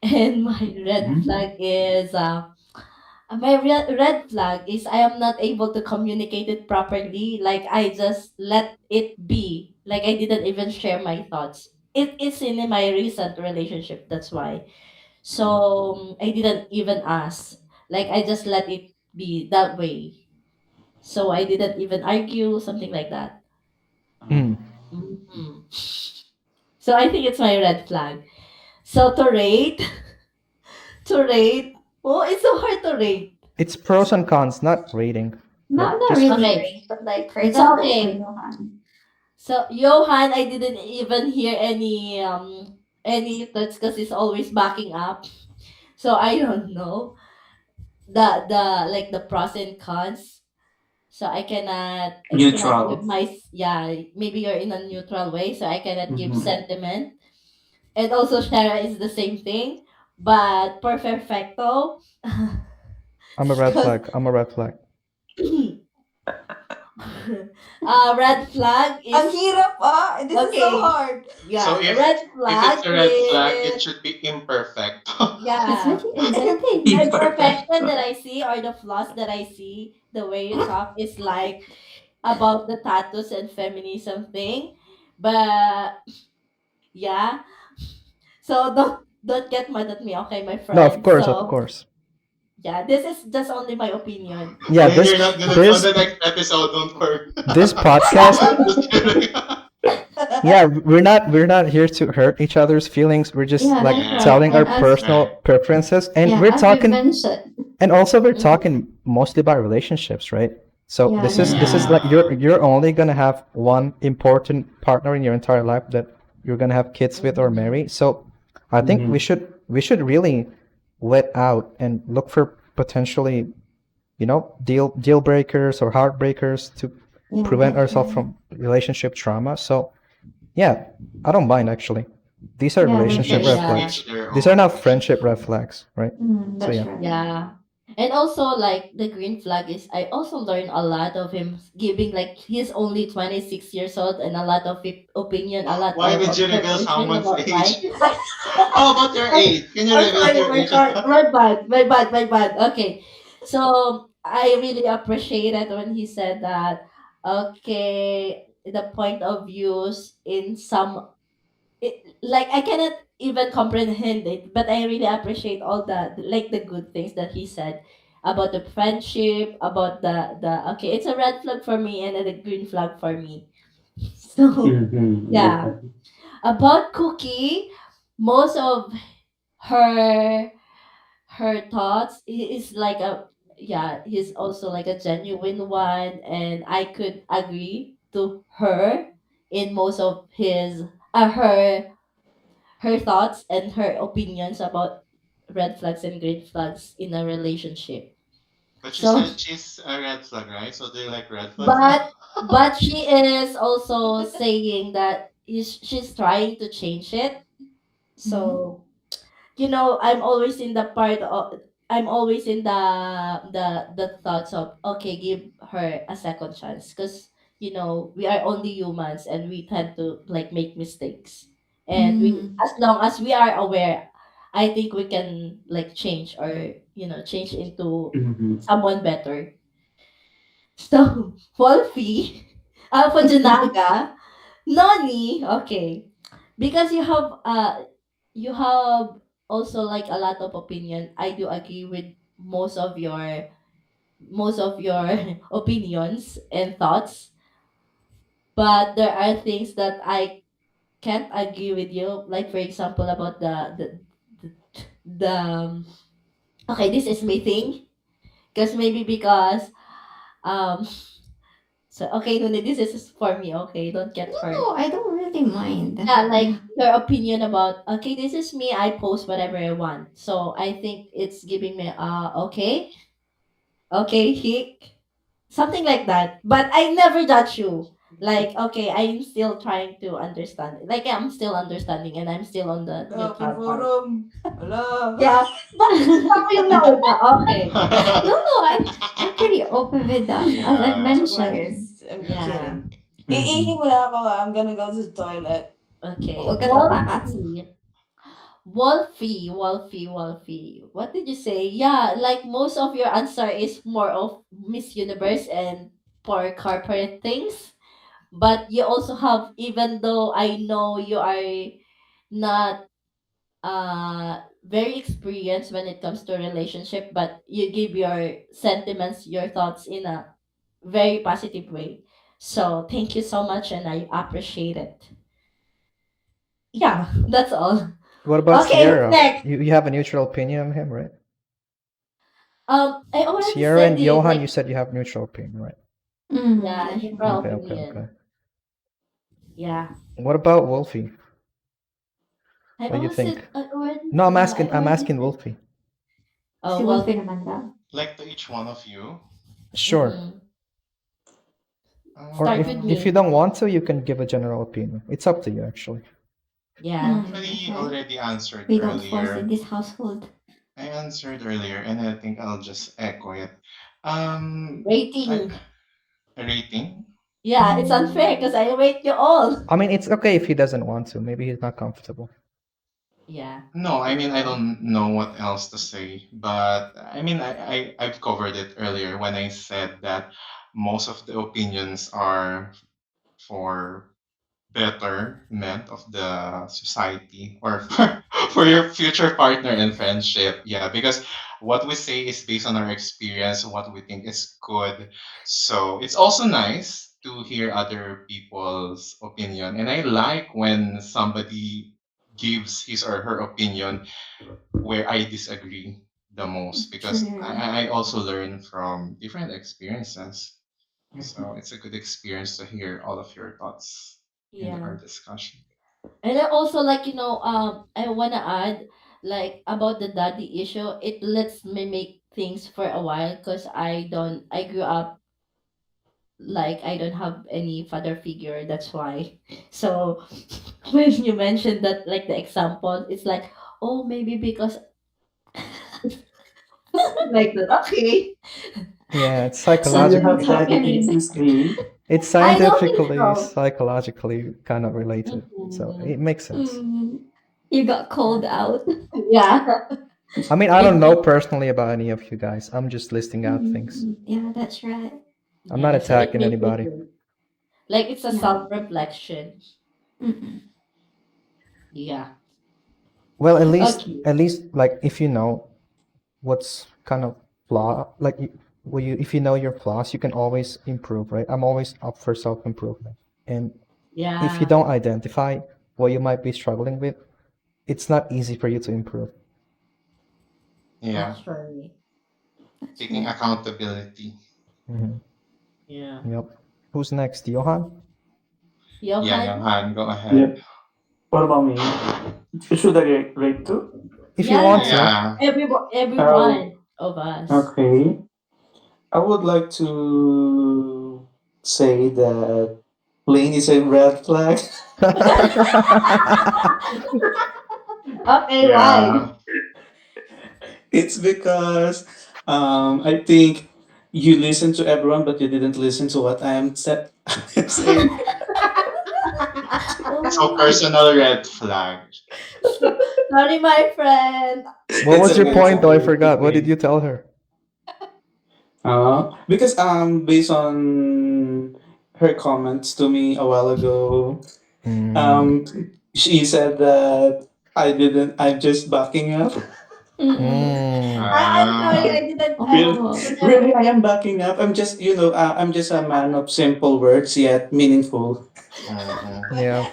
And my red Mhm. flag is red flag is I am not able to communicate it properly. Like I just let it be. Like I didn't even share my thoughts. It is in my recent relationship. That's why. So I didn't even ask. Like I just let it be that way. So I didn't even argue, something like that. Mm. Mhm. So I think it's my red flag. So to rate, to rate. Oh, it's so hard to rate. It's pros and cons, not rating. Not Like not just really Okay. great, but like for So example, for okay. Johan. So Johan, I didn't even hear any thoughts because he's always backing up. So I don't know the like the pros and cons. So I cannot give Neutral. yeah, maybe you're in a neutral way, so I cannot give Mhm. sentiment. And also Shara is the same thing. But perfecto. I'm a red Because flag. I'm a red flag. red flag Ang is hirap This is so okay. hard. So Yeah, red if flag it's a red flag, it is should be imperfect. That's yeah. what exactly. The Imperfect. imperfection that I see or the flaws that I see, the way you talk is like about the tattoos and feminism thing. But yeah. So don't get mad at me, okay, my No, of friend. course, of So course. yeah, this is just only my opinion. Yeah, Lane, you're not gonna be on this the next episode, don't worry. this podcast. Just kidding. Yeah, we're not here to hurt each other's feelings. We're just Yeah, like that's right. telling Yeah, our And as personal right. preferences, and yeah, we're as we've talking, mentioned. and also we're Mhm. talking mostly about relationships, right? So Yeah, this that's is this right. is like Yeah. you're only gonna have one important partner in your entire life that you're gonna have kids with or Mhm. marry. So I think we Mhm. should really let out and look for potentially, deal breakers or heartbreakers to Yeah, prevent that's ourselves right. from relationship trauma. So yeah, I don't mind actually. These are Yeah, that's relationship right. red Each Yeah. flags. their These are own. not friendship red flags, right? So That's yeah. right. Yeah. And also like the green flag is I also learned a lot of him giving like he's only 26 years old and a lot of opinion, a lot Why of did you reveal observation someone's about life. age? How about your age? Can you I'm reveal sorry, your my age? car, my bad, my bad, my bad. Okay. So I really appreciated when he said that okay, the point of views in some like I cannot even comprehend it, but I really appreciate all the good things that he said about the friendship, about the okay, it's a red flag for me and a green flag for me. So yeah, Mhm. about Cookie, most of her her thoughts is like a yeah, he's also like a genuine one, and I could agree to her in most of his her thoughts and her opinions about red flags and green flags in a relationship. But she So, said she's a red flag, right? So do you like red flags now? but she is also saying that she's trying to change it. So I'm always in the part of I'm always in the thoughts of, okay, give her a second chance, because we are only humans and we tend to like make mistakes, and we Mm. as long as we are aware, I think we can like change, or change into Mhm. someone better. So Wolfie, Fujinaga, Noni, okay, because you have also like a lot of opinion. I do agree with most of your opinions and thoughts, but there are things that I can't agree with you. Like for example about the, the okay, this is my thing, because maybe because um so okay, Nuni, this is for me. Okay, don't get hurt. No, I don't really mind. Yeah, like Yeah. your opinion about, okay, this is me, I post whatever I want. So I think it's giving me okay, okay, hick, something like that. But I never judge you. Like, okay, I'm still trying to understand. Like I'm still understanding and I'm still on the neutral part. Forum. Hello. Yeah. But you know na, okay. No, no, I'm pretty open with that, as I've Yeah. Joke lang, mentioned. guys. I'm Yeah. kidding. Iihi Mhm. muna ako. I'm gonna go to the toilet. Okay. Huwag ka tatakas. Wolfie. What did you say? Yeah, like most of your answer is more of Miss Universe and for corporate things. But you also have, even though I know you are not very experienced when it comes to relationship, but you give your sentiments, your thoughts in a very positive way. So thank you so much and I appreciate it. Yeah, that's all. What about Okay, who's Sierra? next? You have a neutral opinion on him, right? I already Sierra said and it. Johan, Like, you said you have neutral opinion, right? yeah, That's neutral right. opinion. Okay. Yeah, What about Wolfie? I What do you always said. think? I already. No, Yeah, I I'm already asking said. Wolfie. Oh Si well. Wolfie naman daw. Like to each one of you. Sure. Mm-hmm. Or Start with if you me. don't want to, you can give a general opinion. It's up to you, actually. Yeah. That's Actually, right. already answered We don't force in earlier. this household. I answered earlier, and I think I'll just echo it. Um, I, Rating. a rating. Yeah, it's unfair because I rate you all. I mean, it's okay if he doesn't want to. Maybe he's not comfortable. Yeah. No, I That's mean I fine. don't know what else to say, but I mean I've covered it earlier when I said that most of the opinions are for betterment of the society or for your future partner in friendship. Yeah, because what we say is based on our experience, what we think is good. So it's also nice to hear other people's opinion. And I like when somebody gives his or her opinion where I disagree the most because True. I also learn from different experiences. So it's a good experience to hear all of your thoughts in our Yeah. discussion. And I also like, I wanna add like about the daddy issue. It lets me make things for a while because I grew up like I don't have any father figure. That's why. So when you mentioned that, like the example, it's like, oh, maybe because like that. Okay. Yeah, it's So you Something's have psychologically, daddy happening. issues, Lee? it's I don't think scientifically, so. psychologically kind of related. So Mhm. it makes sense. You got called out. Yeah. I mean, I don't It, know personally about any of you guys. I'm just listing out things. Yeah, that's right. I'm not yeah, so it attacking makes me anybody. think. Like it's a Yeah. self-reflection. Mm-mm. Yeah. Well, Okay. at least, like if you know what's kind of flaw, like if you know your flaws, you can always improve, right? I'm always up for self improvement, and if you Yeah. don't identify what you might be struggling with, it's not easy for you to improve. Yeah, Actually. That's taking right. accountability. Hmm. Yeah. Yep. Who's next, Johan? Yeah, Johan? Johan, go Yeah. ahead. What about me? Should I rate too? If you want Yeah, to. Yeah. every Oh, one of us. okay. I would like to say that Lane is a red flag. Okay, why? Yeah. It's because I think you listen to everyone, but you didn't listen to what I am I'm saying. So Oh, personal red flag. Sorry, my friend. What It's was your okay. It's point though? okay. I It's forgot. What did okay. you tell her? Because based on her comments to me a while ago, Mm. um, she said that I'm just backing up. mm-mm. Mm. I'm sorry, Ah. Really, I Oh, don't ever really, I am think. backing up. I'm just, I'm just a man of simple words yet meaningful. Mm-mm. Yeah. Yeah,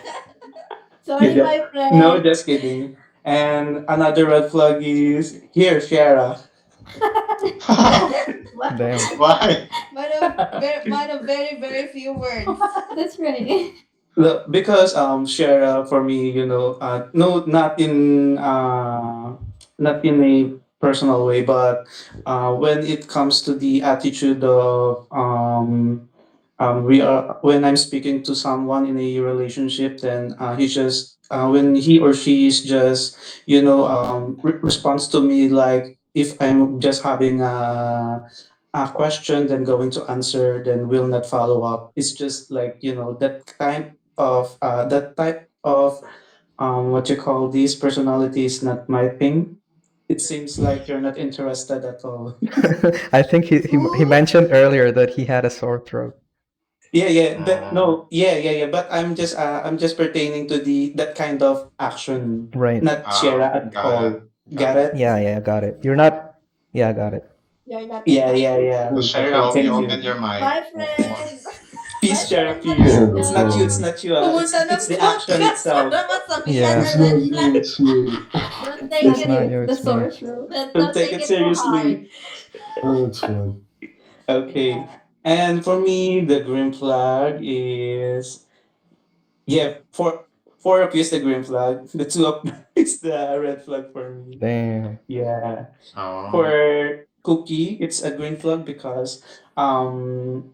Sorry, my no, friend. just kidding. And another red flag is here, Shara. What? Damn. Why? Mine of very, very few words. that's right. Look, because Shara for me, no, not in a personal way, but when it comes to the attitude of we are when I'm speaking to someone in a relationship, then he just when he or she is just responds to me like if I'm just having a question, then going to answer, then will not follow up. It's just like that type of what you call these personality is not my thing. It seems like you're not interested at all. I think he mentioned earlier that he had a sore throat. Yeah, yeah, but Mm. no, yeah, yeah, yeah. But I'm just pertaining to the that kind of action, Right. not Shera at Got it. all. Got Got it. it? Yeah, yeah, got it. You're not. Yeah, got it. You're not the Yeah, type. yeah, yeah. So Okay, Shara, you thank open you. your mic. My More. friend. My Peace, Shera, friend, what do peace. you Yeah, It's that's not you. know? It's fine. not you. Pumunta It's ng the action podcast itself. para masabihan Yeah, na It's red not flag. you, it's me. Don't take it's it. not you. The It's me. sore throat. Don't Don't take take it it too hard. seriously. Oh, it's fine. Okay. And for me, the green flag is yeah. Four of you is the green flag. The two of it's the red flag for me. Damn. Yeah. Oh. For Cookie, it's a green flag because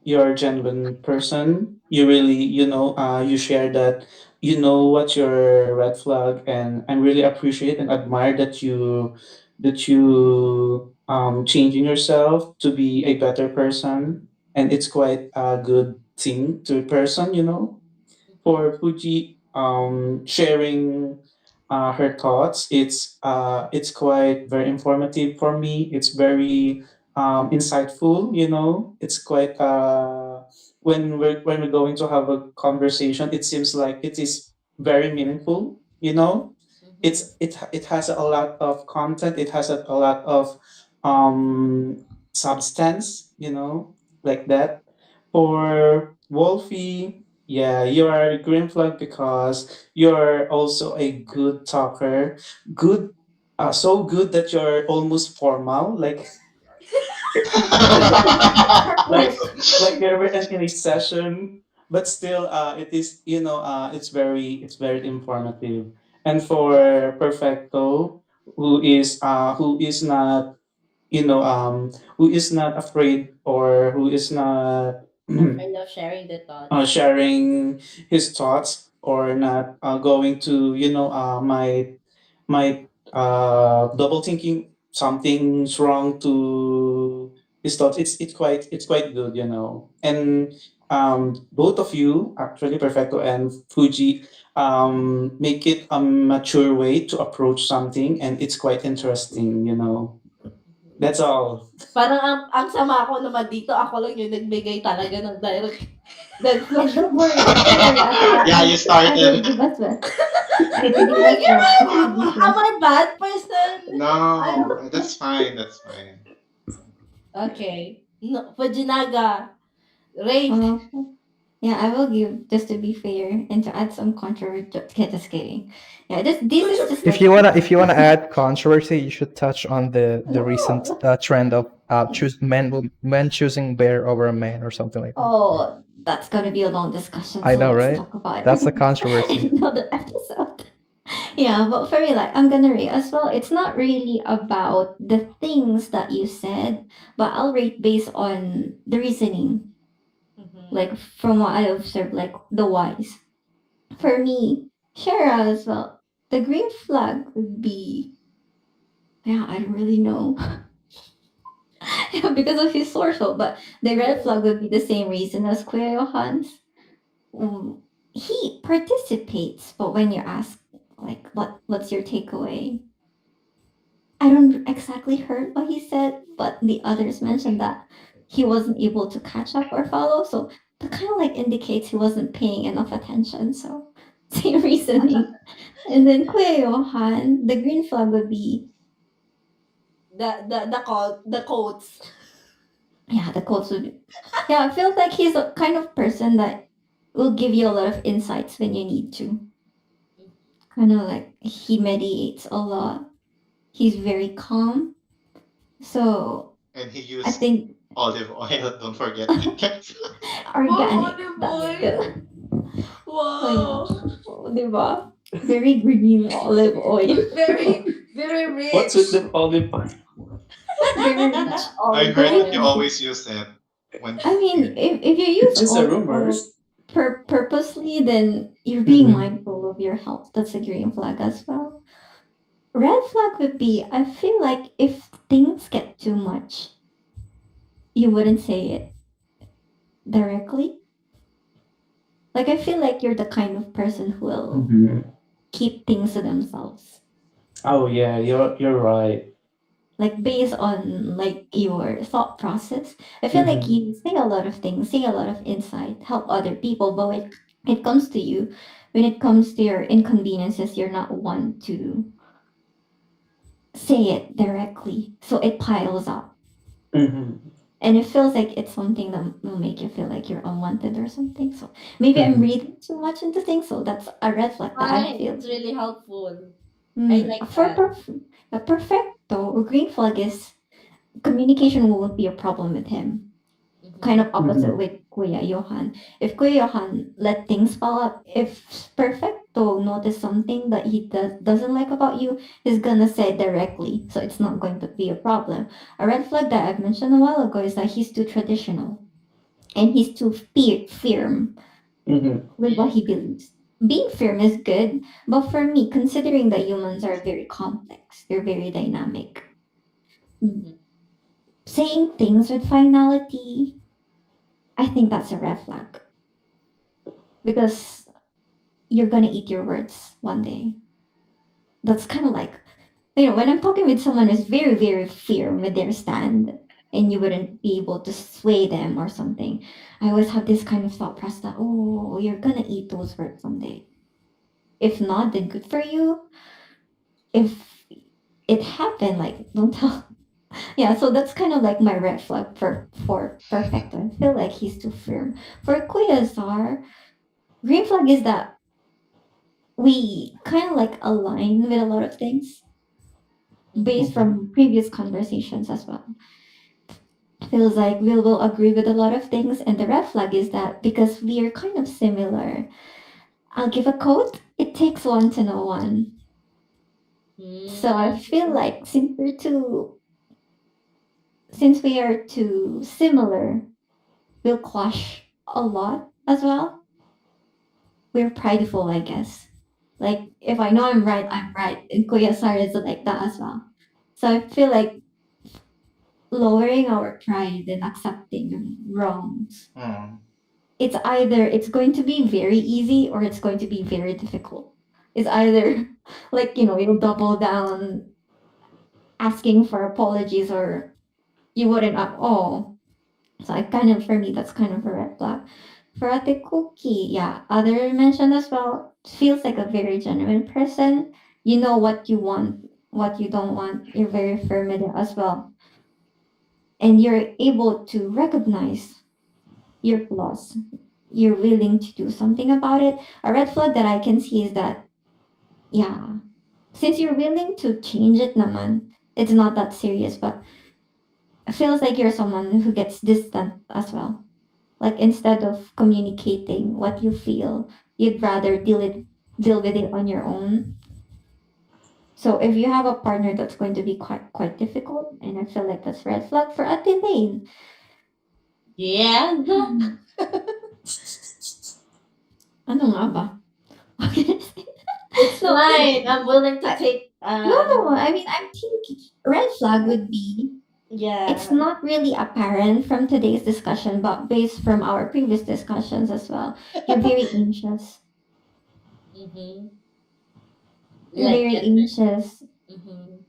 you're a genuine person. You really, you share that you know what's your red flag, and I really appreciate and admire that you changing yourself to be a better person, and it's quite a good thing to a person. For Fuji, sharing her thoughts. It's quite very informative for me. It's very insightful. It's quite when we're going to have a conversation. It seems like it is very meaningful. Mhm. It has a lot of content. It has a lot of um, substance. Like that. For Wolfie, yeah, you are a green flag because you're also a good talker. Good, so good that you're almost formal, like like you're in a session, but still, it is it's very informative. And for Perfecto, who is not who is not afraid or who is not Afraid of sharing the thoughts. sharing his thoughts or not going to my double thinking something's wrong to his thoughts. It's quite good. And both of you actually Perfecto and Fuji make it a mature way to approach something, and it's quite interesting. That's all. Parang ang sama ko naman dito, ako lang yung nagbigay talaga ng direct red Yeah, flag. don't worry. Don't worry. Yeah, you I will started. give us that. I will give us Like, that. Please am listen. I bad person? I No, don't. that's fine. That's fine. Okay. No, Fujinaga, rate. Uh, yeah, I will give just to be fair and to add some controversy. Just kidding. Yeah, this is just If like you wanna add controversy, you should touch on the recent no. trend of choose men choosing bear over a man or something like that. Oh, that's gonna be a long discussion, I so know, let's right? talk about That's the it controversy. in another episode. Yeah, but for me, like, I'm gonna rate as well. It's not really about the things that you said, but I'll rate based on the reasoning, Mhm. like from what I observed, like the whys. For me, Shara as well. The green flag would be, yeah, I don't really know. Yeah, because of his social, but the red flag would be the same reason as Kuya Johan's. Mm, he participates, but when you ask, like, what's your takeaway? I don't exactly heard what he said, but the others mentioned that he wasn't able to catch up or follow, so that kind of like indicates he wasn't paying enough attention. So same reasoning. And then Kuya Johan, the green flag would be, The quotes. yeah, the quotes would be, yeah, it feels like he's a kind of person that will give you a lot of insights when you need to. Kind of like he meditates a lot. He's very calm. So And he I used think olive oil. Don't forget that. Wow, organic, olive that's oil. good. Oh Wow. yeah, diba? Very green olive oil. Very, very What's with rich. the olive oil? Very rich I olive heard that oil. you always use it when I mean, if you use It's just a olive oil rumors. purposely, then you're being Mm-hmm. mindful of your health. That's a green flag as well. Red flag would be, I feel like if things get too much, you wouldn't say it directly. Like, I feel like you're the kind of person who will Mm-hmm. keep things to themselves. Oh yeah, you're right. Like, based on like your thought process. I feel like Mm-hmm. you say a lot of things, say a lot of insight, help other people, but when it comes to you, when it comes to your inconveniences, you're not one to say it directly. So it piles up. Mm-hmm. And it feels like it's something that will make you feel like you're unwanted or something. So maybe I'm Mm-hmm. reading too much into things. So that's a red flag that I Fine. feel. It's really helpful. I like For that. a perfecto, or green flag is communication won't be a problem with him. Kind Mhm. of opposite with Kuya Johan. If Kuya Johan let things fall up, if perfecto notice something that he doesn't like about you, he's gonna say it directly. So it's not going to be a problem. A red flag that I've mentioned a while ago is that he's too traditional and he's too firm Mm-hmm. with what he believes. Being firm is good, but for me, considering that humans are very complex, they're very dynamic, Mhm. saying things with finality, I think that's a red flag because you're gonna eat your words one day. That's kind of like, when I'm talking with someone who's very, very firm with their stand and you wouldn't be able to sway them or something, I always have this kind of thought process that, oh, you're gonna eat those words someday. If not, then good for you. If it happened, like, don't tell. Yeah, so that's kind of like my red flag for Perfecto. I feel like he's too firm. For Kuya Zar, green flag is that we kind of like align with a lot of things based Mhm. from previous conversations as well. Feels like we will agree with a lot of things, and the red flag is that because we are kind of similar, I'll give a quote. It takes one to know one. So I feel Mm. like since we are too similar, we'll clash a lot as well. We're prideful, I guess. Like if I know I'm right, I'm right. And Kuya Sar is like that as well. So I feel like lowering our pride and accepting wrongs. Hmm. It's either it's going to be very easy or it's going to be very difficult. It's either like, you'll double down asking for apologies or you wouldn't at all. So I kind of, for me, that's kind of a red flag. For Ate Cookie, yeah, other mentioned as well, feels like a very genuine person. You know what you want, what you don't want. You're very firm with it as well. And you're able to recognize your flaws. You're willing to do something about it. A red flag that I can see is that, yeah, since you're willing to change it naman, it's not that serious, but it feels like you're someone who gets distant as well. Like instead of communicating what you feel, you'd rather deal with it on your own. So if you have a partner that's going to be quite difficult, and I feel like that's red flag for Ate Lane. Yeah. Ano nga ba? It's No, fine. I'm willing to take no. I mean, I'm thinking red flag would be it's yeah. not really apparent from today's discussion, but based from our previous discussions as well. You're very anxious. Mm-hmm. You're Like very get anxious. mm-hmm.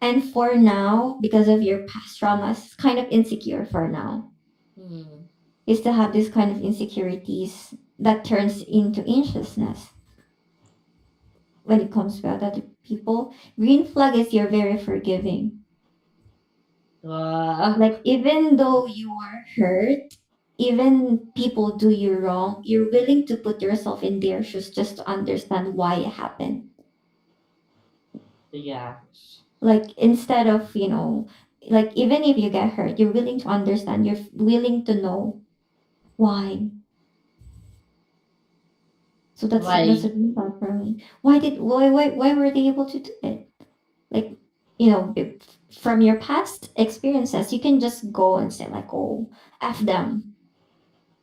And for now, because of your past traumas, kind of insecure for now. Mm. You still have this kind of insecurities that turns into anxiousness when it comes to other people. Green flag is you're very forgiving. Wow. Like even though you are hurt, even people do you wrong, you're willing to put yourself in their shoes just to understand why it happened. Yeah. Like instead of, like even if you get hurt, you're willing to understand, you're willing to know why. So that's Why? a green flag for me. Why were they able to do it? Like, from your past experiences, you can just go and say like, oh, F them.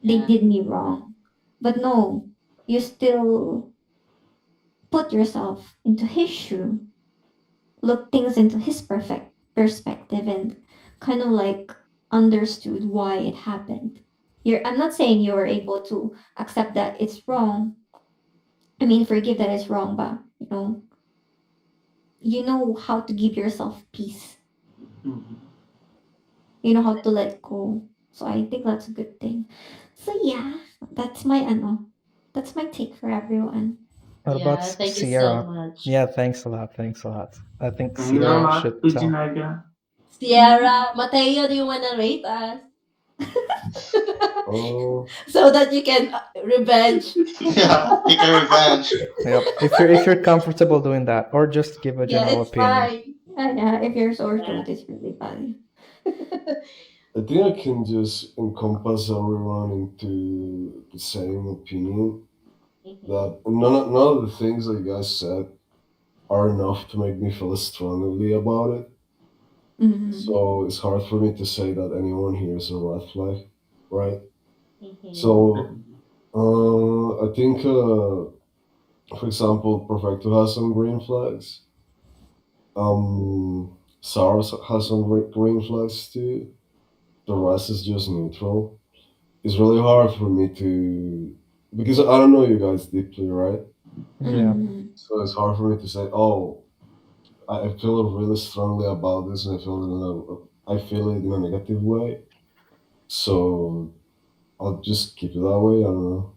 They Yeah. did me wrong. But no, you still put yourself into his shoe, look things into his perfect perspective, and kind of like understood why it happened. I'm not saying you were able to accept that it's wrong. I mean, forgive that it's wrong, but you know how to give yourself peace. Mhm. You know how to let go. So I think that's a good thing. So yeah, that's my that's my take for everyone. What about Yeah. Thank you so Sierra? much. Yeah, thanks a lot. Thanks a lot. I think Sierra Salamat, should tell. Ujinaga. Sierra, Mateo, do you wanna rate us? Oh, So that you can revenge. Yeah, take a revenge. Yep. If you're comfortable doing that, or just give a Yeah, general it's opinion. fine. Yeah, if you're sore Yeah. throat, it's really fun. I think I can just encompass everyone into the same opinion Mhm. that none of the things that you guys said are enough to make me feel strongly about it. Mm-hmm. So it's hard for me to say that anyone here is a red flag, right? Mhm. So I think, for example, Perfecto has some green flags. Saros has some green flags too. The rest is just neutral. It's really hard for me to because I don't know you guys deeply, right? Yeah. Mm-hmm. So it's hard for me to say, oh, I feel really strongly about this, and I feel it in a negative way. So I'll just keep it that way. I don't know.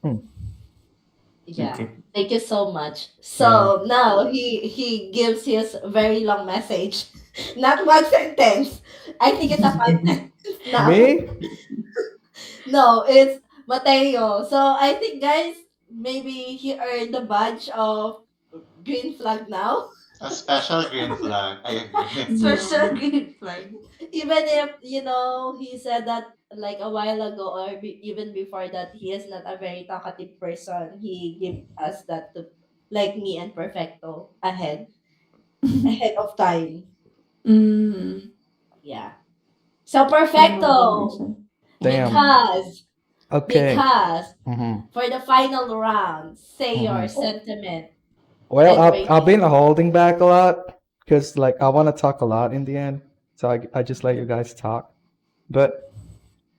Hmm. Yeah. Okay. Thank you so much. Yeah. So now he gives his very long message. Not one sentence. I think it's a five sentence now. Me? No, it's Mateo. So I think guys, maybe he earned the badge of green flag now. A special green flag. I agree. Special Yeah. green flag. Even if he said that like a while ago or even before that he is not a very talkative person, he gave us that to like me and Perfecto ahead of time. Mm. Yeah. So I know what you Perfecto, mentioned. Yeah. Damn. because Okay. because Mm-hmm. for the final round, say your Mm-hmm. sentiment Well, and I've been rating. holding back a lot because like I want to talk a lot in the end, so I just let you guys talk. But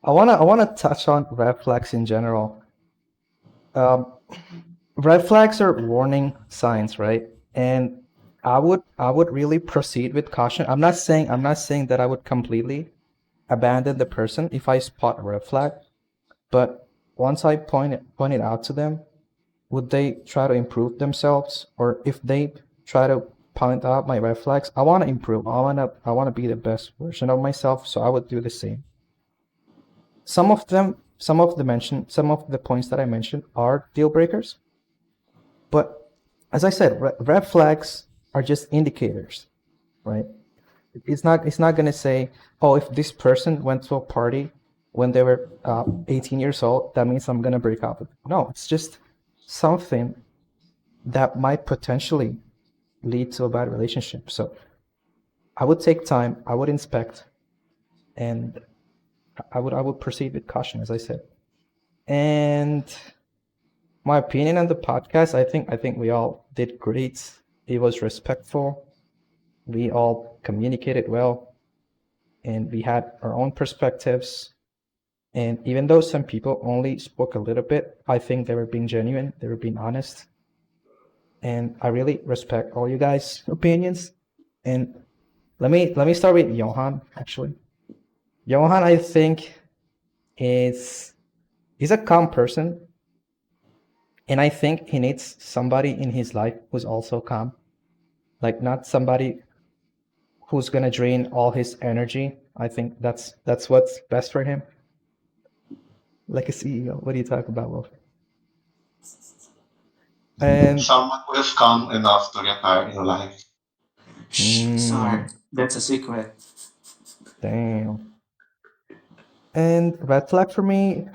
I wanna touch on red flags in general. Um, red flags are warning signs, right? And I would really proceed with caution. I'm not saying that I would completely abandon the person if I spot a red flag, but once I point it out to them, would they try to improve themselves? Or if they try to point out my red flags, I want to improve. I want to be the best version of myself, so I would do the same. Some of the points that I mentioned are deal breakers, but as I said, red flags are just indicators, right? It's not gonna say, oh, if this person went to a party when they were 18 years old, that means I'm gonna break up with them. No, it's just something that might potentially lead to a bad relationship. So I would take time, I would inspect, and I would proceed with caution, as I said. And my opinion on the podcast, I think we all did great. It was respectful. We all communicated well, and we had our own perspectives. And even though some people only spoke a little bit, I think they were being genuine, they were being honest. And I really respect all you guys' opinions. And let me start with Johan, actually. Johan, I think is he's a calm person, and I think he needs somebody in his life who's also calm. Like not somebody who's gonna drain all his energy. I think that's what's best for him. Like a CEO. What do you talk about, Wolf? And Someone who is calm enough to retire in life. Sorry, that's a secret. Damn. And red flag for me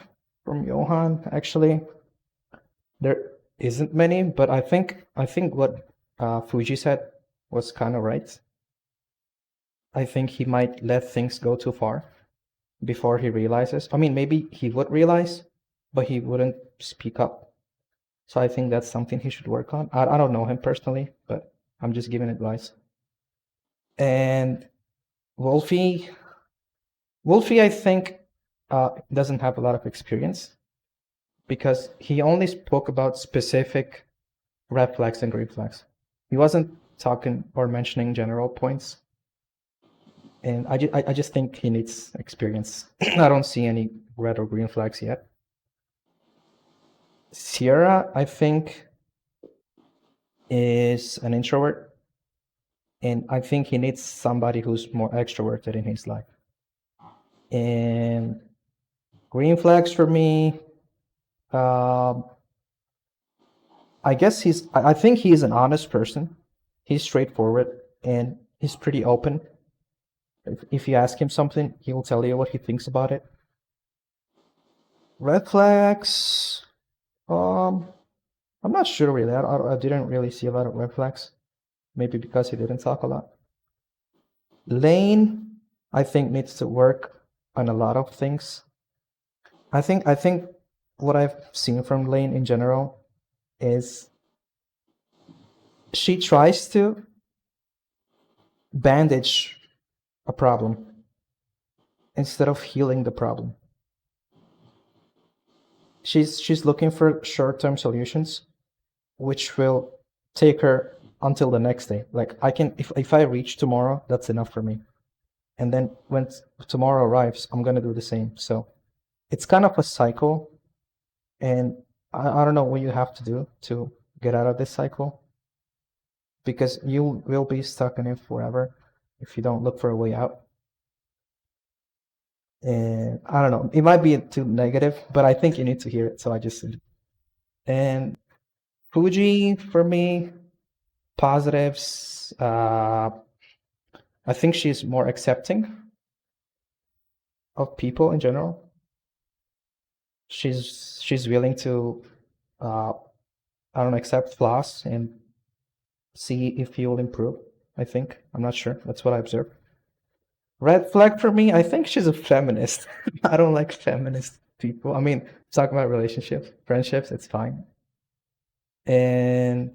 from Johan, actually, there isn't many, but I think what Fuji said was kind of right. I think he might let things go too far before he realizes. I mean, maybe he would realize, but he wouldn't speak up. So I think that's something he should work on. I don't know him personally, but I'm just giving advice. And Wolfie, I think doesn't have a lot of experience because he only spoke about specific red flags and green flags. He wasn't talking or mentioning general points. And I just think he needs experience. I don't see any red or green flags yet. Sierra, I think, is an introvert, and I think he needs somebody who's more extroverted in his life. And green flags for me, um, I guess I think he's an honest person. He's straightforward and he's pretty open. If you ask him something, he will tell you what he thinks about it. Red flags, I'm not sure really. I didn't really see a lot of red flags. Maybe because he didn't talk a lot. Lane, I think needs to work on a lot of things. I think what I've seen from Lane in general is she tries to bandage a problem instead of healing the problem. She's looking for short-term solutions, which will take her until the next day. Like I can, if I reach tomorrow, that's enough for me. And then when tomorrow arrives, I'm gonna do the same. So it's kind of a cycle, and I don't know what you have to do to get out of this cycle, because you will be stuck in it forever if you don't look for a way out. And I don't know, it might be too negative, but I think you need to hear it, so I just said it. And Fuji, for me, positives. I think she's more accepting of people in general. She's willing to, I don't know, accept flaws and see if he will improve. I think, I'm not sure. That's what I observed. Red flag for me, I think she's a feminist. I don't like feminist people. I mean, talk about relationships, friendships, it's fine. And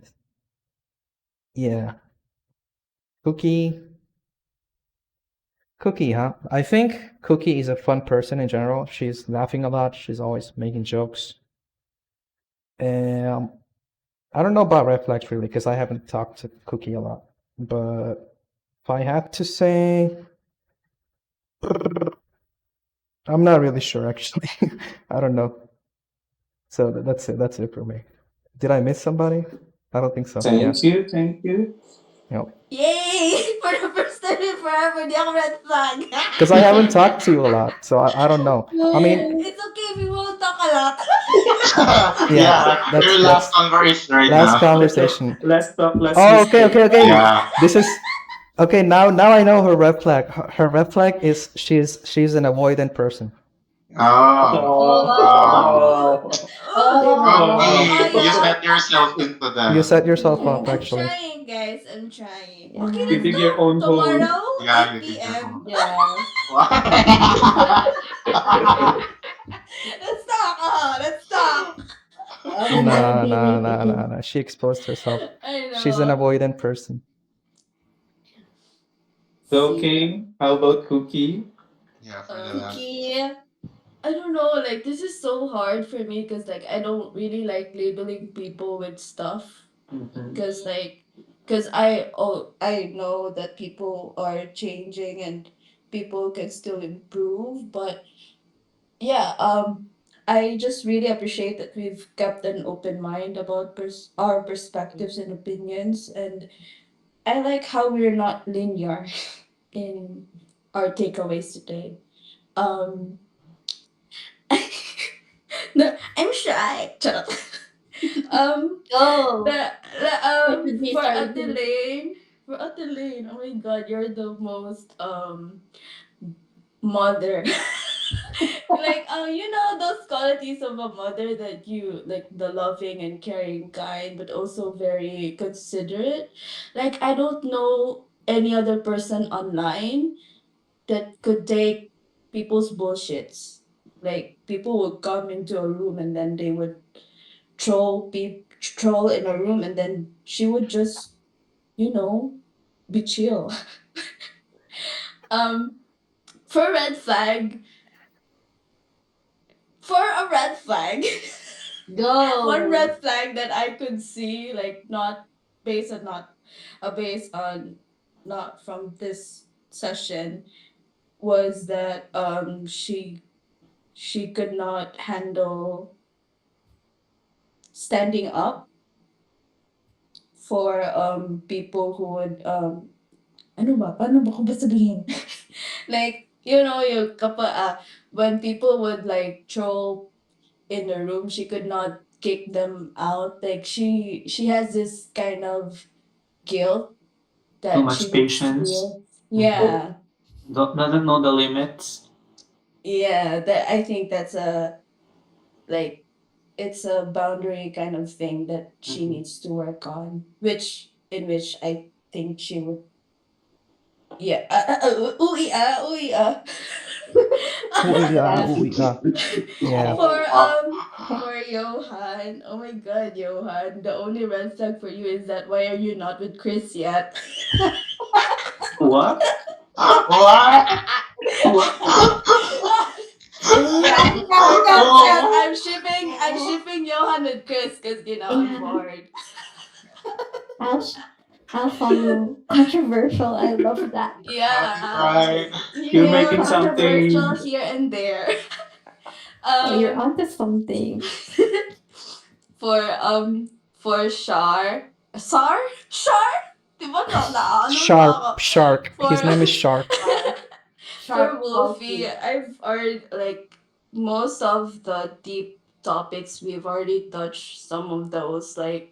yeah, Cookie, huh? I think Cookie is a fun person in general. She's laughing a lot. She's always making jokes. Um, I don't know about red flags really because I haven't talked to Cookie a lot. But if I had to say, I'm not really sure actually. I don't know. So that's it. That's it for me. Did I miss somebody? I don't think so. Yeah. Thank you. Yep. Yay! For the first time in forever, di ako red flag. Because I haven't talked to you a lot, so I don't know. I mean, It's okay, we won't talk a lot. yeah, that's Your last conversation right last now. conversation. Let's talk. Let's. Oh, okay. Yeah. This is okay. Now I know her red flag. Her red flag is she's an avoidant person. Oh, oh. Oh, Oh. oh, Rocky, you yeah. set yourself into You that. set yourself up, I'm actually. trying, guys. I'm trying. Okay, Yeah. let's Digging your go. own hole. Tomorrow, Yeah, 8 you did your p.m. own. Yeah. Let's talk. Let's talk. Oh I'm my gonna Nah, be nah, late nah, nah, again. nah. She exposed herself. I She's an know. avoidant person. So, See, okay, how about Cookie? Yeah, for the last. cookie. I don't know. Like this is so hard for me because like I don't really like labeling people with stuff. Mhm. Because like, because I know that people are changing and people can still improve, but yeah, I just really appreciate that we've kept an open mind about our perspectives and opinions, and I like how we're not linear in our takeaways today. Um, no, I'm shy. Charot. um, Go. I should be for starting to. Ate Lane, oh my God, you're the most mother. Like you know those qualities of a mother that you like, the loving and caring kind but also very considerate. Like I don't know any other person online that could take people's bullshits. Like people would come into a room and then they would troll in a room, and then she would just, you know, be chill. um for red flag for a red flag. One Go. red flag that I could see, like not based on not from this session, was that she could not handle standing up for people who would ano ba? Paano ba ko ba sabihin? Like, you know, when people would like troll in the room, she could not kick them out. Like she has this kind of guilt Too that she much needs patience. to. Mhm. Yeah. Doesn't know the limits. Yeah, that I think that's a like it's a boundary kind of thing that she Mhm. needs to work on, which I think she would. Yeah. Ooh, Ooh, ah, Yeah. ooh, ah. Yeah. for Oh, for Johan. Oh my God, Johan. The only red flag for you is that why are you not with Chris yet? What? what? Yeah, Oh, I'm shipping Johan with Chris because I'm Yeah. bored. I'll sh- I'll follow. Controversial. I love that. Yeah, right. You're Very making controversial something. controversial. here and there. Oh, you're um, onto something. for Shar, diba ano na ako Sharp, Shark. for His name is Shark. Sharp. for Sharp Wolfie. coffee. I've already like most of the deep topics we've already touched some of those like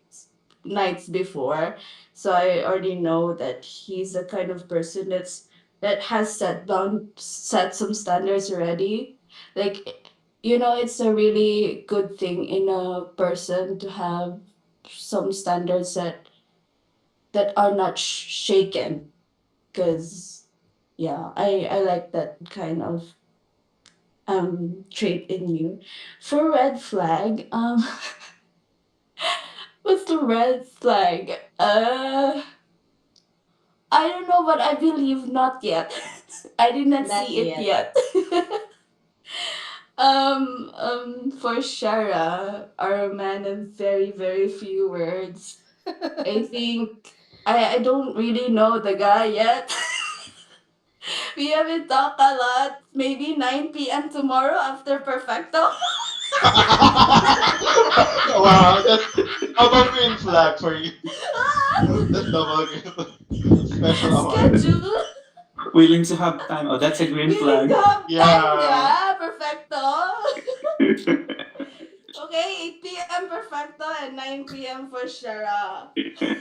nights before, so I already know that he's the kind of person that has set some standards already. Like it's a really good thing in a person to have some standards that are not shaken, because yeah, I like that kind of trait in you. For red flag, what's the red flag? I don't know, but I believe not yet. I did not Not see it yet. yet. For Shara, are a man of very, very few words. I think I don't really know the guy yet. We haven't talked a lot. Maybe 9 p.m. tomorrow after Perfecto. Wow, that's double green flag for you. That's double green flag. Special award. Schedule. Willing to have time. Oh, that's a green We need to flag. have time, di Yeah. ba? Perfecto. Okay, 8 p.m. Perfecto and 9 p.m. for Shara. Okay.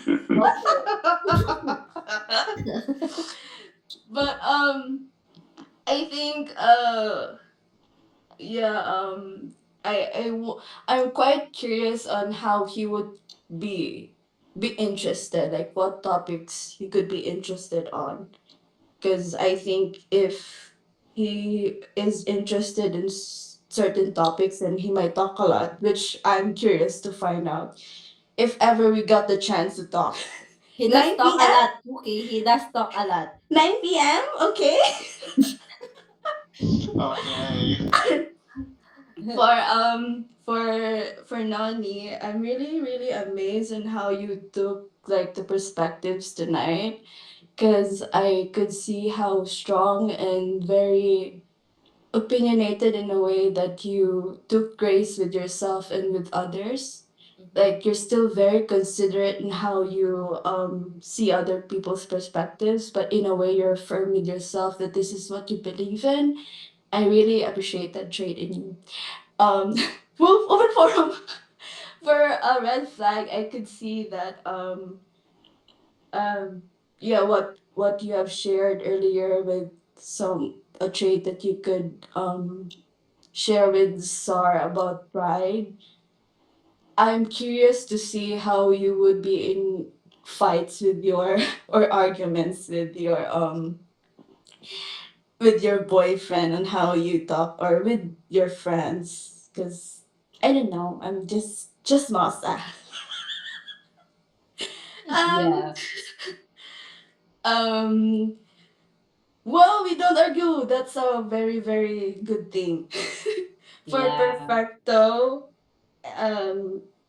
But I think yeah, I'm quite curious on how he would be be interested, like what topics he could be interested on. Because I think if he is interested in certain topics, then he might talk a lot, which I'm curious to find out if ever we got the chance to talk. He does 9 talk a p.m. lot, Cookie. He does talk a lot. 9 p.m. Okay. Okay. For Nani, I'm really amazed on how you took like the perspectives tonight, because I could see how strong and very opinionated in a way that you took grace with yourself and with others. Like you're still very considerate in how you see other people's perspectives, but in a way you're firm with yourself that this is what you believe in. I really appreciate that trait in you. Um, move open forum. For a red flag, I could see that um yeah, what you have shared earlier with some a trait that you could share with Sar about pride. I'm curious to see how you would be in fights with your or arguments with your boyfriend and how you talk or with your friends, because I don't know, I'm just Masa. um Yeah. um well, we don't argue, that's a very good thing. For Yeah. perfecto,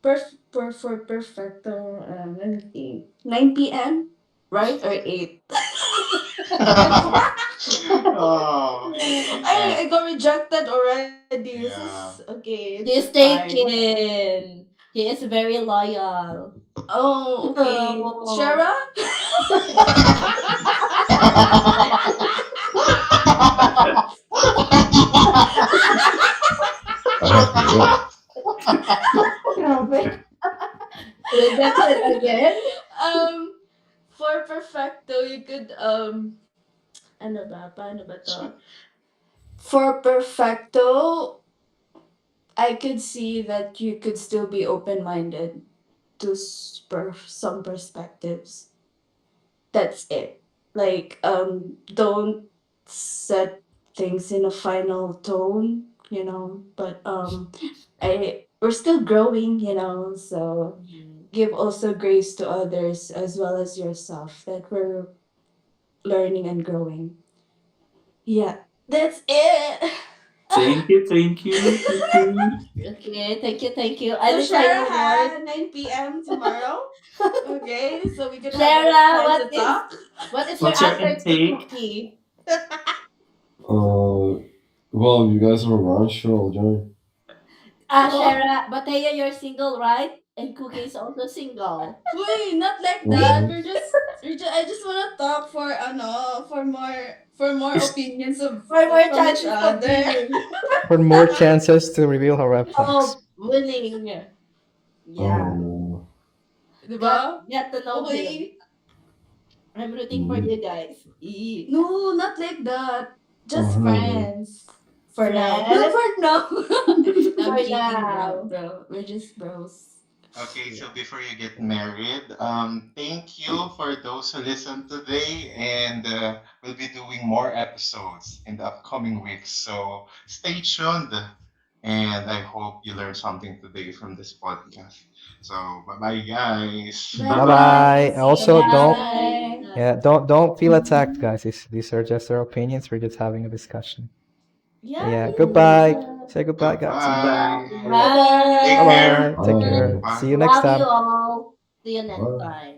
for perfecto, let me think, 9 p.m, right, or 8? Oh, I, yeah. I got rejected already. This is Yeah. okay. It's He's fine. taken. He is very loyal. Oh, okay. Oh. Shara? I have to go. Grabe. Rejected again? um, for perfecto, you could ano ba? Paano ba to? For perfecto, I could see that you could still be open-minded to some perspectives. That's it. Like don't set things in a final tone, but I we're still growing, so Mhm. give also grace to others as well as yourself, that we're learning and growing. Yeah, that's it. Thank you, thank you, thank you. Okay, thank you. So Any Shara final word? had 9 p.m. tomorrow. Okay, so we could have Sarah, time to talk. what is your What's your answer to intake? Cookie? Well, you guys are around, sure, I'll join. Oh, Shara, Bataya, you're single, right? And Cookie is also single. wait, not like that. Okay. I just wanna talk for for more Is opinions of For more from each chances of other. winning. For more chances to reveal her red flags. Oh, winning. Yeah. Oh no. Get Diba? get to know him. Okay. I'm rooting for Mm. you guys. No, not like that. Just Oh, friends. For now. Friends For now. No, I'm for kidding, now. bro. We're just bros. Okay, Yeah. so before you get married, thank you for those who listened today, and we'll be doing more episodes in the upcoming weeks. So stay tuned, and I hope you learned something today from this podcast. So bye bye, guys. Bye, Bye Bye-bye. bye. guys. Bye Also, don't Bye. bye. yeah, don't feel attacked, guys. These are just our opinions. We're just having a discussion. Yeah. Yeah. Goodbye. Say goodbye, guys. Goodbye. Bye Take Bye. care. Bye. Take bye. care. bye. Bye. See you next Love you time. all. See you next Bye. time.